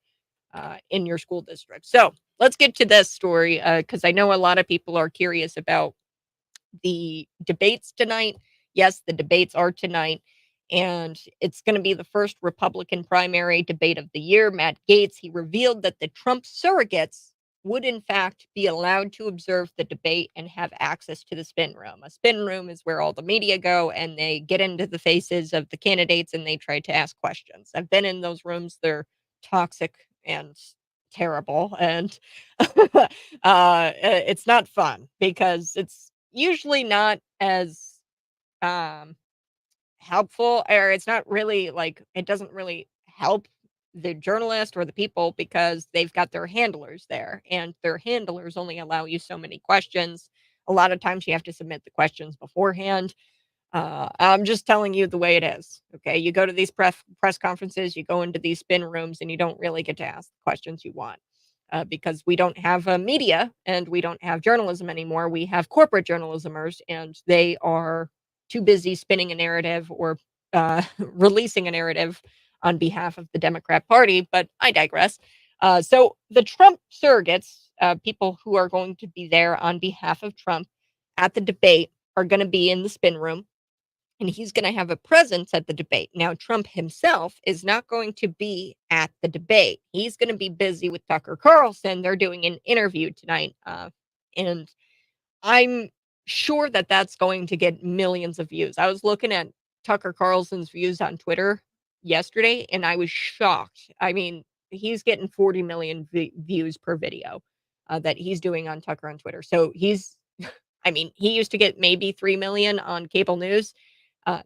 in your school district. So let's get to this story because I know a lot of people are curious about the debates tonight. Yes, the debates are tonight, and it's going to be the first Republican primary debate of the year. Matt Gaetz, he revealed that the Trump surrogates would in fact be allowed to observe the debate and have access to the spin room. A spin room is where all the media go and they get into the faces of the candidates and they try to ask questions. I've been in those rooms. They're toxic and terrible, and it's not fun because it's usually not as helpful, or it's not really like it doesn't really help the journalist or the people because they've got their handlers there and their handlers only allow you so many questions. A lot of times you have to submit the questions beforehand. I'm just telling you the way it is. Okay. You go to these press conferences, you go into these spin rooms, and you don't really get to ask the questions you want because we don't have media and we don't have journalism anymore. We have corporate journalismers, and they are too busy spinning a narrative or releasing a narrative on behalf of the Democrat Party. But I digress. So the Trump surrogates, people who are going to be there on behalf of Trump at the debate, are going to be in the spin room. And he's going to have a presence at the debate. Now, Trump himself is not going to be at the debate. He's going to be busy with Tucker Carlson. They're doing an interview tonight. And I'm sure that that's going to get millions of views. I was looking at Tucker Carlson's views on Twitter yesterday, and I was shocked. I mean, he's getting 40 million views per video that he's doing on Tucker on Twitter. So he's, I mean, he used to get maybe 3 million on cable news.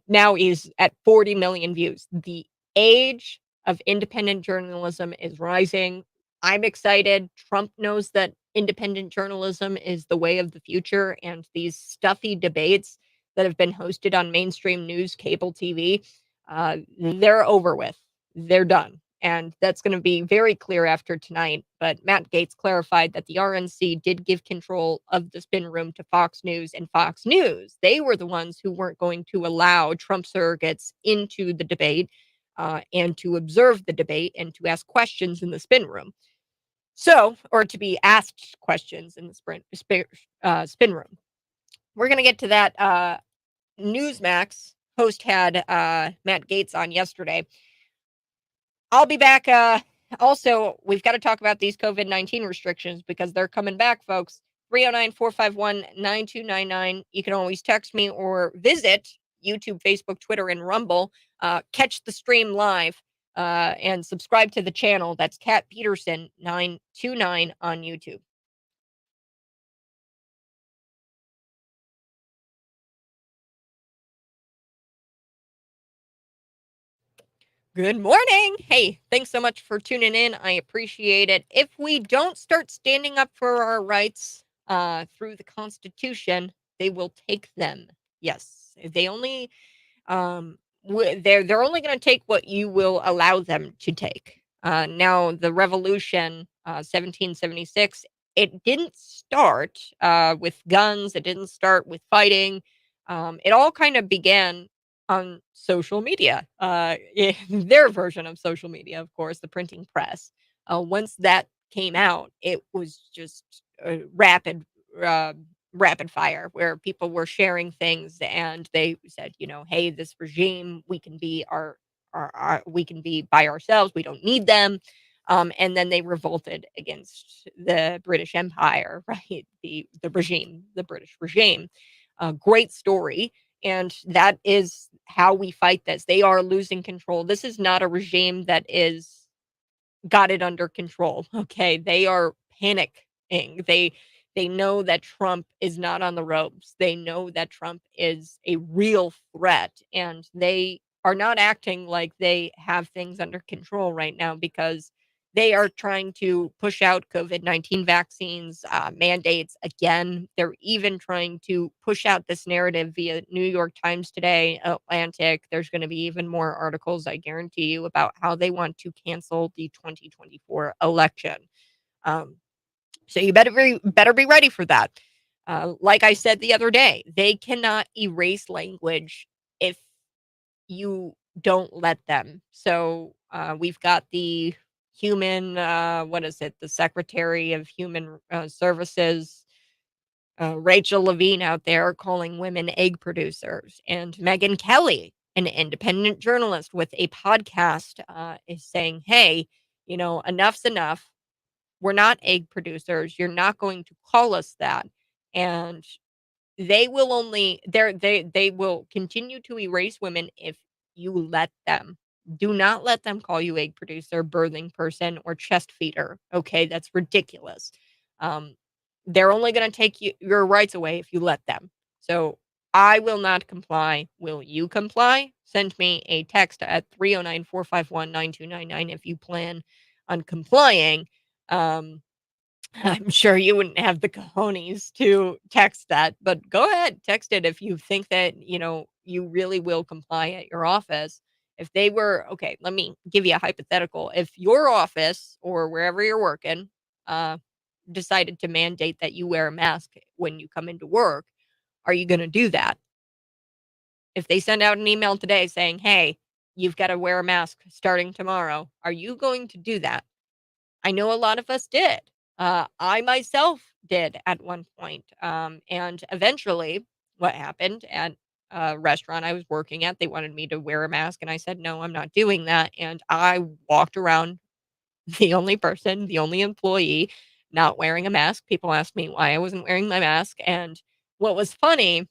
Now he's at 40 million views. The age of independent journalism is rising. I'm excited. Trump knows that independent journalism is the way of the future, and these stuffy debates that have been hosted on mainstream news, cable TV, they're over with. They're done. And that's going to be very clear after tonight. But Matt Gaetz clarified that the RNC did give control of the spin room to Fox News, and Fox News, they were the ones who weren't going to allow Trump surrogates into the debate and to observe the debate and to ask questions in the spin room. So, or to be asked questions in the spin room. We're going to get to that. Newsmax host had Matt Gaetz on yesterday. I'll be back. Also, we've got to talk about these COVID-19 restrictions because they're coming back, folks. 309-451-9299. You can always text me or visit YouTube, Facebook, Twitter, and Rumble. Catch the stream live and subscribe to the channel. That's Kat Peterson 929 on YouTube. Good morning. Hey, thanks so much for tuning in. I appreciate it. If we don't start standing up for our rights through the Constitution, they will take them. Yes, they only they're only going to take what you will allow them to take. Now, the Revolution, 1776, it didn't start with guns. It didn't start with fighting. It all kind of began on social media, their version of social media, of course, the printing press. Once that came out, it was just uh, rapid fire where people were sharing things and they said, hey, this regime, we can be we can be by ourselves. We don't need them. And then they revolted against the British Empire, right? The regime, the British regime. Great story. And that is how we fight this. They are losing control. This is not a regime that is got it under control. Okay. They are panicking. They know that Trump is not on the ropes. They know that Trump is a real threat, and they are not acting like they have things under control right now because they are trying to push out COVID-19 vaccines, mandates again. They're even trying to push out this narrative via New York Times today, Atlantic. There's going to be even more articles, I guarantee you, about how they want to cancel the 2024 election. So you better be ready for that. Like I said the other day, they cannot erase language if you don't let them. So we've got the the Secretary of Human Services, Rachel Levine out there calling women egg producers, and Megyn Kelly, an independent journalist with a podcast, is saying, hey, enough's enough. We're not egg producers. You're not going to call us that. And they will they will continue to erase women if you let them. Do not let them call you egg producer, birthing person, or chest feeder. Okay, that's ridiculous. They're only going to take your rights away if you let them. So I will not comply. Will you comply? Send me a text at 309-451-9299 if you plan on complying. I'm sure you wouldn't have the cojones to text that, but go ahead, text it if you think that, you really will comply at your office. If they were, okay, let me give you a hypothetical. If your office or wherever you're working, decided to mandate that you wear a mask when you come into work, are you going to do that? If they send out an email today saying, hey, you've got to wear a mask starting tomorrow, are you going to do that? I know a lot of us did. I myself did at one point. And eventually, what happened at a restaurant I was working at, they wanted me to wear a mask. And I said, no, I'm not doing that. And I walked around the only person, the only employee not wearing a mask. People asked me why I wasn't wearing my mask. And what was funny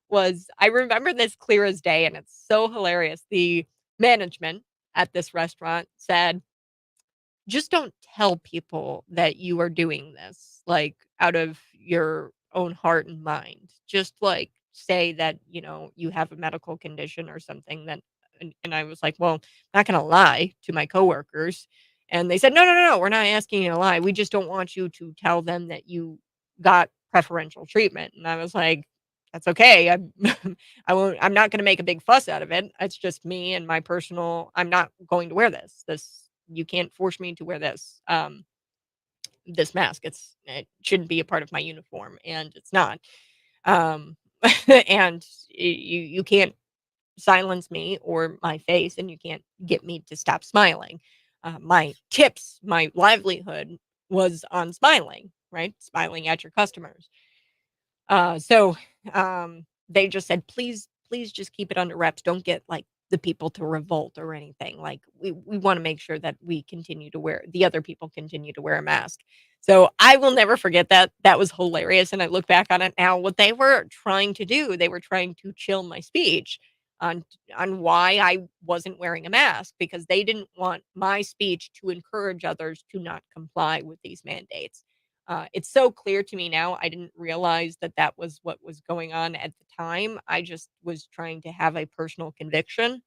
was I remember this clear as day. And it's so hilarious. The management at this restaurant said, just don't tell people that you are doing this, like, out of your own heart and mind. Just, like, say that, you have a medical condition or something that and I was like, "Well, I'm not gonna lie to my coworkers." And they said, "No, no, no, no, we're not asking you to lie. We just don't want you to tell them that you got preferential treatment." And I was like, "That's okay. I'm I'm not gonna make a big fuss out of it. It's just me and my personal I'm not going to wear this. You can't force me to wear this mask. It shouldn't be a part of my uniform, and it's not. Um, and you can't silence me or my face, and you can't get me to stop smiling. my tips, my livelihood was on smiling, right? Smiling at your customers. So they just said, please just keep it under wraps. Don't get like the people to revolt or anything. Like we want to make sure that we continue to wear the other people continue to wear a mask. So I will never forget that. That was hilarious. And I look back on it now. What they were trying to do, they were trying to chill my speech on why I wasn't wearing a mask because they didn't want my speech to encourage others to not comply with these mandates. It's so clear to me now. I didn't realize that that was what was going on at the time. I just was trying to have a personal conviction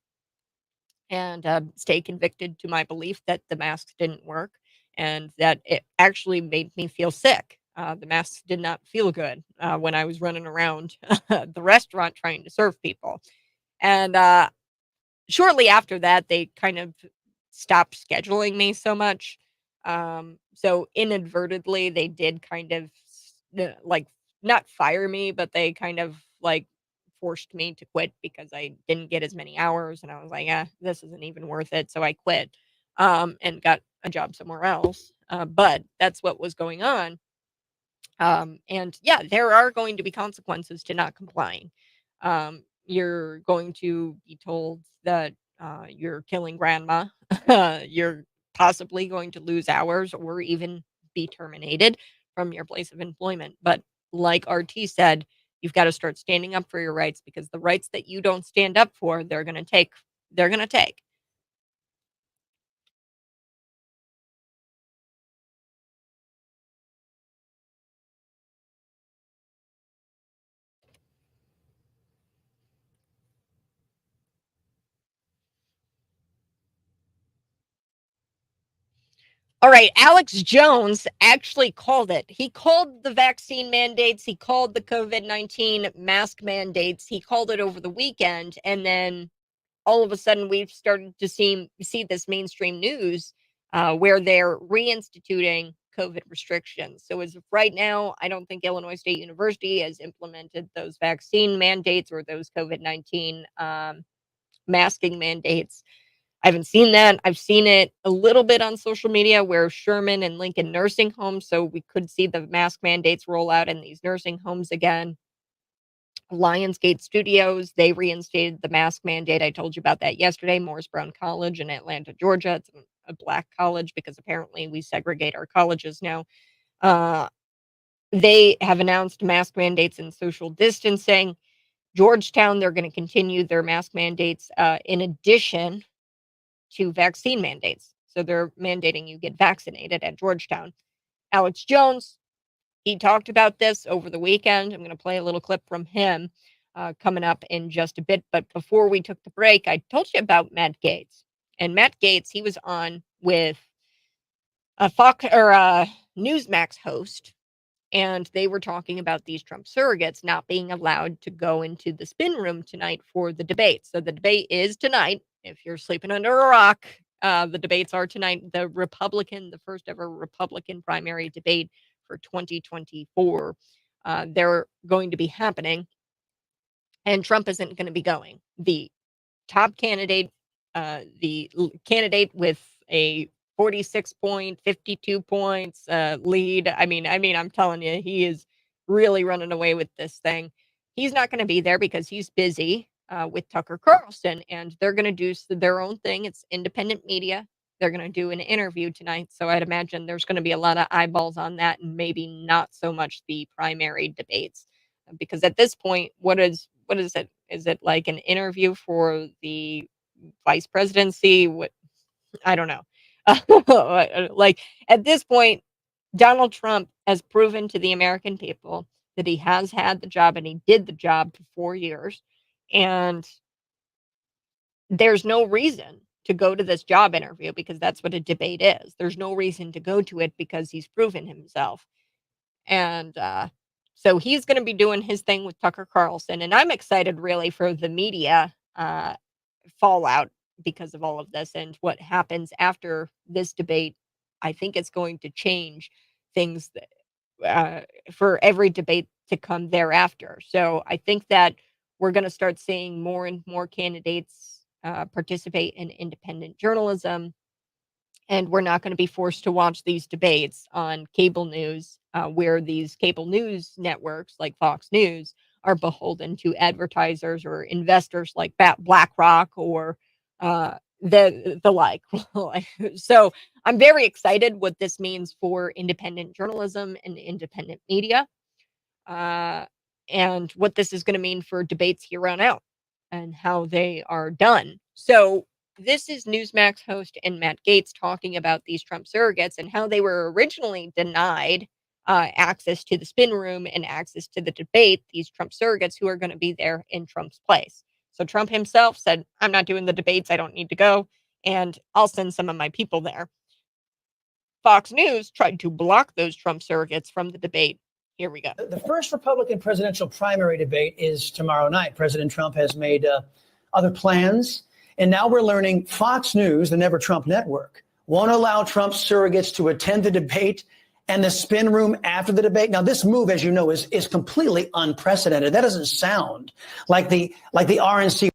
and stay convicted to my belief that the masks didn't work and that it actually made me feel sick. The masks did not feel good when I was running around the restaurant trying to serve people. And shortly after that, they kind of stopped scheduling me so much. So inadvertently, they did kind of like not fire me, but they kind of like forced me to quit because I didn't get as many hours, and I was like, this isn't even worth it. So I quit, and got a job somewhere else. But that's what was going on. And yeah, there are going to be consequences to not complying. You're going to be told that you're killing grandma. You're possibly going to lose hours or even be terminated from your place of employment. But like RT said, you've got to start standing up for your rights because the rights that you don't stand up for, they're going to take. They're going to take. All right, Alex Jones actually called it. He called the vaccine mandates, he called the COVID-19 mask mandates, he called it over the weekend, and then all of a sudden we've started to see this mainstream news where they're reinstituting COVID restrictions. So as of right now, I don't think Illinois State University has implemented those vaccine mandates or those COVID-19 masking mandates. I haven't seen that. I've seen it a little bit on social media where Sherman and Lincoln nursing homes, so we could see the mask mandates roll out in these nursing homes again. Lionsgate Studios, they reinstated the mask mandate. I told you about that yesterday. Morris Brown College in Atlanta, Georgia. It's a black college because apparently we segregate our colleges now. They have announced mask mandates and social distancing. Georgetown, they're going to continue their mask mandates in addition to vaccine mandates. So they're mandating you get vaccinated at Georgetown. Alex Jones, he talked about this over the weekend. I'm going to play a little clip from him coming up in just a bit. But before we took the break, I told you about Matt Gaetz. And Matt Gaetz, he was on with a Fox or a Newsmax host, and they were talking about these Trump surrogates not being allowed to go into the spin room tonight for the debate. So the debate is tonight. If you're sleeping under a rock, the debates are tonight. The first ever Republican primary debate for 2024. They're going to be happening, and Trump isn't going to be going. The top candidate, candidate with a 46.52 points lead. I mean, I'm telling you, he is really running away with this thing. He's not going to be there because he's busy with Tucker Carlson, and they're going to do their own thing. It's independent media. They're going to do an interview tonight, so I'd imagine there's going to be a lot of eyeballs on that, and maybe not so much the primary debates, because at this point, what is it? Is it like an interview for the vice presidency? What, I don't know. Like at this point, Donald Trump has proven to the American people that he has had the job and he did the job for 4 years. And there's no reason to go to this job interview because that's what a debate is. There's no reason to go to it because he's proven himself. And so he's going to be doing his thing with Tucker Carlson. And I'm excited really for the media fallout because of all of this and what happens after this debate. I think it's going to change things for every debate to come thereafter. So I think that we're going to start seeing more and more candidates participate in independent journalism. and we're not going to be forced to watch these debates on cable news, where these cable news networks like Fox News are beholden to advertisers or investors like BlackRock or the like. So I'm very excited what this means for independent journalism and independent media, uh, and what this is going to mean for debates here on out and how they are done. So this is Newsmax host and Matt Gaetz talking about these Trump surrogates and how they were originally denied access to the spin room and access to the debate, these Trump surrogates who are going to be there in Trump's place. So Trump himself said, I'm not doing the debates. I don't need to go. And I'll send some of my people there. Fox News tried to block those Trump surrogates from the debate. Here we go. The first Republican presidential primary debate is tomorrow night. President Trump has made other plans. And now we're learning Fox News, the Never Trump network, won't allow Trump surrogates to attend the debate and the spin room after the debate. Now, this move, as you know, is completely unprecedented. That doesn't sound like the RNC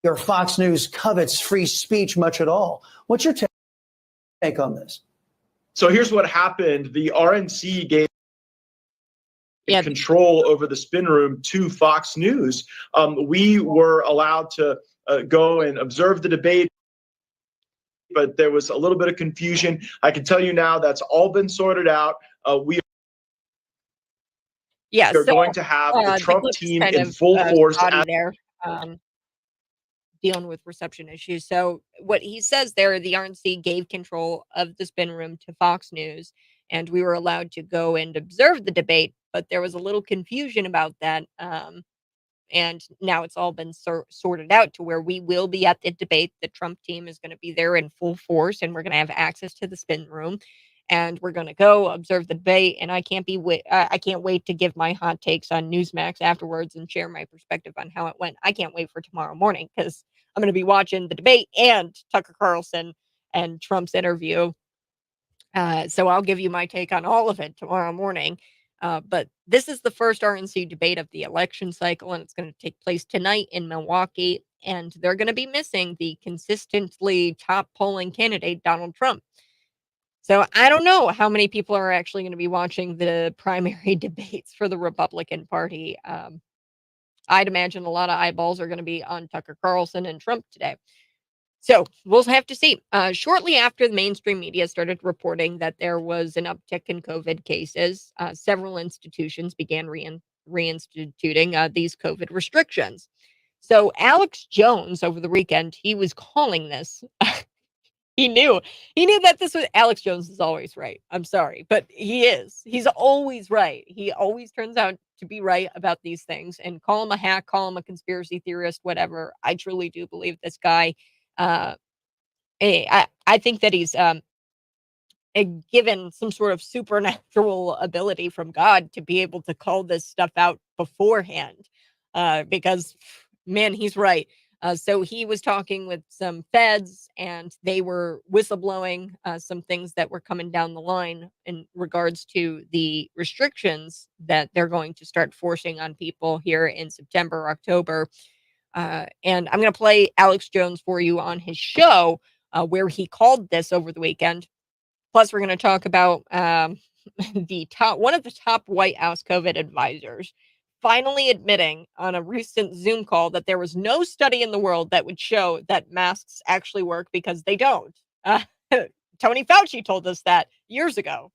or Fox News covets free speech much at all. What's your take on this? So here's what happened. The RNC gave control over the spin room to Fox News. We were allowed to go and observe the debate, but there was a little bit of confusion. I can tell you now that's all been sorted out. We are going to have the Trump team in full force. There, dealing with reception issues. So what he says there, the RNC gave control of the spin room to Fox News, and we were allowed to go and observe the debate, but there was a little confusion about that. And now it's all been sorted out to where we will be at the debate. The Trump team is going to be there in full force, and we're going to have access to the spin room, and we're going to go observe the debate. And I can't wait to give my hot takes on Newsmax afterwards and share my perspective on how it went. I can't wait for tomorrow morning because I'm going to be watching the debate and Tucker Carlson and Trump's interview. So I'll give you my take on all of it tomorrow morning. But this is the first RNC debate of the election cycle, and it's going to take place tonight in Milwaukee. And they're going to be missing the consistently top polling candidate, Donald Trump. So I don't know how many people are actually going to be watching the primary debates for the Republican Party. I'd imagine a lot of eyeballs are going to be on Tucker Carlson and Trump today. So we'll have to see. Shortly after the mainstream media started reporting that there was an uptick in COVID cases, several institutions began reinstituting these COVID restrictions. So Alex Jones over the weekend, he was calling this. He knew that this was Alex Jones is always right. I'm sorry, but he is. He's always right. He always turns out to be right about these things. And call him a hack, call him a conspiracy theorist, whatever. I truly do believe this guy. I think that he's given some sort of supernatural ability from God to be able to call this stuff out beforehand, because, man, he's right. So he was talking with some feds, and they were whistleblowing some things that were coming down the line in regards to the restrictions that they're going to start forcing on people here in September, October. And I'm going to play Alex Jones for you on his show where he called this over the weekend. Plus, we're going to talk about one of the top White House COVID advisors finally admitting on a recent Zoom call that there was no study in the world that would show that masks actually work, because they don't. Tony Fauci told us that years ago.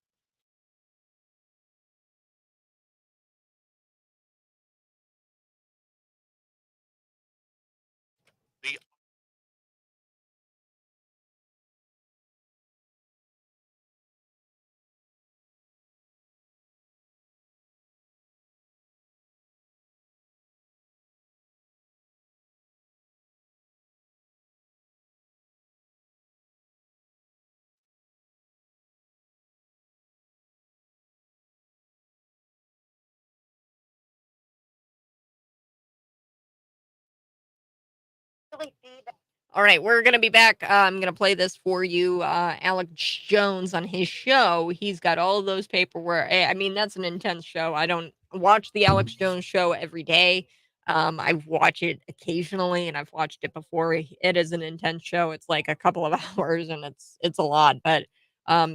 All right, we're going to be back. I'm going to play this for you. Alex Jones on his show. He's got all of those paperwork. I mean, that's an intense show. I don't watch the Alex Jones show every day. I watch it occasionally, and I've watched it before. It is an intense show. It's like a couple of hours, and it's a lot. But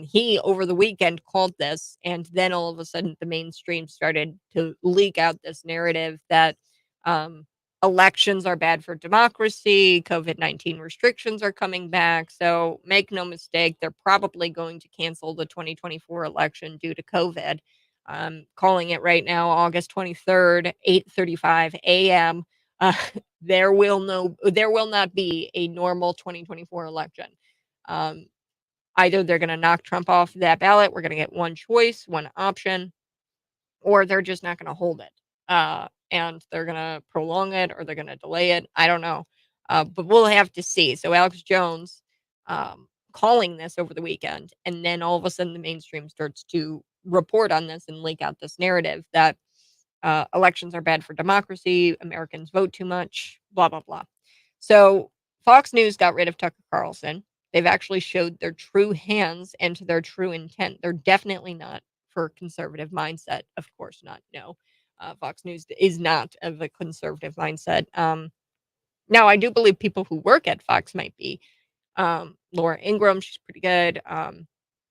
he over the weekend called this, and then all of a sudden, the mainstream started to leak out this narrative that um, elections are bad for democracy. COVID-19 restrictions are coming back. So make no mistake, they're probably going to cancel the 2024 election due to COVID. Calling it right now, August 23rd, 8:35 a.m. Uh, there will not be a normal 2024 election. Um, Either they're going to knock Trump off that ballot, we're going to get one choice, one option, or they're just not going to hold it. And they're going to prolong it or they're going to delay it. I don't know. But we'll have to see. So Alex Jones calling this over the weekend, and then all of a sudden the mainstream starts to report on this and leak out this narrative that elections are bad for democracy, Americans vote too much, blah, blah, blah. So Fox News got rid of Tucker Carlson. They've actually showed their true hands and their true intent. They're definitely not for conservative mindset. Of course not. No. Fox News is not of a conservative mindset. Now, I do believe people who work at Fox might be. Laura Ingraham, she's pretty good.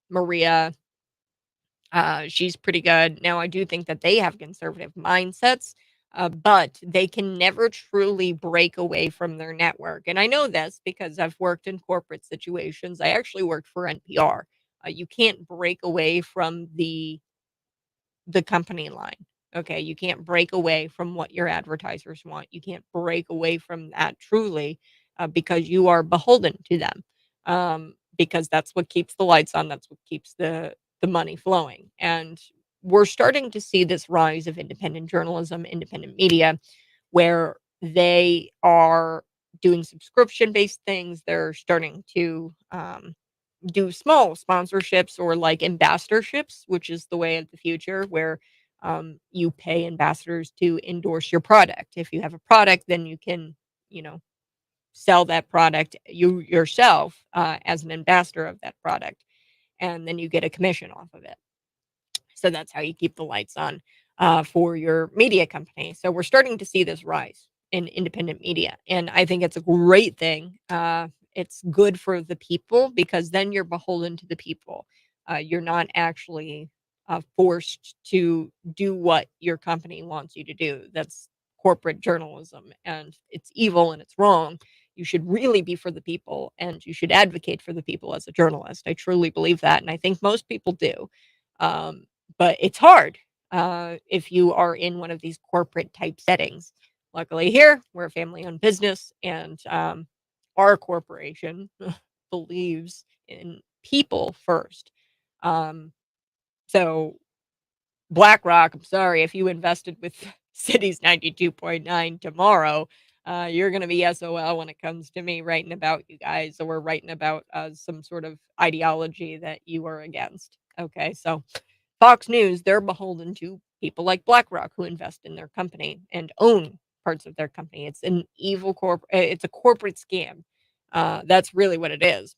Maria, she's pretty good. Now, I do think that they have conservative mindsets, but they can never truly break away from their network. And I know this because I've worked in corporate situations. I actually worked for NPR. You can't break away from the company line. Okay, you can't break away from what your advertisers want. You can't break away from that truly because you are beholden to them. Because that's what keeps the lights on. That's what keeps the money flowing. And we're starting to see this rise of independent journalism, independent media, where they are doing subscription based things. They're starting to do small sponsorships or like ambassadorships, which is the way of the future, where you pay ambassadors to endorse your product. If you have a product, then you can, you know, sell that product you yourself as an ambassador of that product, and then you get a commission off of it. So that's how you keep the lights on for your media company. So we're starting to see this rise in independent media, and I think it's a great thing. It's good for the people because then you're beholden to the people. You're not actually forced to do what your company wants you to do. That's corporate journalism, and it's evil and it's wrong. You should really be for the people, and you should advocate for the people as a journalist. I truly believe that, and I think most people do. Um, but it's hard if you are in one of these corporate type settings. Luckily, here we're a family owned business, and our corporation believes in people first. Um, so, BlackRock, I'm sorry, if you invested with Cities 92.9 tomorrow, you're going to be SOL when it comes to me writing about you guys or writing about some sort of ideology that you are against. Okay, so Fox News, they're beholden to people like BlackRock who invest in their company and own parts of their company. It's an evil it's a corporate scam. That's really what it is.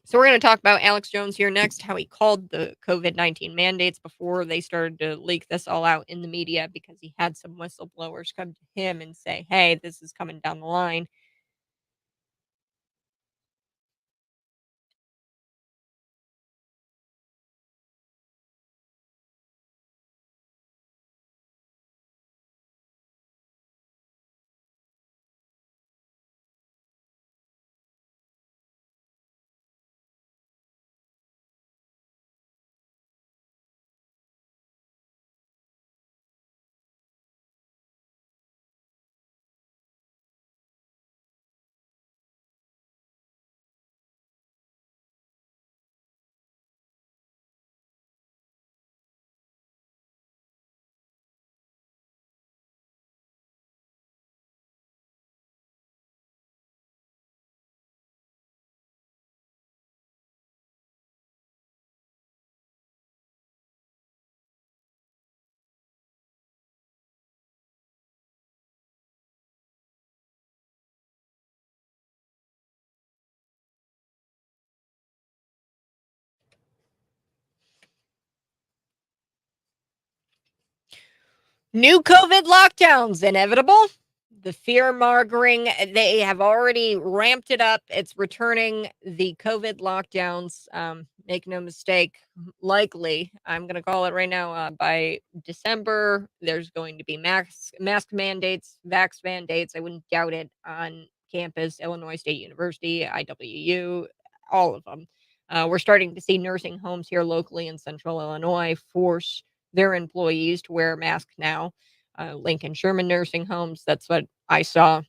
So we're going to talk about Alex Jones here next, how he called the COVID-19 mandates before they started to leak this all out in the media because he had some whistleblowers come to him and say, "Hey, this is coming down the line." New COVID lockdowns inevitable. The fear mongering, they have already ramped it up. It's returning. The COVID lockdowns, make no mistake, likely, I'm going to call it right now, by December, there's going to be mask mandates, vax mandates. I wouldn't doubt it on campus, Illinois State University, IWU, all of them. We're starting to see nursing homes here locally in central Illinois force their employees to wear masks now. Lincoln Sherman nursing homes, that's what I saw.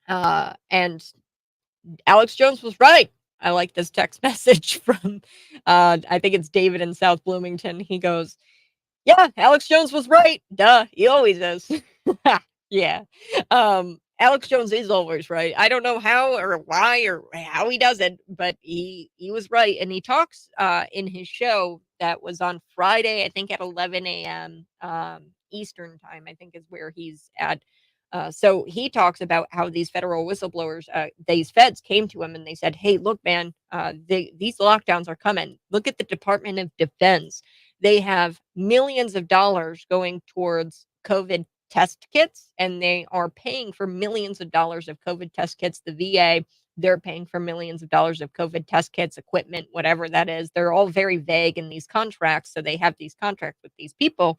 And Alex Jones was right. I like this text message from, I think it's David in South Bloomington. He goes, yeah, Alex Jones was right. Duh, he always is. Yeah. Alex Jones is always right. I don't know how or why or how he does it, but he was right. And he talks in his show that was on Friday, I think at 11 a.m. Eastern time, I think is where he's at. So he talks about how these federal whistleblowers, these feds came to him and they said, hey, look, man, these lockdowns are coming. Look at the Department of Defense. They have millions of dollars going towards COVID test kits, and they are paying for millions of dollars of COVID test kits. The VA, they're paying for millions of dollars of COVID test kits, equipment, whatever that is. They're all very vague in these contracts. So they have these contracts with these people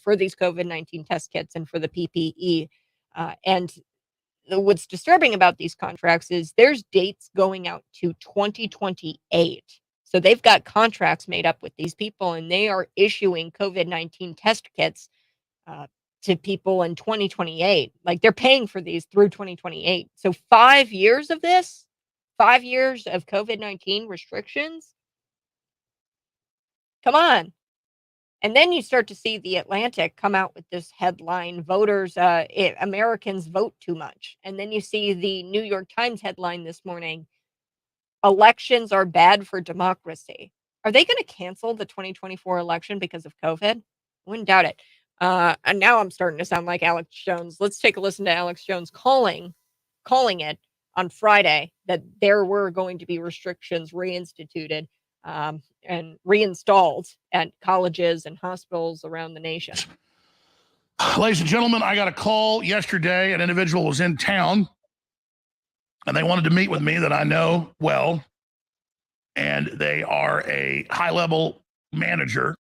for these COVID-19 test kits and for the PPE. And what's disturbing about these contracts is there's dates going out to 2028. So they've got contracts made up with these people, and they are issuing COVID-19 test kits to people in 2028. Like they're paying for these through 2028. So 5 years of this, 5 years of COVID-19 restrictions. Come on. And then you start to see the Atlantic come out with this headline, Americans vote too much. And then you see the New York Times headline this morning, elections are bad for democracy. Are they going to cancel the 2024 election because of COVID? Wouldn't doubt it. And now I'm starting to sound like Alex Jones. Let's take a listen to Alex Jones calling it on Friday that there were going to be restrictions reinstituted and reinstalled at colleges and hospitals around the nation. Ladies and gentlemen, I got a call yesterday. An individual was in town, and they wanted to meet with me that I know well, and they are a high-level manager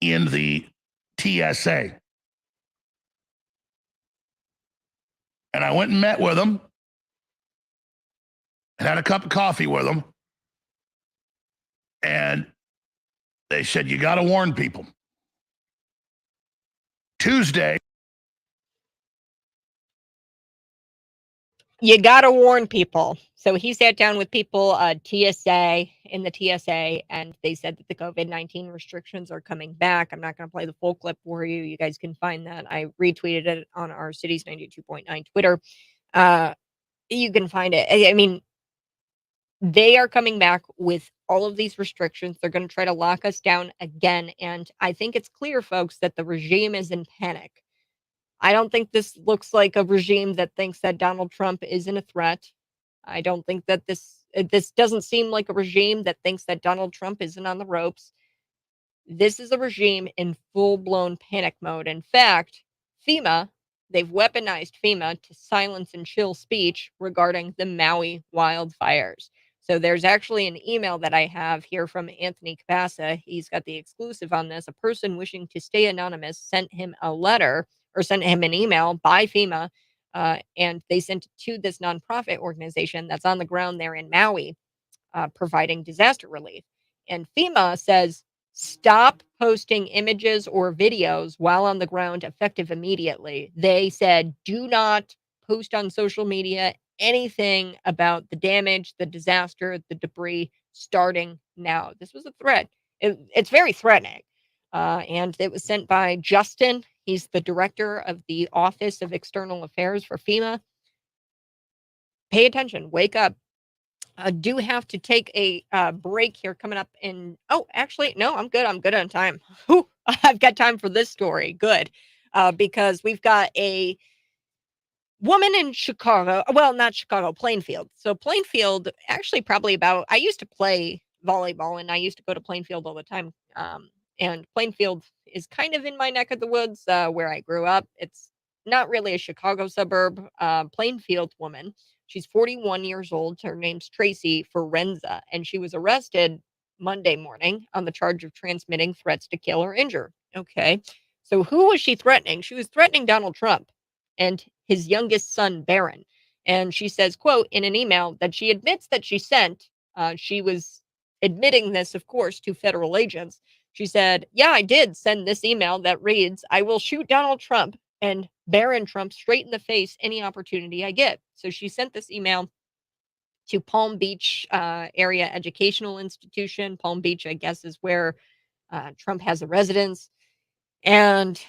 in the TSA. And I went and met with them and had a cup of coffee with them. And they said, you got to warn people. Tuesday. You got to warn people. So he sat down with people, TSA, in the TSA, and they said that the COVID-19 restrictions are coming back. I'm not going to play the full clip for you. You guys can find that. I retweeted it on our Cities 92.9 Twitter. You can find it. I mean, they are coming back with all of these restrictions. They're going to try to lock us down again. And I think it's clear, folks, that the regime is in panic. I don't think this looks like a regime that thinks that Donald Trump isn't a threat. I don't think that this doesn't seem like a regime that thinks that Donald Trump isn't on the ropes. This is a regime in full-blown panic mode. In fact, FEMA, they've weaponized FEMA to silence and chill speech regarding the Maui wildfires. So there's actually an email that I have here from Anthony Capassa. He's got the exclusive on this. A person wishing to stay anonymous sent him a letter or sent him an email by FEMA, and they sent it to this nonprofit organization that's on the ground there in Maui, providing disaster relief. And FEMA says, stop posting images or videos while on the ground, effective immediately. They said, do not post on social media anything about the damage, the disaster, the debris starting now. This was a threat. It's very threatening. And it was sent by Justin. He's the director of the Office of External Affairs for FEMA. Pay attention. Wake up. I do have to take a break here coming up in... Oh, actually, no, I'm good. I'm good on time. Whew, I've got time for this story. Good. Because we've got a woman in Chicago. Well, not Chicago, Plainfield. So Plainfield, actually probably about... I used to play volleyball, and I used to go to Plainfield all the time. And Plainfield is kind of in my neck of the woods where I grew up. It's not really a Chicago suburb. Plainfield woman. She's 41 years old. Her name's Tracy Forenza, and she was arrested Monday morning on the charge of transmitting threats to kill or injure. Okay. So who was she threatening? She was threatening Donald Trump and his youngest son, Barron. And she says, quote, in an email that she admits that she sent, she was admitting this, of course, to federal agents. She said, yeah, I did send this email that reads, I will shoot Donald Trump and Barron Trump straight in the face any opportunity I get. So she sent this email to Palm Beach area educational institution. Palm Beach, I guess, is where Trump has a residence. And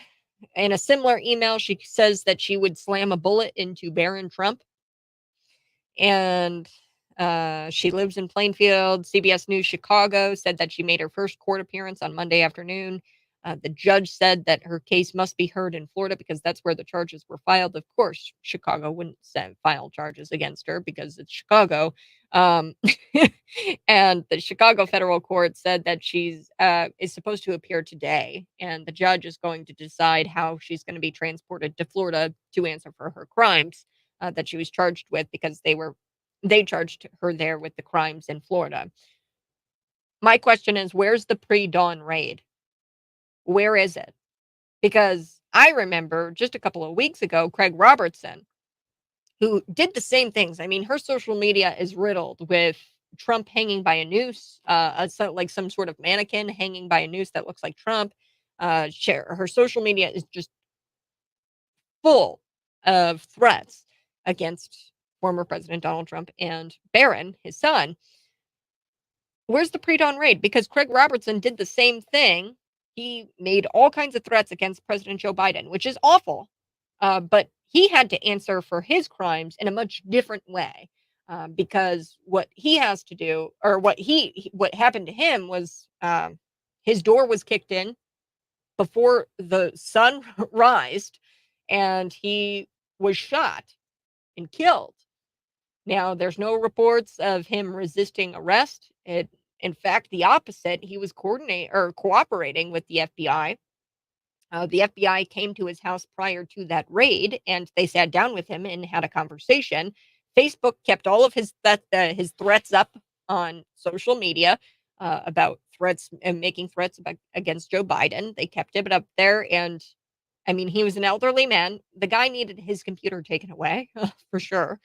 in a similar email, she says that she would slam a bullet into Barron Trump. And she lives in Plainfield. CBS News Chicago said that she made her first court appearance on Monday afternoon. The judge said that her case must be heard in Florida because that's where the charges were filed. Of course, Chicago wouldn't file charges against her because it's Chicago. And the Chicago federal court said that she's is supposed to appear today, and the judge is going to decide how she's going to be transported to Florida to answer for her crimes that she was charged with, because they charged her there with the crimes in Florida. My question is, where's the pre-dawn raid? Where is it? Because I remember just a couple of weeks ago, Craig Robertson, who did the same things. I mean, her social media is riddled with Trump hanging by a noose, like some sort of mannequin hanging by a noose that looks like Trump. Her social media is just full of threats against former President Donald Trump and Barron, his son. Where's the pre-dawn raid? Because Craig Robertson did the same thing. He made all kinds of threats against President Joe Biden, which is awful. But he had to answer for his crimes in a much different way. Because what he has to do, or what happened to him was his door was kicked in before the sun rised, and he was shot and killed. Now, there's no reports of him resisting arrest. In fact, the opposite. He was cooperating with the FBI. The FBI came to his house prior to that raid, and they sat down with him and had a conversation. Facebook kept all of his threats up on social media about threats and making threats against Joe Biden. They kept it up there, and I mean, he was an elderly man. The guy needed his computer taken away for sure.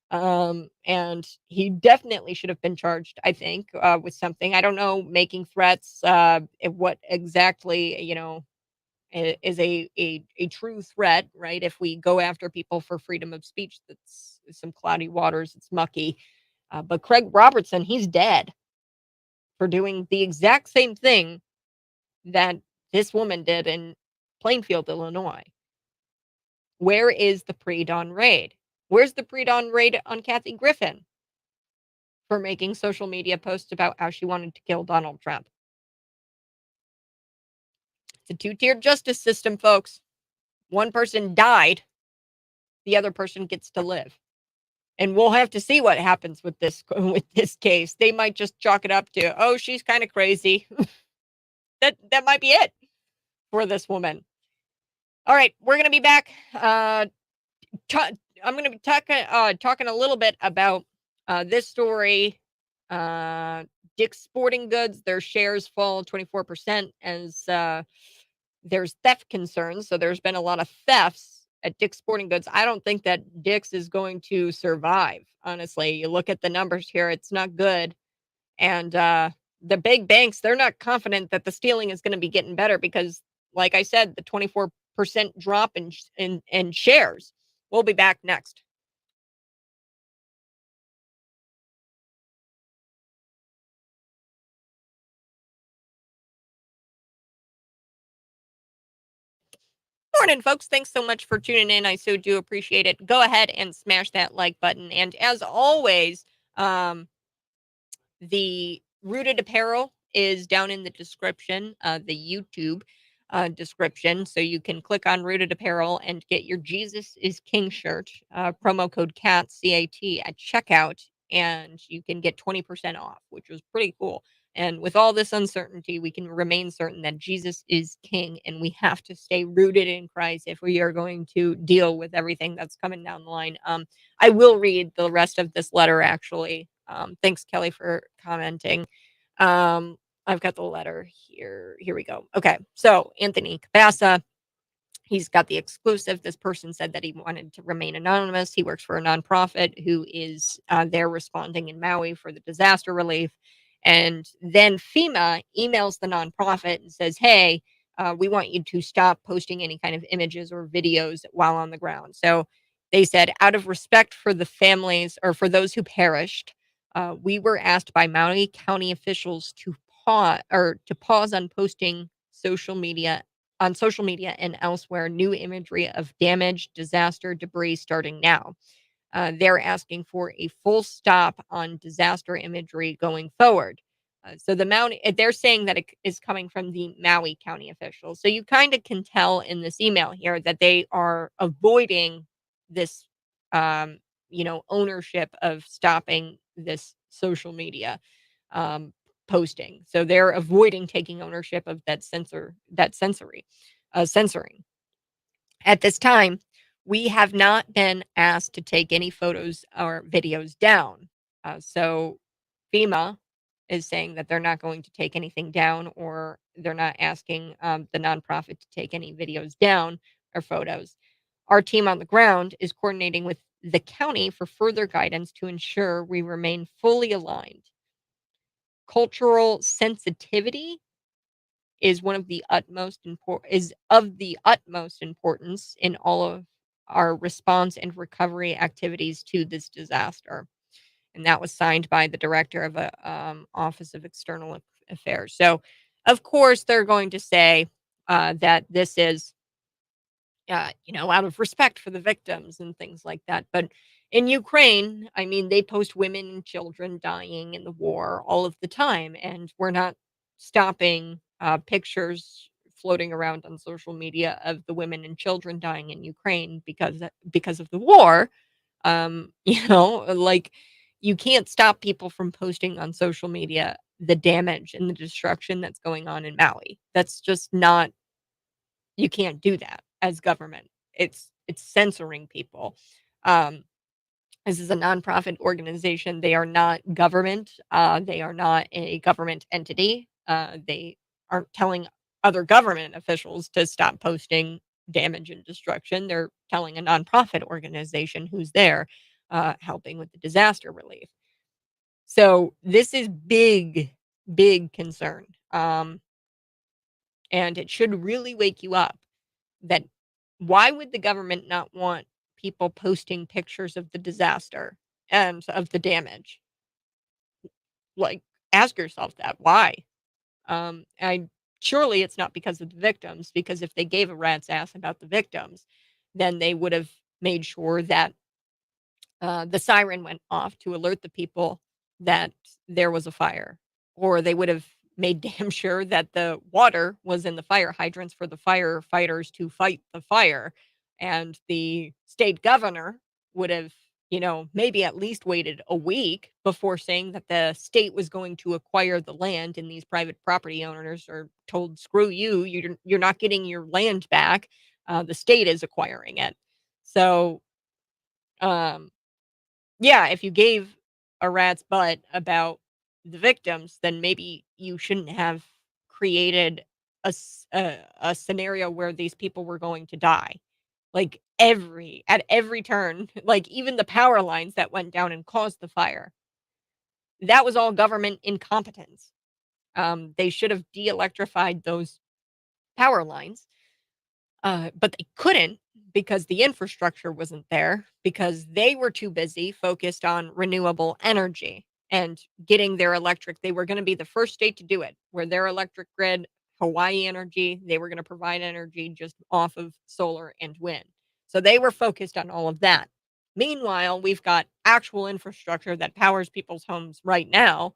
And he definitely should have been charged, I think, with something. I don't know, making threats, what exactly, is a true threat, right? If we go after people for freedom of speech, that's some cloudy waters, it's mucky. But Craig Robertson, he's dead for doing the exact same thing that this woman did in Plainfield, Illinois. Where is the pre-dawn raid? Where's the pre-dawn raid on Kathy Griffin for making social media posts about how she wanted to kill Donald Trump? It's a two-tiered justice system, folks. One person died, the other person gets to live. And we'll have to see what happens with this case. They might just chalk it up to, oh, she's kind of crazy. that might be it for this woman. All right, we're going to be back. I'm going to be talking a little bit about this story. Dick's Sporting Goods, their shares fall 24% as there's theft concerns. So there's been a lot of thefts at Dick's Sporting Goods. I don't think that Dick's is going to survive. Honestly, you look at the numbers here, it's not good. And the big banks, they're not confident that the stealing is going to be getting better because, like I said, the 24% drop in shares. We'll be back next. Morning, folks. Thanks so much for tuning in. I so do appreciate it. Go ahead and smash that like button. And as always, the Rooted Apparel is down in the description, the YouTube description. So you can click on Rooted Apparel and get your Jesus is King shirt, promo code CAT, CAT, at checkout. and you can get 20% off, which was pretty cool. And with all this uncertainty, we can remain certain that Jesus is king, and we have to stay rooted in Christ if we are going to deal with everything that's coming down the line. I will read the rest of this letter, actually. Thanks, Kelly, for commenting. I've got the letter here. Here we go. Okay. So, Anthony Cabasa, he's got the exclusive. This person said that he wanted to remain anonymous. He works for a nonprofit who is there responding in Maui for the disaster relief. And then FEMA emails the nonprofit and says, hey, we want you to stop posting any kind of images or videos while on the ground. So they said, out of respect for the families or for those who perished, we were asked by Maui County officials to pause on posting on social media and elsewhere new imagery of damage, disaster, debris starting now. They're asking for a full stop on disaster imagery going forward. So they're saying that it is coming from the Maui County officials. So you kind of can tell in this email here that they are avoiding this, ownership of stopping this social media posting. So they're avoiding taking ownership of that censoring. At this time, we have not been asked to take any photos or videos down. So FEMA is saying that they're not going to take anything down, or they're not asking the nonprofit to take any videos down or photos. Our team on the ground is coordinating with the county for further guidance to ensure we remain fully aligned. Cultural sensitivity is of the utmost importance in all of our response and recovery activities to this disaster. And that was signed by the director of the Office of External Affairs. So, of course, they're going to say that this is, out of respect for the victims and things like that. But in Ukraine, I mean, they post women and children dying in the war all of the time, and we're not stopping pictures floating around on social media of the women and children dying in Ukraine because of the war. Like, you can't stop people from posting on social media the damage and the destruction that's going on in Maui. That's just not. You can't do that as government. It's censoring people. This is a nonprofit organization. They are not government. They are not a government entity. They aren't telling other government officials to stop posting damage and destruction. They're telling a nonprofit organization who's there helping with the disaster relief. So this is big, big concern. And it should really wake you up that why would the government not want people posting pictures of the disaster and of the damage? Like, ask yourself that. Why? I surely it's not because of the victims, because if they gave a rat's ass about the victims, then they would have made sure that the siren went off to alert the people that there was a fire, or they would have made damn sure that the water was in the fire hydrants for the firefighters to fight the fire. And the state governor would have, maybe at least waited a week before saying that the state was going to acquire the land, and these private property owners are told, screw you, you're not getting your land back. The state is acquiring it. So, yeah, if you gave a rat's butt about the victims, then maybe you shouldn't have created a scenario where these people were going to die. Like at every turn, like even the power lines that went down and caused the fire. That was all government incompetence. They should have de-electrified those power lines. But they couldn't because the infrastructure wasn't there, because they were too busy focused on renewable energy and getting their electric. They were going to be the first state to do it, where their electric grid, Hawaii Energy, they were going to provide energy just off of solar and wind. So they were focused on all of that. Meanwhile, we've got actual infrastructure that powers people's homes right now,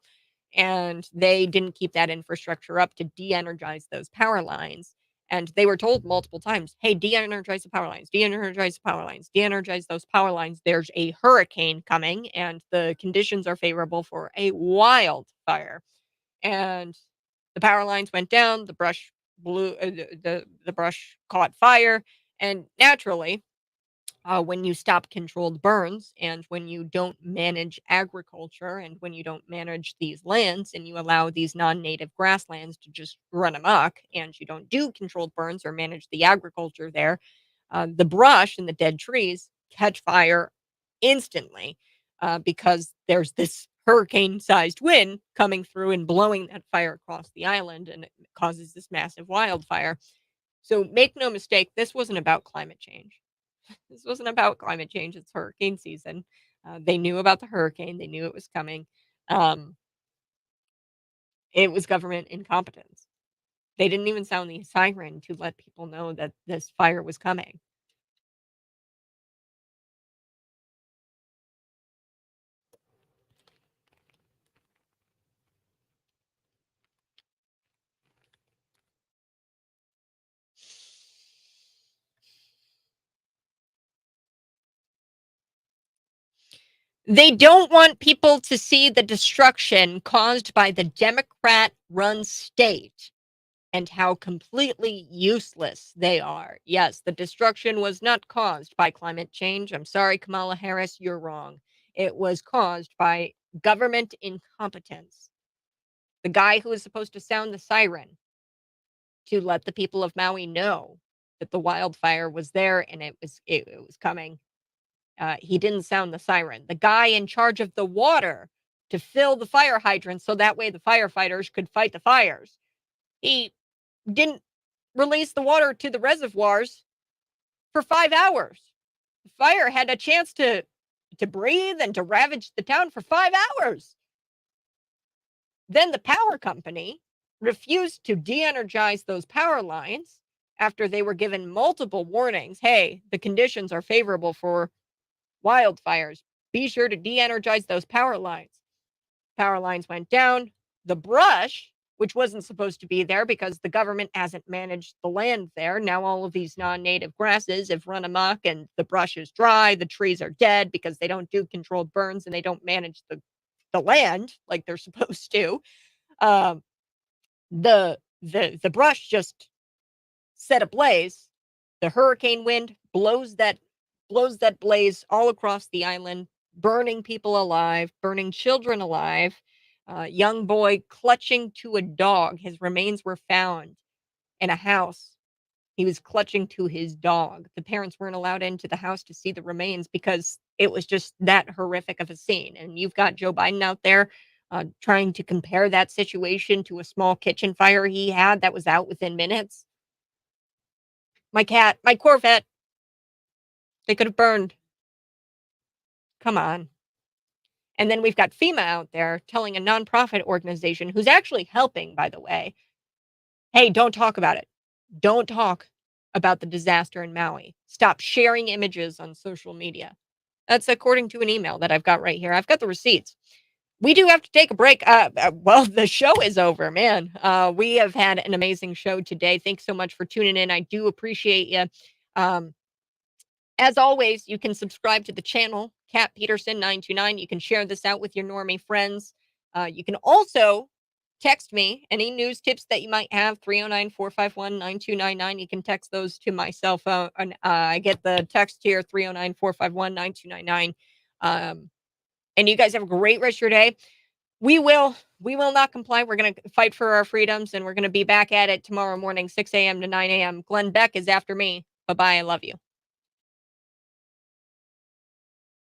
and they didn't keep that infrastructure up to de-energize those power lines. And they were told multiple times, hey, de-energize the power lines, de-energize the power lines, de-energize those power lines. There's a hurricane coming and the conditions are favorable for a wildfire. And the power lines went down, the brush blew, the brush caught fire. And naturally, when you stop controlled burns and when you don't manage agriculture and when you don't manage these lands and you allow these non-native grasslands to just run amok and you don't do controlled burns or manage the agriculture there, the brush and the dead trees catch fire instantly because there's this hurricane-sized wind coming through and blowing that fire across the island, and it causes this massive wildfire. So make no mistake, this wasn't about climate change. This wasn't about climate change. It's hurricane season. They knew about the hurricane. They knew it was coming. Um, it was government incompetence. They didn't even sound the siren to let people know that this fire was coming. They don't want people to see the destruction caused by the Democrat-run state and how completely useless they are. Yes, the destruction was not caused by climate change. I'm sorry, Kamala Harris, you're wrong. It was caused by government incompetence. The guy who was supposed to sound the siren to let the people of Maui know that the wildfire was there and it was coming. He didn't sound the siren. The guy in charge of the water to fill the fire hydrants so that way the firefighters could fight the fires. He didn't release the water to the reservoirs for 5 hours. The fire had a chance to breathe and to ravage the town for 5 hours. Then the power company refused to de-energize those power lines after they were given multiple warnings. Hey, the conditions are favorable for wildfires. Be sure to de-energize those power lines. Power lines went down. The brush, which wasn't supposed to be there because the government hasn't managed the land there. Now all of these non-native grasses have run amok and the brush is dry. The trees are dead because they don't do controlled burns and they don't manage the land like they're supposed to. The brush just set ablaze. The hurricane wind blows that blaze all across the island, burning people alive, burning children alive. Young boy clutching to a dog. His remains were found in a house. He was clutching to his dog. The parents weren't allowed into the house to see the remains because it was just that horrific of a scene. And you've got Joe Biden out there trying to compare that situation to a small kitchen fire he had that was out within minutes. My cat, my Corvette, they could have burned. Come on. And then we've got FEMA out there telling a nonprofit organization who's actually helping, by the way, hey, don't talk about it. Don't talk about the disaster in Maui. Stop sharing images on social media. That's according to an email that I've got right here. I've got the receipts. We do have to take a break. Well, the show is over, man. We have had an amazing show today. Thanks so much for tuning in. I do appreciate you. As always, you can subscribe to the channel, Kat Peterson 929. You can share this out with your normie friends. You can also text me any news tips that you might have, 309-451-9299. You can text those to my cell phone. I get the text here, 309-451-9299. And you guys have a great rest of your day. We will not comply. We're going to fight for our freedoms, and we're going to be back at it tomorrow morning, 6 a.m. to 9 a.m. Glenn Beck is after me. Bye-bye. I love you.